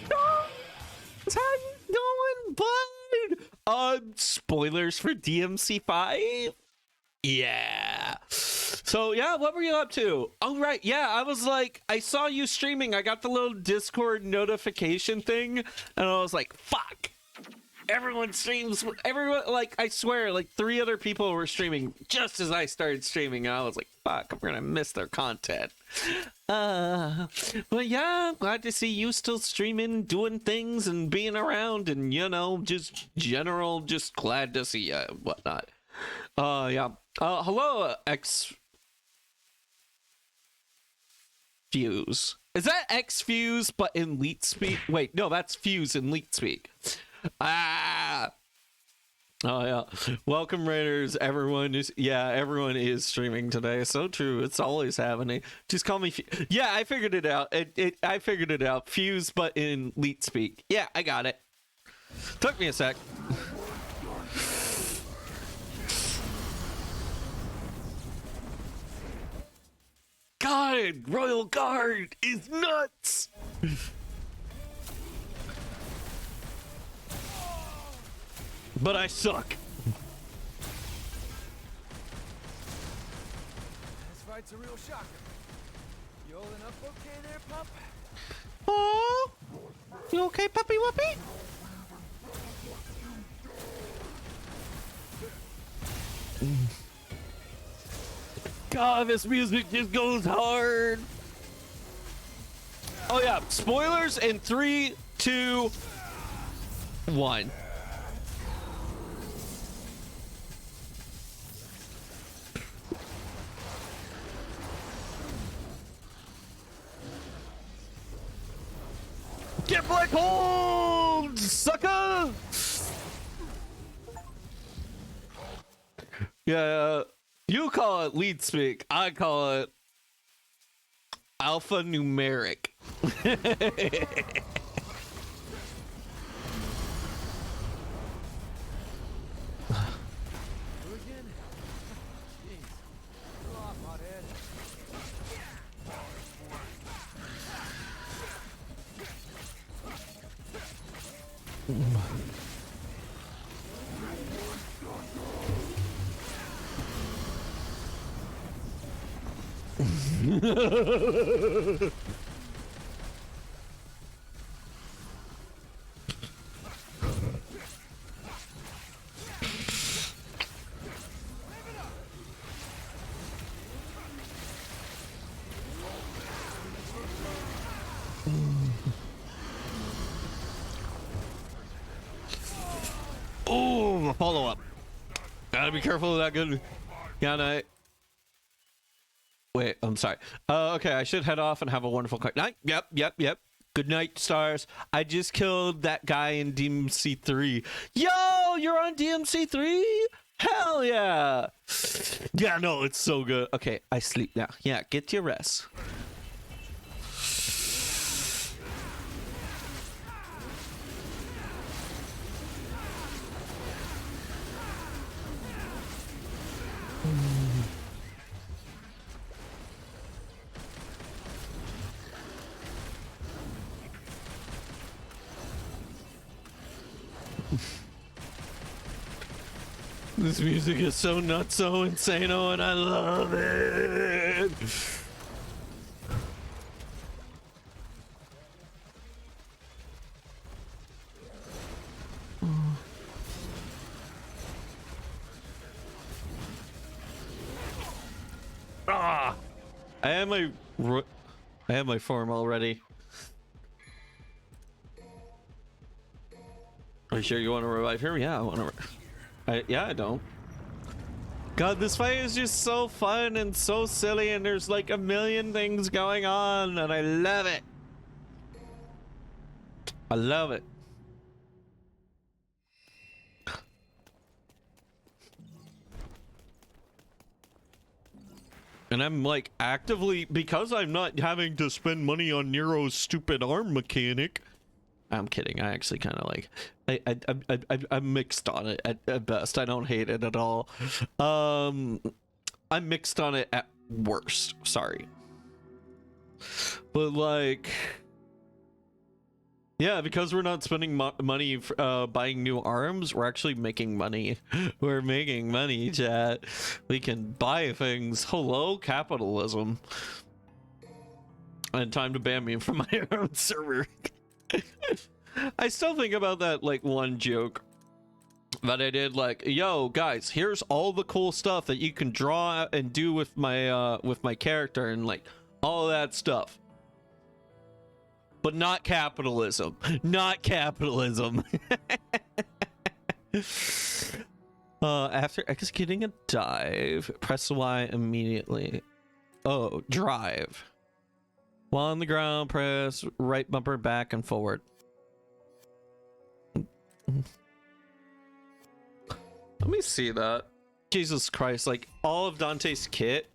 How's it going, bud? Spoilers for DMC5? Yeah. So, yeah, what were you up to? Oh, right. Yeah, I was like, I saw you streaming. I got the little Discord notification thing, and I was like, fuck. Everyone streams. Everyone, like, I swear, like, 3 other people were streaming just as I started streaming, and I was like, fuck, I'm gonna miss their content. But yeah, glad to see you still streaming, doing things, and being around, and, you know, just general, just glad to see you, and whatnot. Yeah. Hello, Fuse. Is that X Fuse, but in Leet speak? Wait, no, that's Fuse in Leet speak. Ah. Oh yeah. Welcome, Raiders. Everyone is streaming today. So true. It's always happening. Just call me yeah, I figured it out. I figured it out. Fuse, but in Leet speak. Yeah, I got it. Took me a sec. God, Royal Guard is nuts. But I suck. This fight's a real shocker. You holding up okay there, pup? Oh, you okay, puppy wuppy? God, this music just goes hard. Oh yeah, spoilers in 3, 2, 1. Get black hold, sucker! Yeah, you call it lead speak. I call it alphanumeric. You again? Jeez. Chill off, hothead. Ooh, follow up. Gotta be careful of that good. Yeah, no. Wait, I'm sorry. Okay, I should head off and have a wonderful night. Yep. Good night, stars. I just killed that guy in DMC3. Yo, you're on DMC3? Hell yeah. Yeah, no, it's so good. Okay, I sleep now. Yeah, get your rest. This music is so nuts, so insano, and I love it. Ah, I am a. I have my form already. Are you sure you want to revive him? Yeah, I want to. Yeah, I don't. God, this fight is just so fun and so silly, and there's like a million things going on, and I love it. I love it. And I'm like actively, because I'm not having to spend money on Nero's stupid arm mechanic. I'm kidding. I actually kind of like, I'm mixed on it at best. I don't hate it at all. I'm mixed on it at worst. Sorry. But like, yeah, because we're not spending money buying new arms, we're actually making money. We're making money, chat. We can buy things. Hello, capitalism. And time to ban me from my own server. I still think about that like one joke that I did, like, yo guys, here's all the cool stuff that you can draw and do with my character and like all that stuff. But not capitalism. Not capitalism. After executing a dive, press Y immediately. Oh, drive. While on the ground, press right bumper back and forward. Let me see that. Jesus Christ, like all of Dante's kit.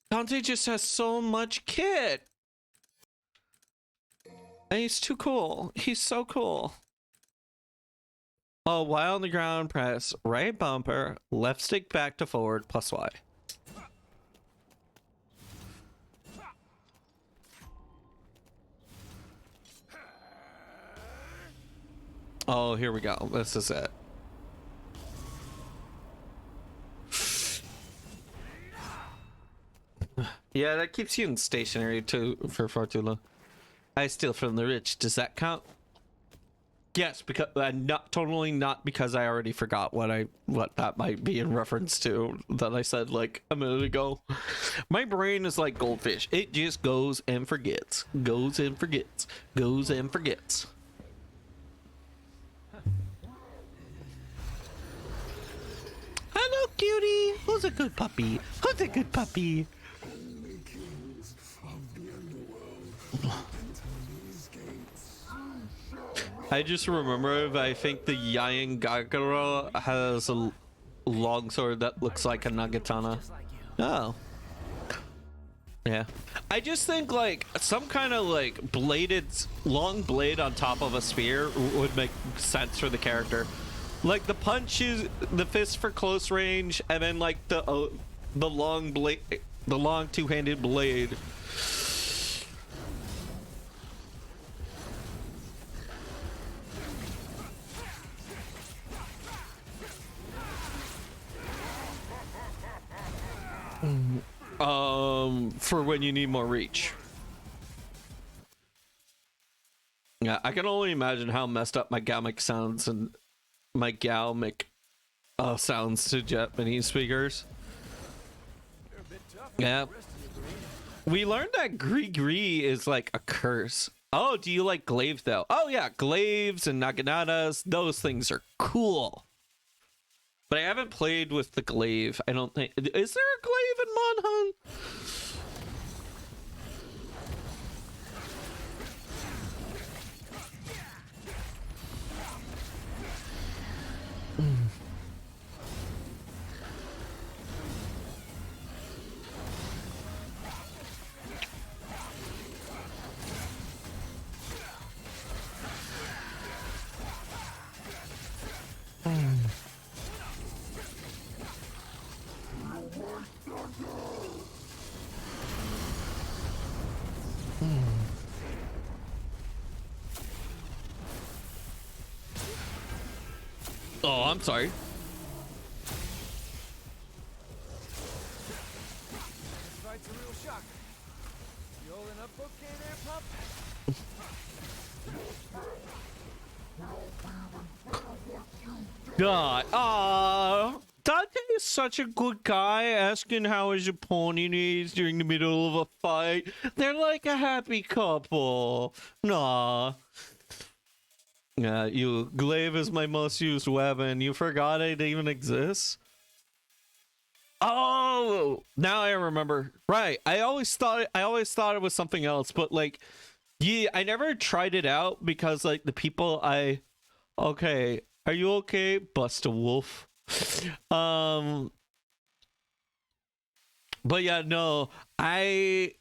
Dante just has so much kit. And he's too cool. He's so cool. Oh, while on the ground, press right bumper, left stick back to forward, plus Y. Oh, here we go. This is it. Yeah, that keeps you in stationary too for far too long. I steal from the rich. Does that count? Yes, because totally not because I already forgot what that might be in reference to that I said like a minute ago. My brain is like goldfish. It just goes and forgets. Goes and forgets. Goes and forgets. Hello, cutie. Who's a good puppy? Who's a good puppy? Only kings of the underworld enter these gates. I just remember I think the Yain Gagara has a longsword that looks like a Nagatana. Oh. Yeah. I just think like some kind of like bladed long blade on top of a spear would make sense for the character. Like the punch is the fist for close range, and then like the long blade, the long two-handed blade. For when you need more reach. Yeah, I can only imagine how messed up my Galmic sounds and my Galmic sounds to Japanese speakers. Yeah. We learned that Gree is like a curse. Oh, do you like glaives though? Oh yeah, glaives and naganatas, those things are cool. But I haven't played with the glaive. I don't think. Is there a glaive in Monhan? Oh, I'm sorry. This fight's a real shocker. You holding up okay there, pup? God, Dante is such a good guy, asking how his opponent is during the middle of a fight. They're like a happy couple. Nah. Yeah, glaive is my most used weapon. You forgot it even exists? Oh, now I remember. Right. I always thought it was something else, but like, yeah, I never tried it out because like the people okay, are you okay? Bust a wolf. But yeah, no, the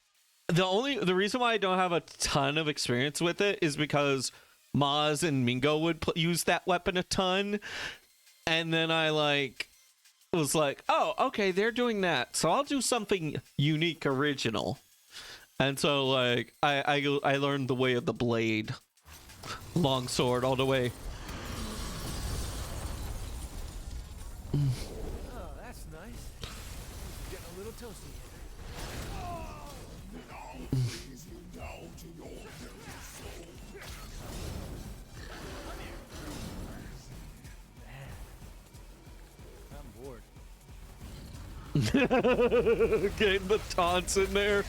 reason why I don't have a ton of experience with it is because Maz and Mingo would use that weapon a ton, and then I was like, oh, okay, they're doing that, so I'll do something unique, original. And so like I learned the way of the blade, long sword all the way. Oh, that's nice. Getting a little toasty here. Please you down to your very soul. I'm bored. Getting the taunts in there.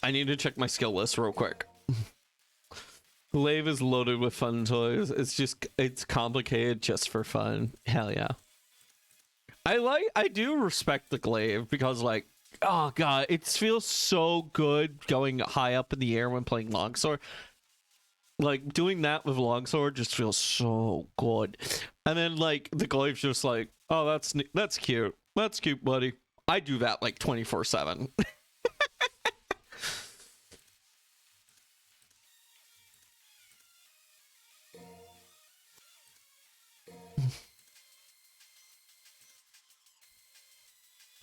I need to check my skill list real quick. Glaive is loaded with fun toys. It's complicated just for fun. Hell yeah. I do respect the glaive because like, oh god, it feels so good going high up in the air when playing longsword. Like doing that with longsword just feels so good. And then like the glaive's just like, oh, that's cute. That's cute, buddy. I do that like 24/7.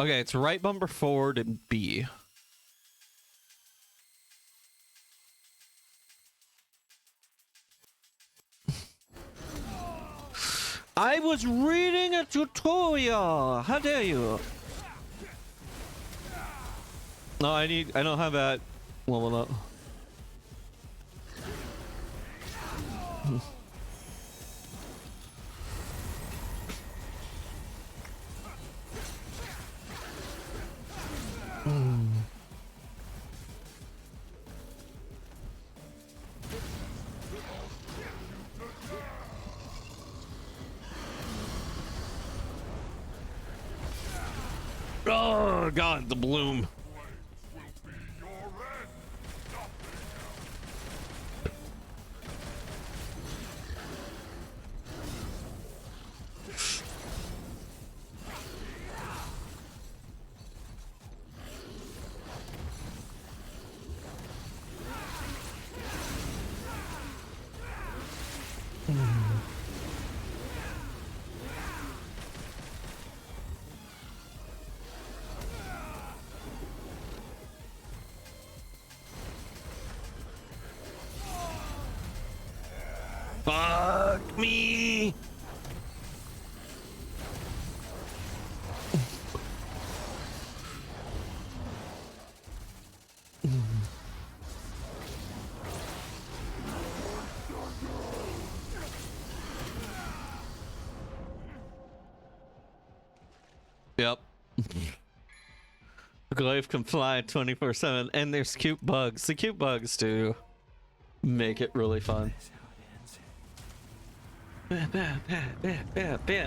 Okay, it's right bumper forward and B. I was reading a tutorial. How dare you? No, I don't have that level up. Oh god, the bloom. Fuck me. Yep. Glaive can fly 24/7, and there's cute bugs. The cute bugs do make it really fun.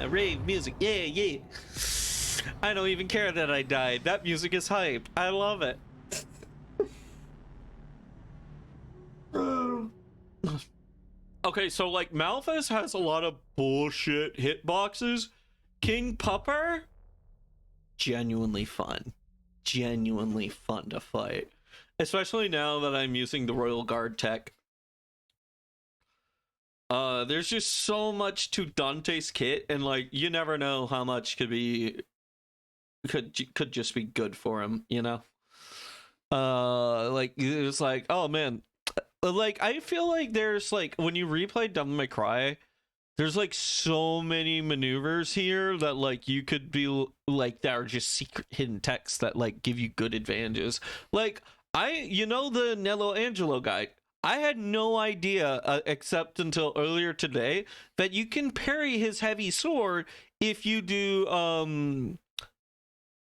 Rave music, yeah, yeah. I don't even care that I died. That music is hype. I love it. Okay, so like MALPHAS has a lot of bullshit hitboxes. King Pupper, genuinely fun. Genuinely fun to fight. Especially now that I'm using the Royal Guard tech. There's just so much to Dante's kit, and like you never know how much could just be good for him, you know? Like it's like, oh man, like I feel like there's like when you replay Devil May Cry, There's like so many maneuvers here that like you could be like that are just secret hidden texts that like give you good advantages. Like you know the Nello Angelo guy. I had no idea except until earlier today that you can parry his heavy sword if you do an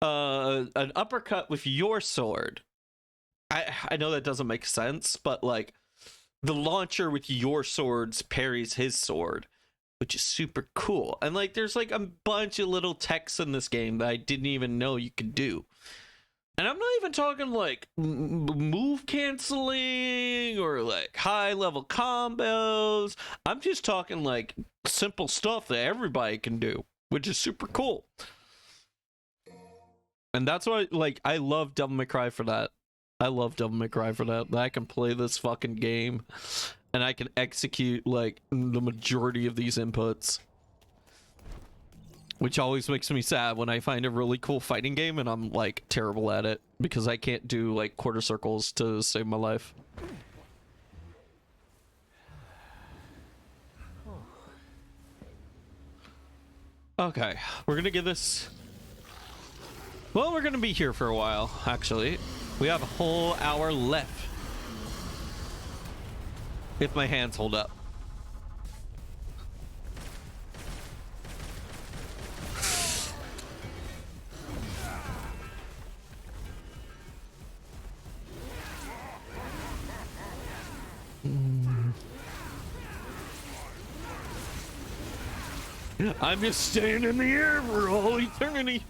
uppercut with your sword. I know that doesn't make sense, but like the launcher with your swords parries his sword, which is super cool. And like there's like a bunch of little texts in this game that I didn't even know you could do. And I'm not even talking like move canceling or like high level combos. I'm just talking like simple stuff that everybody can do, which is super cool. And that's why like I love Devil May Cry for that. I love Devil May Cry for that. I can play this fucking game and I can execute like the majority of these inputs. Which always makes me sad when I find a really cool fighting game and I'm like terrible at it because I can't do like quarter circles to save my life. Okay, we're gonna give this... Well, we're gonna be here for a while, actually. We have a whole hour left. If my hands hold up. I'm just staying in the air for all eternity.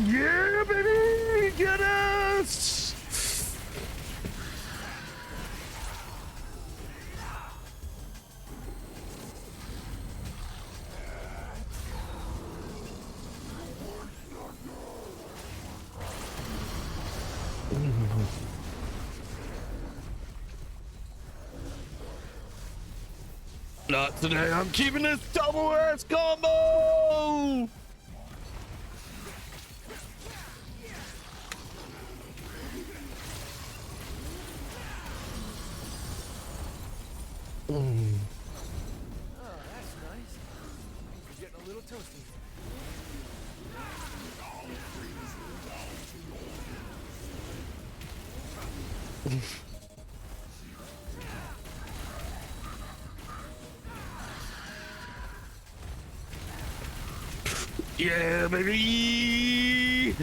Yeah, baby! Get us! Not today. I'm keeping this double ass combo! Oh, that's nice. You're getting a little toasty. Yeah, baby!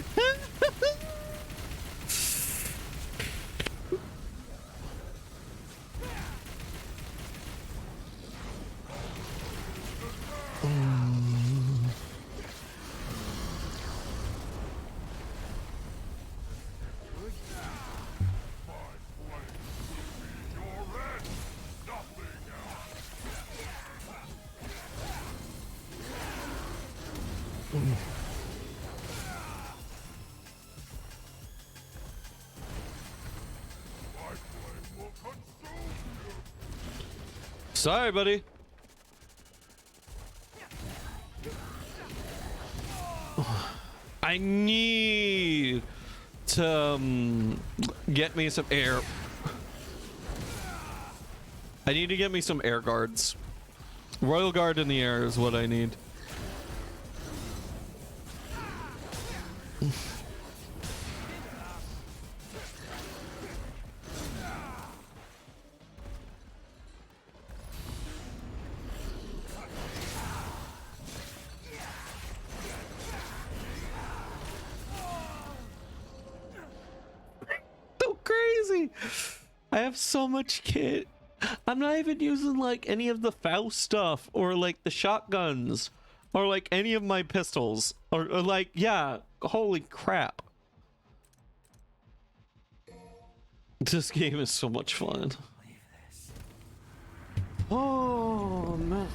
Sorry, buddy. I need to get me some air. I need to get me some air guards. Royal Guard in the air is what I need. So crazy. I have so much kit. I'm not even using like any of the Faust stuff or like the shotguns. or like any of my pistols, or like, yeah, holy crap. This game is so much fun. Oh man.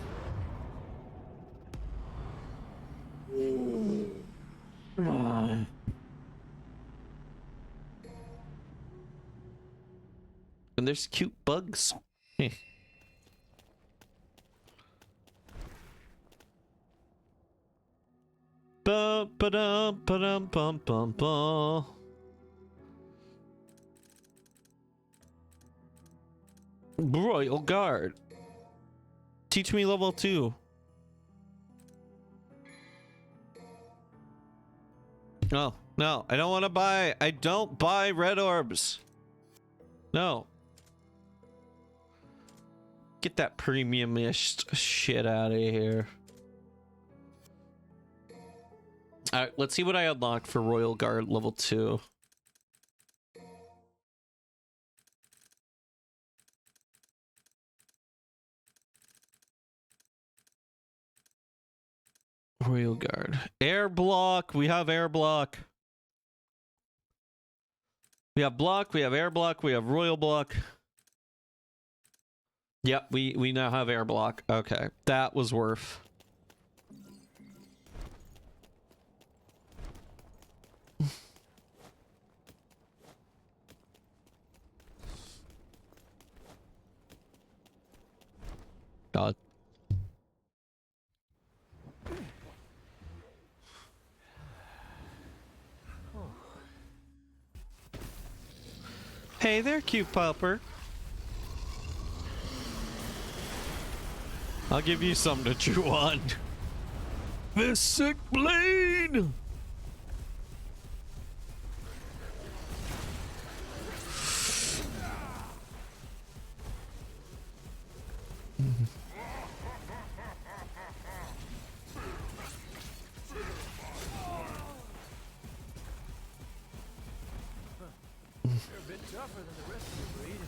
And there's cute bugs. Ba ba da ba dum bum bum ba. Royal Guard. Teach me level 2. No, no, I don't want to buy. I don't buy red orbs. No. Get that premium-ish shit out of here. Alright, let's see what I unlocked for Royal Guard level 2. Royal Guard. Air block. We have air block. We have block. We have air block. We have royal block. Yep, we now have air block. Okay, that was worth. God. Hey there, cute pupper. I'll give you something to chew on. This sick blade! You're a bit tougher than the rest of your breed.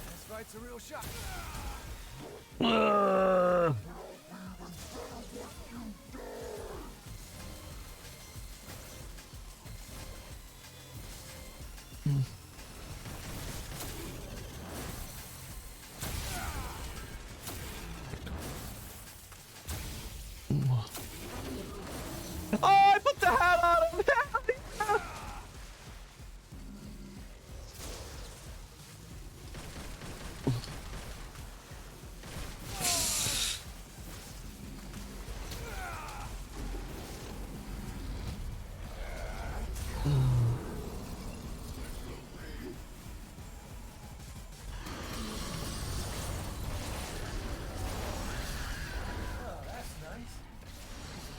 This fight's a real shot. Oh, I put the hat on him! Oh, that's nice.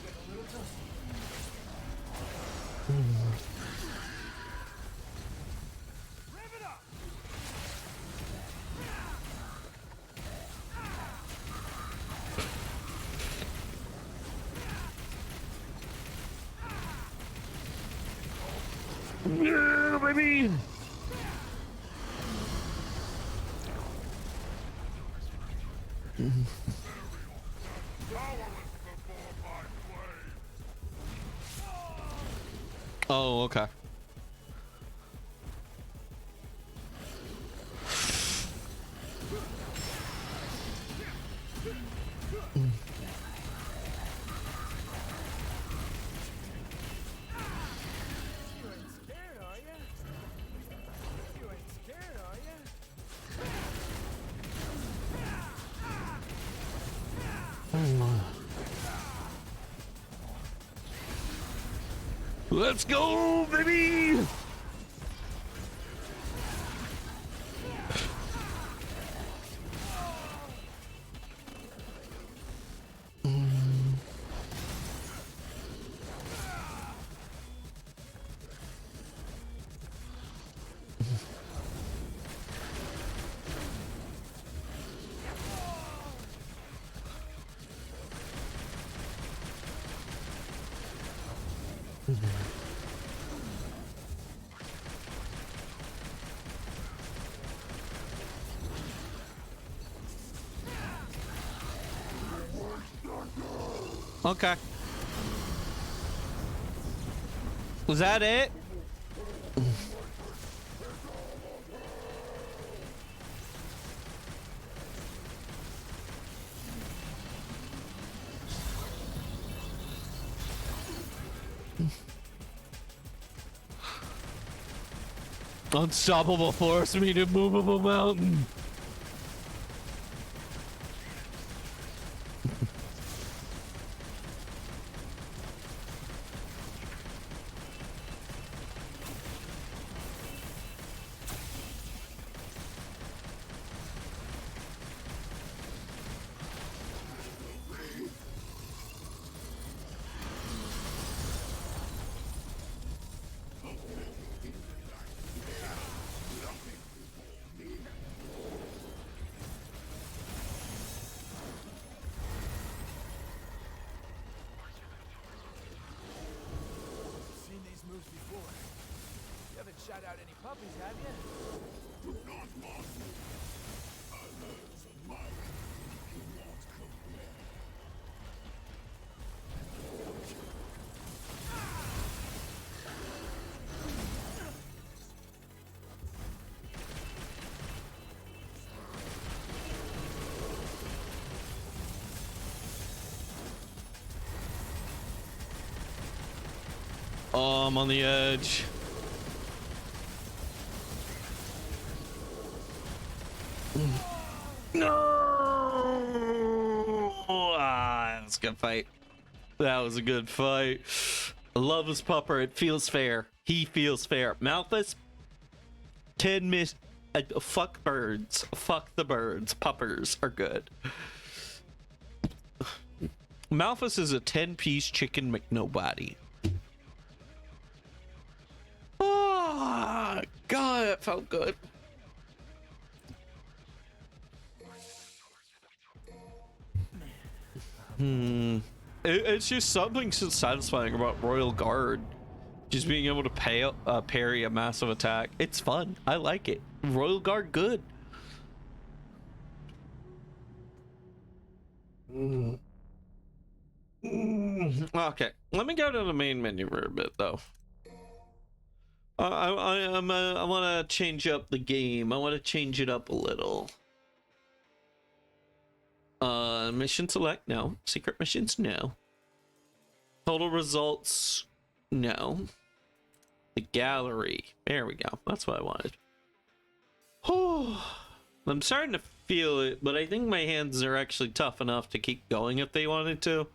Get a little toasty. Rev it up! Yeah, baby! Oh, okay. You ain't scared, are ya? You ain't scared, are ya? Let's go, baby! Okay. Was that it? Unstoppable force meet immovable mountain. Seen these moves before. You haven't shot out any puppies, have you? Do not mock me. Others admire you. Do not compare. Oh, I'm on the edge. No! Ah, that was a good fight. That was a good fight. I love his pupper. It feels fair. He feels fair. Malphas, 10 miss. Fuck birds. Fuck the birds. Puppers are good. Malphas is a 10-piece chicken McNobody. Oh, God, that felt good. It's just something so satisfying about Royal Guard. Just being able to parry a massive attack. It's fun. I like it. Royal Guard, good. Okay, let me go to the main menu for a bit, though. I want to change up the game. I want to change it up a little. Mission select, no. Secret missions, no. Total results, no. The gallery, there we go. That's what I wanted. I'm starting to feel it, but I think my hands are actually tough enough to keep going if they wanted to.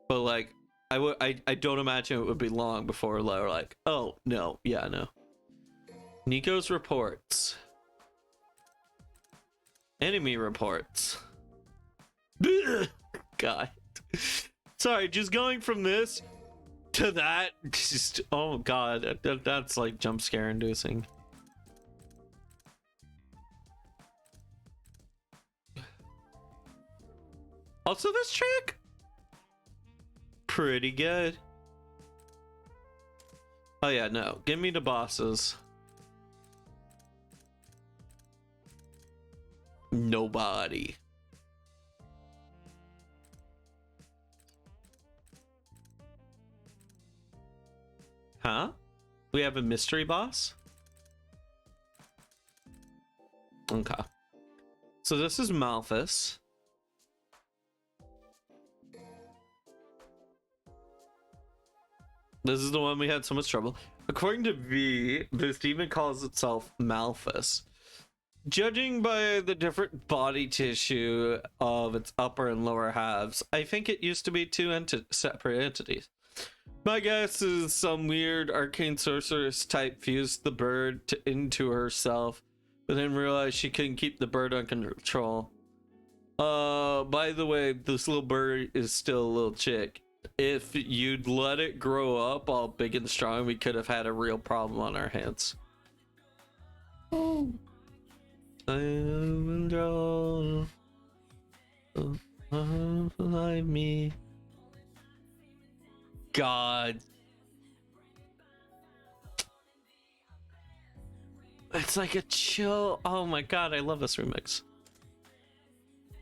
But like, I don't imagine it would be long before they're like, oh no, yeah, no. Nico's reports. Enemy reports. God. Sorry, just going from this to that, just, oh God, that's like jump scare inducing. Also, this trick, pretty good. Oh yeah, no, give me the bosses. Nobody. Huh? We have a mystery boss? Okay. So this is Malphas. This is the one we had so much trouble. According to V, this demon calls itself Malphas. Judging by the different body tissue of its upper and lower halves, I think it used to be two separate entities. My guess is some weird arcane sorceress type fused the bird into herself, but then realized she couldn't keep the bird under control. By the way, this little bird is still a little chick. If you'd let it grow up all big and strong, we could have had a real problem on our hands. Oh. I will draw. Like me. God. It's like a chill. Oh my god, I love this remix.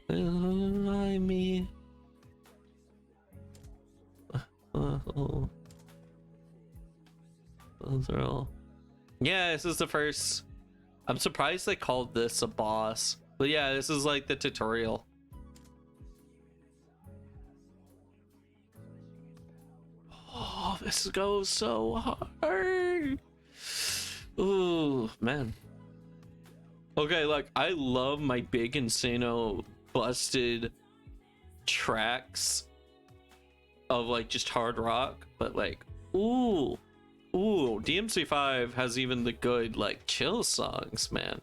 Like me. Those are all. Yeah, this is the first. I'm surprised they called this a boss. But yeah, this is like the tutorial. Oh, this goes so hard. Ooh, man. Okay, like, I love my big Insano busted tracks of like just hard rock, but like, ooh, DMC5 has even the good like chill songs, man.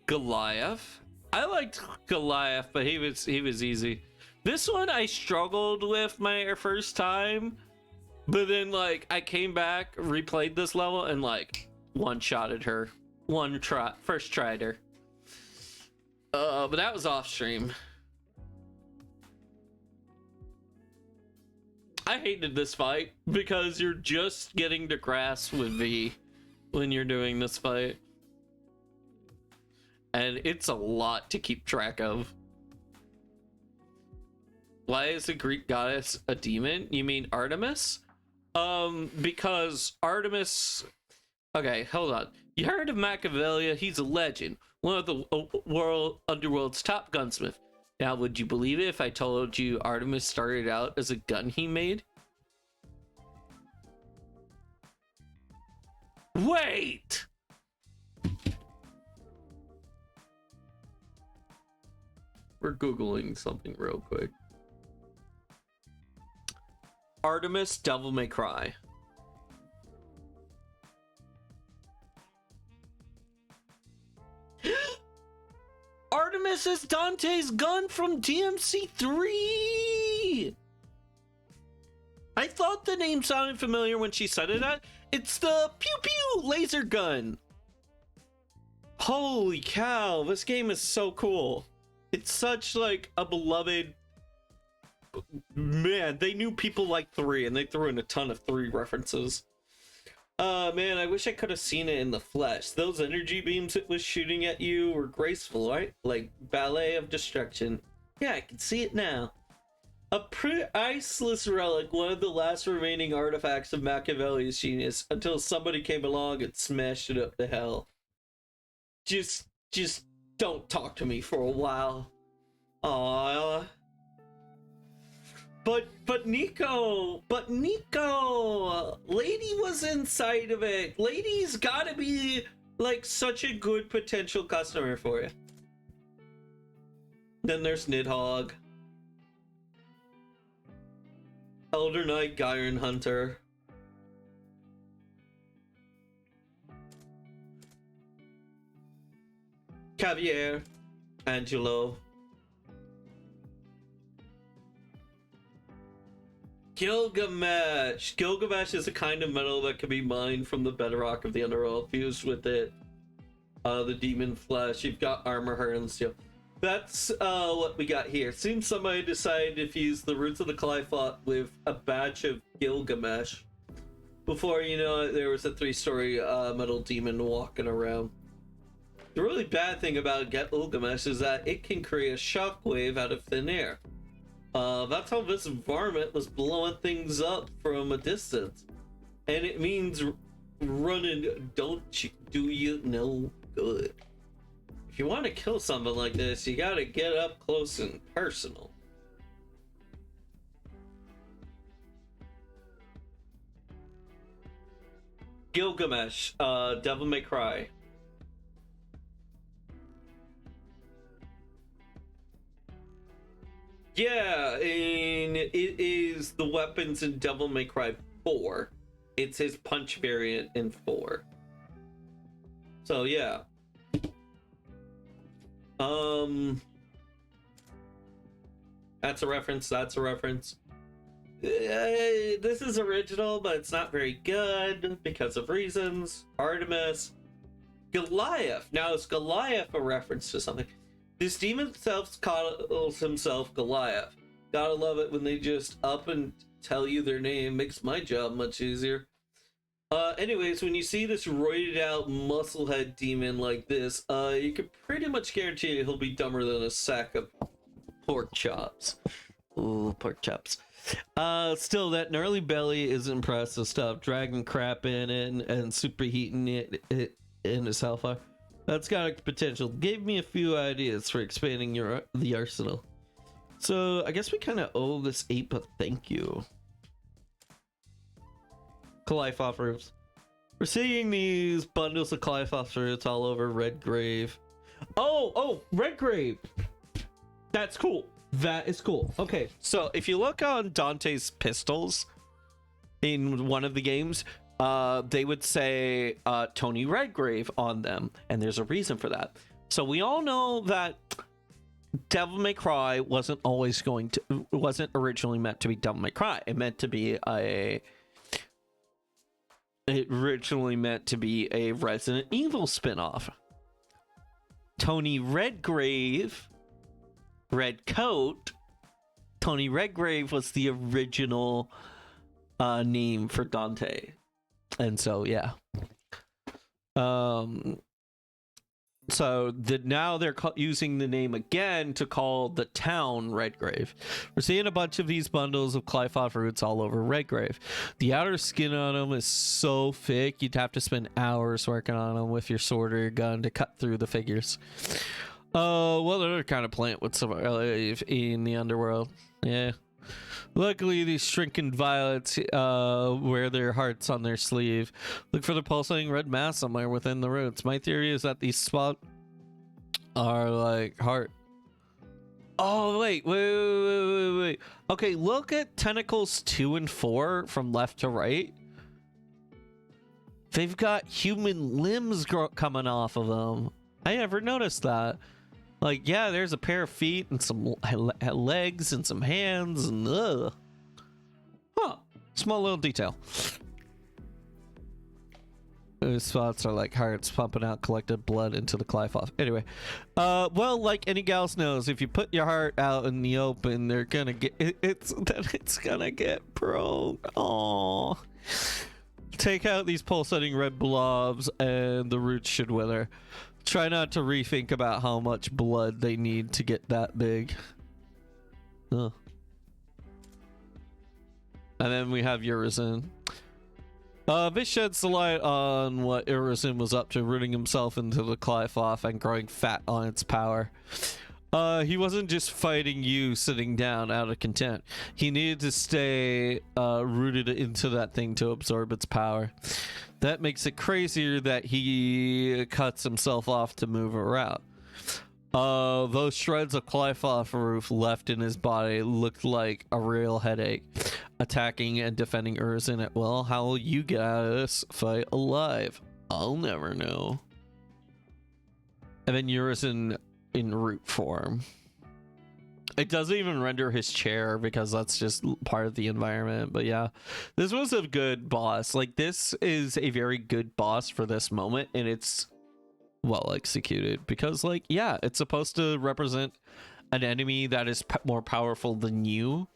Goliath, I liked Goliath, but he was easy. This one I struggled with my first time, but then like I came back, replayed this level, and like one-shotted her, first tried her. But that was off stream. I hated this fight because you're just getting to grass with V when you're doing this fight. And it's a lot to keep track of. Why is a Greek goddess a demon? You mean Artemis? Because Artemis... Okay, hold on. You heard of Machiavelli? He's a legend. One of the underworld's top gunsmith. Now, would you believe it if I told you Artemis started out as a gun he made? Wait! We're Googling something real quick. Artemis Devil May Cry. Artemis is Dante's gun from DMC3. I thought the name sounded familiar when she said it. It's the pew pew laser gun. Holy cow, this game is so cool. It's such like a beloved. Man, they knew people like 3 and they threw in a ton of 3 references. Man, I wish I could have seen it in the flesh. Those energy beams it was shooting at you were graceful, right? Like ballet of destruction. Yeah, I can see it now. A priceless relic, one of the last remaining artifacts of Machiavelli's genius, until somebody came along and smashed it up to hell. Just don't talk to me for a while. Aww. But Nico, Lady was inside of it. Lady's gotta be like such a good potential customer for you. Then there's Nidhogg, Elder Knight, Gyron Hunter. Cavier, Angelo. Gilgamesh. Gilgamesh is a kind of metal that can be mined from the bedrock of the underworld, fused with it. The demon flesh. You've got armor, heart, and steel. That's what we got here. Seems somebody decided to fuse the roots of the Caliphate with a batch of Gilgamesh. Before you know it, there was a 3-story metal demon walking around. The really bad thing about Gilgamesh is that it can create a shockwave out of thin air. That's how this varmint was blowing things up from a distance. And it means running do you no good. If you want to kill something like this, you gotta get up close and personal. Gilgamesh, Devil May Cry. Yeah, and it is the weapons in Devil May Cry 4. It's his punch variant in 4. So yeah. That's a reference. That's a reference. This is original, but it's not very good because of reasons. Artemis. Goliath. Now, is Goliath a reference to something? This demon himself calls himself Goliath. Gotta love it when they just up and tell you their name. Makes my job much easier. Anyways, when you see this roided out musclehead demon like this, you can pretty much guarantee he'll be dumber than a sack of pork chops. Ooh, pork chops. Still, that gnarly belly is impressive stuff. Dragging crap in it and superheating it in his hellfire. That's got potential. Gave me a few ideas for expanding the arsenal. So I guess we kind of owe this ape a thank you. Calliope roots. We're seeing these bundles of Calliope roots all over Redgrave. Oh, Redgrave. That's cool. That is cool. Okay, so if you look on Dante's pistols in one of the games, they would say Tony Redgrave on them, and there's a reason for that. So we all know that Devil May Cry wasn't originally meant to be Devil May Cry. It originally meant to be a Resident Evil spin-off. Tony Redgrave, red coat, Tony Redgrave was the original name for Dante. And so, yeah. So now they're using the name again to call the town Redgrave. We're seeing a bunch of these bundles of Calliope roots all over Redgrave. The outer skin on them is so thick, you'd have to spend hours working on them with your sword or your gun to cut through the figures. Well, they're the kind of plant would survive in the underworld. Yeah. Luckily, these shrinking violets wear their hearts on their sleeve. Look for the pulsating red mass somewhere within the roots. My theory is that these spots are like heart. Oh, wait. Okay, look at tentacles 2 and 4 from left to right. They've got human limbs coming off of them. I never noticed that. Like, yeah, there's a pair of feet and some legs and some hands and huh, small little detail. Those spots are like hearts pumping out collected blood into the Calliope. Anyway, well, like any gals knows, if you put your heart out in the open, they're gonna get it's gonna get prone. Aww. Take out these pulsating red blobs and the roots should wither. Try not to rethink about how much blood they need to get that big. And then we have Urizen. This sheds the light on what Urizen was up to, rooting himself into the Calliope and growing fat on its power. He wasn't just fighting you sitting down out of content. He needed to stay rooted into that thing to absorb its power. That makes it crazier that he cuts himself off to move around. Those shreds of Calliope roof left in his body looked like a real headache. Attacking and defending Urizen at will. How will you get out of this fight alive? I'll never know. And then Urizen in root form. It doesn't even render his chair because that's just part of the environment. But yeah, this was a good boss. Like, this is a very good boss for this moment, and it's well executed because, like, yeah, it's supposed to represent an enemy that is more powerful than you.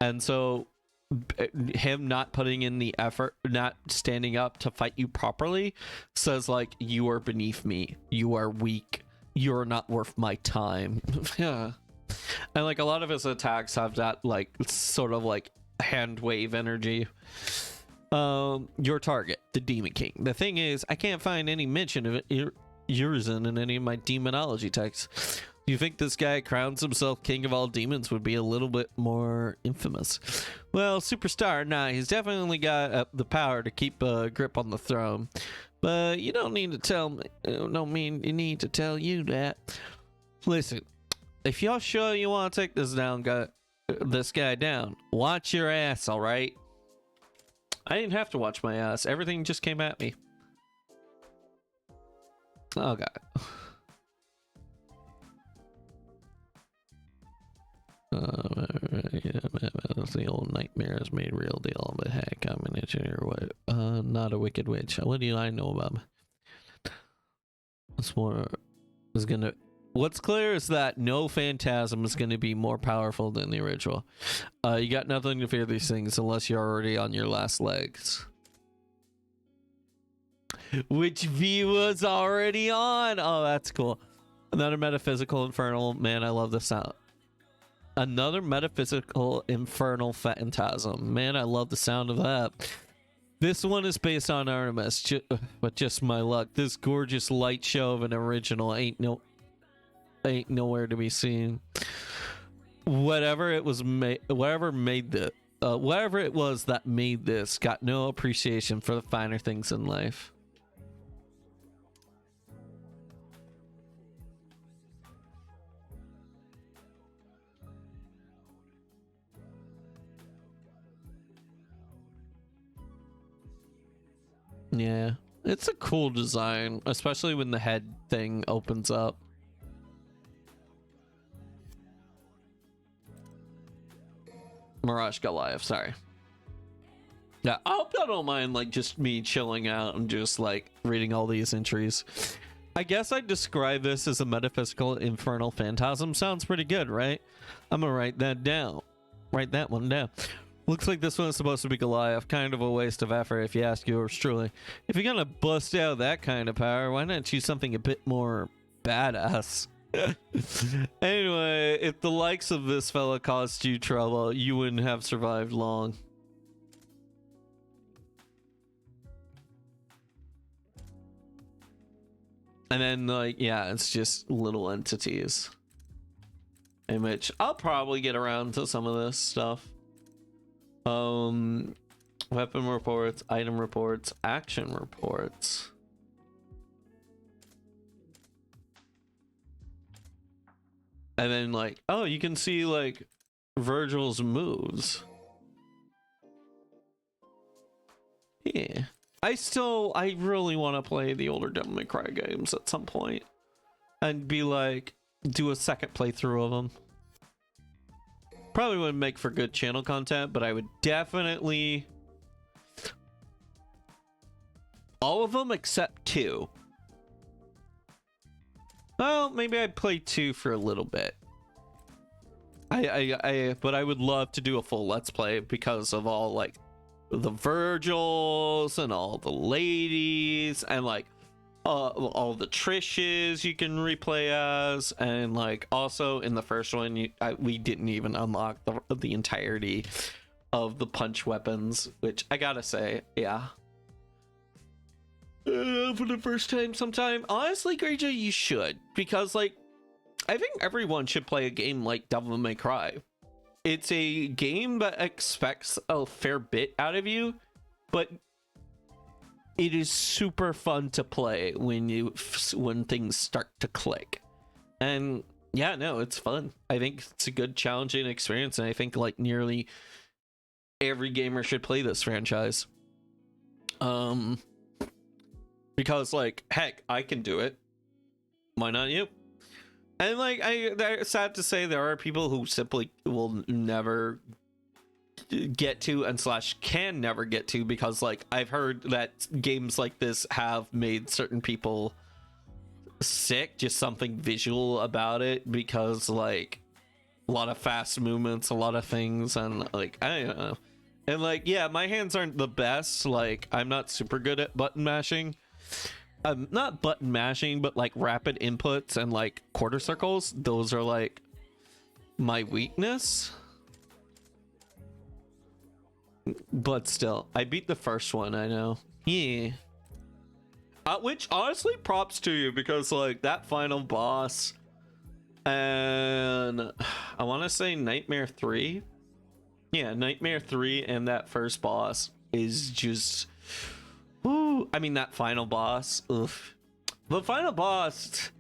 And so him not putting in the effort, not standing up to fight you properly, says, like, you are beneath me. You are weak. You're not worth my time. Yeah. And like a lot of his attacks have that like sort of like hand wave energy. Your target, the Demon King. The thing is, I can't find any mention of it Urizen in any of my demonology texts. Do you think this guy crowns himself king of all demons would be a little bit more infamous? Well, superstar, nah, he's definitely got the power to keep a grip on the throne. But you don't need to tell me, don't mean you need to tell you that. Listen, if y'all sure you want to take this guy down, watch your ass, all right? I didn't have to watch my ass. Everything just came at me. Oh, God. Yeah, that's the old nightmares made real deal. But heck, I'm an engineer. What? Not a wicked witch. What do I know about? What's more is gonna. What's clear is that no phantasm is going to be more powerful than the original. You got nothing to fear these things unless you're already on your last legs. Which V was already on. Oh, that's cool. Another metaphysical infernal. Man, I love the sound. Another metaphysical infernal phantasm. Man, I love the sound of that. This one is based on Artemis, but just my luck. This gorgeous light show of an original ain't nowhere to be seen. Whatever it was whatever it was that made this got no appreciation for the finer things in life. Yeah, it's a cool design, especially when the head thing opens up. Mirage Goliath, sorry. Yeah, I hope y'all don't mind like just me chilling out and just like reading all these entries. I guess I'd describe this as a metaphysical infernal phantasm. Sounds pretty good, right? I'm gonna write that down. Write that one down. Looks like this one's supposed to be Goliath. Kind of a waste of effort if you ask yours truly. If you're gonna bust out that kind of power, why not choose something a bit more badass? Anyway, if the likes of this fella caused you trouble, you wouldn't have survived long. And then, like, yeah, it's just little entities. In which I'll probably get around to some of this stuff. Weapon reports, item reports, action reports. And then like, oh, you can see like Virgil's moves. Yeah. I really want to play the older Devil May Cry games at some point. And be like, do a second playthrough of them. Probably wouldn't make for good channel content, but I would definitely... all of them except 2. Well, maybe I'd play 2 for a little bit. But I would love to do a full Let's Play because of all, like, the Virgils and all the ladies and, like, all the Trishes you can replay as, and like also in the first one we didn't even unlock the entirety of the punch weapons, which I gotta say, yeah, for the first time sometime. Honestly, Greyjoy, you should, because like I think everyone should play a game like Devil May Cry. It's a game that expects a fair bit out of you, but it is super fun to play when things start to click. And yeah, no, it's fun. I think it's a good challenging experience, and I think like nearly every gamer should play this franchise. Because like, heck, I can do it. Why not you? And like, sad to say, there are people who simply will never get to and / can never get to, because like I've heard that games like this have made certain people sick, just something visual about it, because like a lot of fast movements, a lot of things, and like I don't know. And like, yeah, my hands aren't the best. Like, I'm not super good at button mashing. Not button mashing, but like rapid inputs and like quarter circles, those are like my weakness. But still, I beat the first one, I know. Yeah. Which, honestly, props to you, because, like, that final boss, and I want to say Nightmare 3? Yeah, Nightmare 3 and that first boss is just... Woo! I mean, that final boss, oof. The final boss,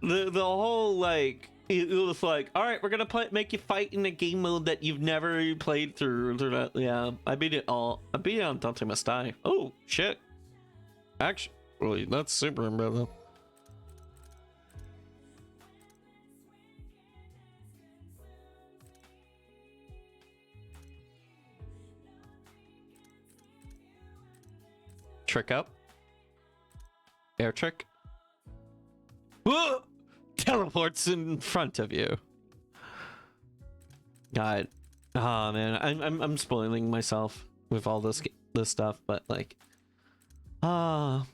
the whole, like... It was like, all right, we're gonna make you fight in a game mode that you've never played through that. Yeah, I beat it all. I beat it on Dante Must Die. Oh shit! Actually, that's super impressive. trick up. Air trick. Whoa! Teleports in front of you. God. Oh man, I'm spoiling myself with all this stuff, but like, I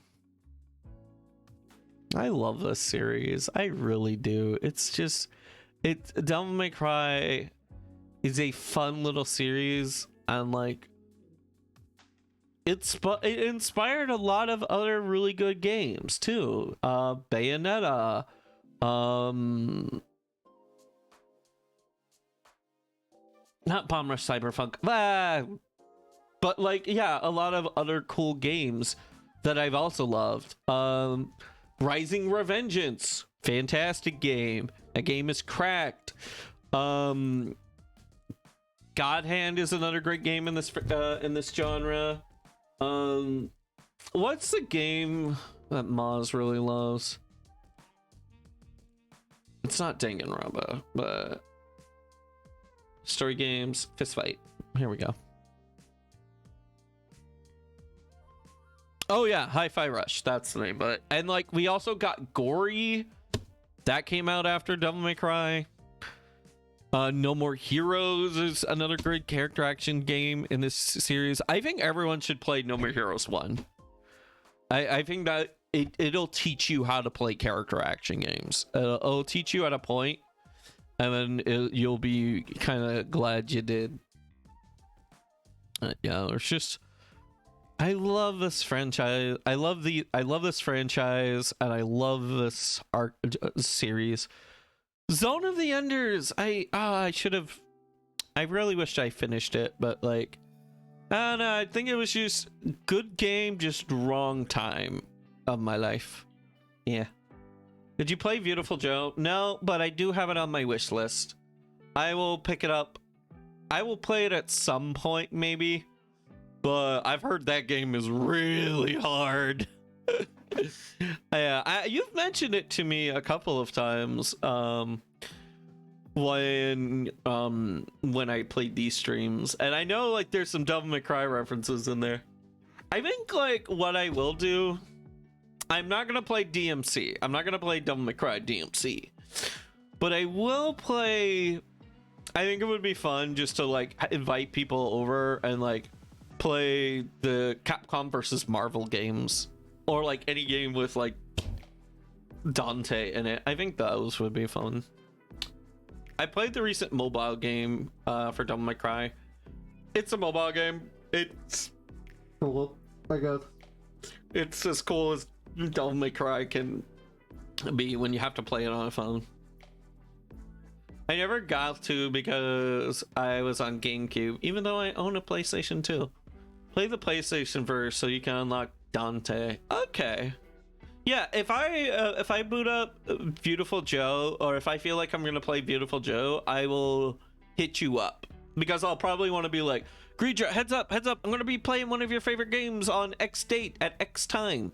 love this series. I really do. It's just, Devil May Cry is a fun little series, and like, it inspired a lot of other really good games too. Bayonetta. Not Bomb Rush Cyberpunk, but like, yeah, a lot of other cool games that I've also loved. Rising Revengeance, fantastic game. That game is cracked. God Hand is another great game in this genre. What's the game that Maz really loves? It's not Danganronpa, but story games, fist fight. Here we go. Oh yeah, Hi-Fi Rush. That's the name. But and like, we also got Gory. That came out after Devil May Cry. No More Heroes is another great character action game in this series. I think everyone should play No More Heroes 1. I think that it'll teach you how to play character action games. It'll teach you at a point, and then you'll be kind of glad you did. Yeah, it's just, I love this franchise. I love this franchise, and I love this series. Zone of the Enders. I should have. I really wished I finished it, but like, I don't know. I think it was just good game, just wrong time of my life. Yeah. Did you play Beautiful Joe? No, but I do have it on my wish list. I will pick it up. I will play it at some point, maybe. But I've heard that game is really hard. Yeah, you've mentioned it to me a couple of times. When I played these streams, and I know like there's some Devil May Cry references in there. I think like what I will do, I'm not gonna play DMC. I'm not gonna play Devil May Cry DMC, but I will play. I think it would be fun just to like invite people over and like play the Capcom versus Marvel games, or like any game with like Dante in it. I think those would be fun. I played the recent mobile game for Devil May Cry. It's a mobile game. It's cool, I guess. It's as cool as Devil May Cry can be when you have to play it on a phone. I never got to because I was on GameCube, even though I own a PlayStation 2. Play the PlayStation version so you can unlock Dante. Okay. Yeah, if I boot up Beautiful Joe, or if I feel like I'm gonna play Beautiful Joe, I will hit you up, because I'll probably want to be like, Greedra, heads up, I'm gonna be playing one of your favorite games on X date at X time.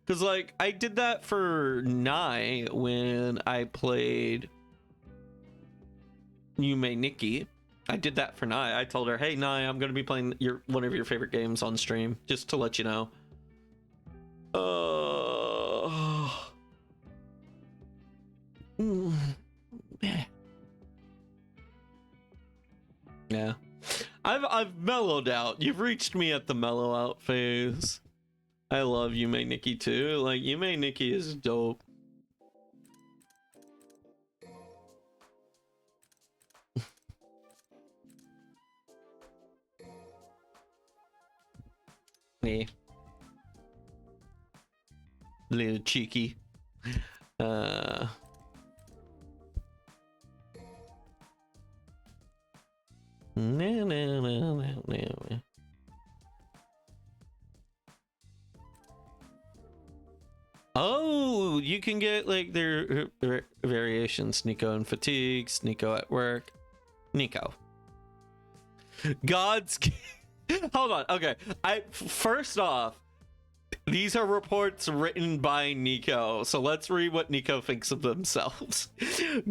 Because like I did that for Nai when I played Yume Nikki. I did that for Nai. I told her, hey Nai, I'm gonna be playing one of your favorite games on stream, just to let you know. Yeah, I've mellowed out. You've reached me at the mellow out phase. I love Yume Nikki too. Like, Yume Nikki is dope. Yeah. Little cheeky. No. Oh, you can get like their variations. Nico and Fatigues, Nico at Work, Nico. God's. Hold on. Okay. First off, These are reports written by Nico, so let's read what Nico thinks of themselves.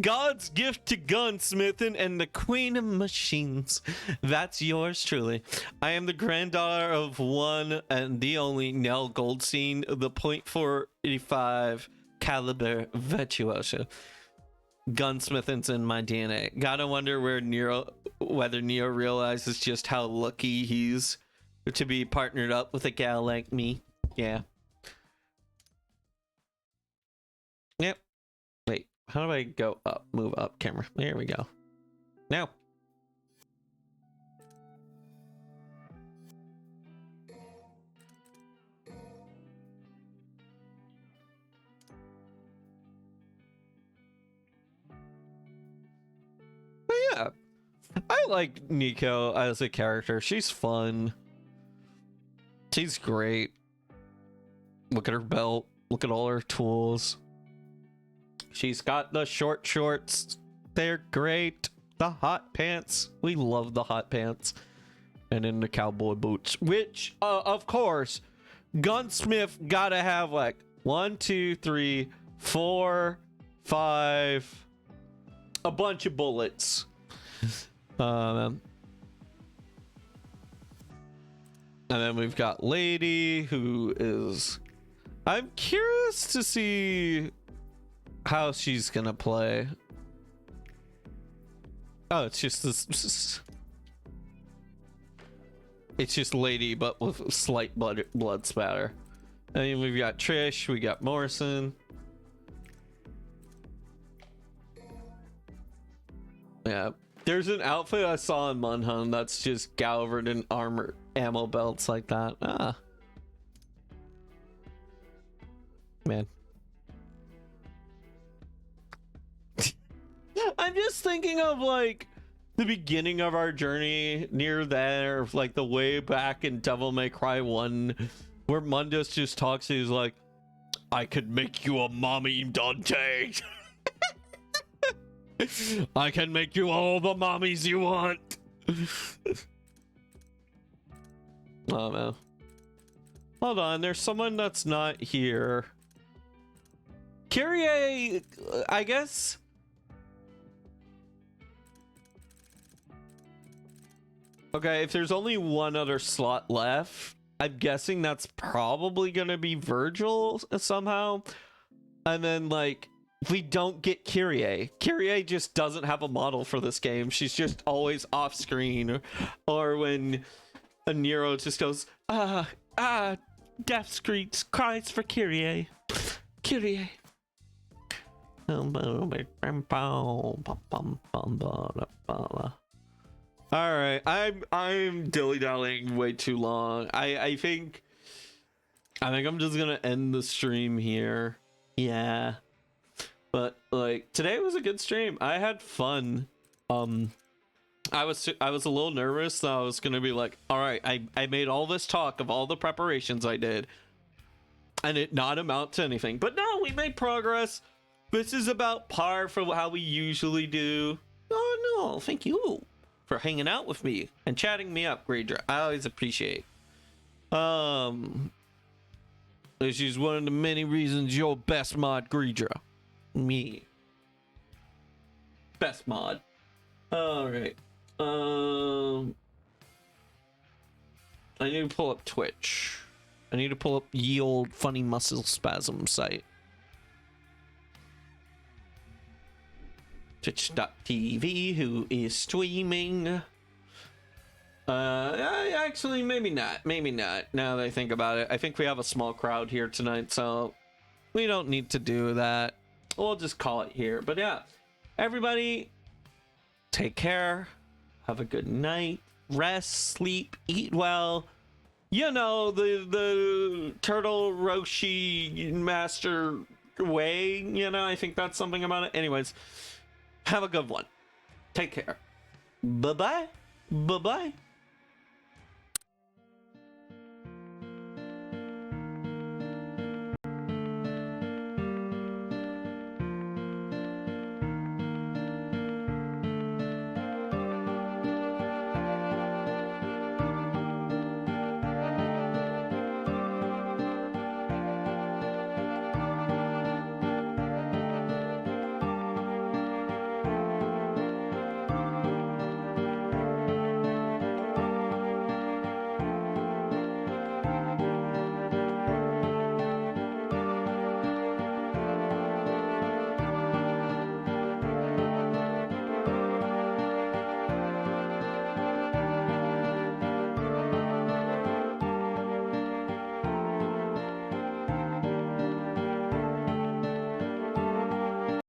God's gift to gunsmithing and the queen of machines. That's yours truly. I am the granddaughter of one and the only Nell Goldstein, the .485 caliber virtuoso. Gunsmithing's in my DNA. Gotta wonder whether Neo realizes just how lucky he's to be partnered up with a gal like me. Yeah. Yep. Wait, how do I go up? Move up, camera. There we go. Now. But yeah, I like Nico as a character. She's fun. She's great. Look at her belt. Look at all her tools. She's got the short shorts. They're great. The hot pants. We love the hot pants. And then the cowboy boots. Which, of course, gunsmith gotta have like 1, 2, 3, 4, 5. A bunch of bullets. And then we've got Lady, who is... I'm curious to see how she's gonna play. Oh, it's just this... It's just Lady, but with slight blood spatter. And then we've got Trish, we got Morrison. Yeah. There's an outfit I saw in Munhunt that's just Galvard in armor ammo belts like that. Ah. Man. I'm just thinking of like the beginning of our journey near there, like the way back in Devil May Cry 1, where Mundus just talks, he's like, I could make you a mommy, Dante. I can make you all the mommies you want. Oh no. Hold on, there's someone that's not here. Kyrie, I guess. Okay, if there's only one other slot left, I'm guessing that's probably gonna be Virgil somehow. And then like, if we don't get Kyrie just doesn't have a model for this game. She's just always off screen. Or when a Nero just goes, death screams, cries for Kyrie. Kyrie. Alright, I'm dilly-dallying way too long. I think I'm just gonna end the stream here. Yeah. But like today was a good stream. I had fun. I was a little nervous that I was gonna be like, all right, I made all this talk of all the preparations I did and it not amount to anything. But no, we made progress. This is about par for how we usually do. Oh no, thank you for hanging out with me and chatting me up, Greydra. I always appreciate. This is one of the many reasons you're best mod, Greydra. Me. Best mod. Alright. I need to pull up Twitch. I need to pull up ye old funny muscle spasm site. Twitch.tv, who is streaming. Actually, maybe not. Maybe not. Now that I think about it, I think we have a small crowd here tonight, so we don't need to do that. We'll just call it here. But yeah, everybody, take care. Have a good night. Rest, sleep, eat well. You know, the Turtle Roshi Master way. You know, I think that's something about it. Anyways, have a good one. Take care. Bye-bye. Bye-bye.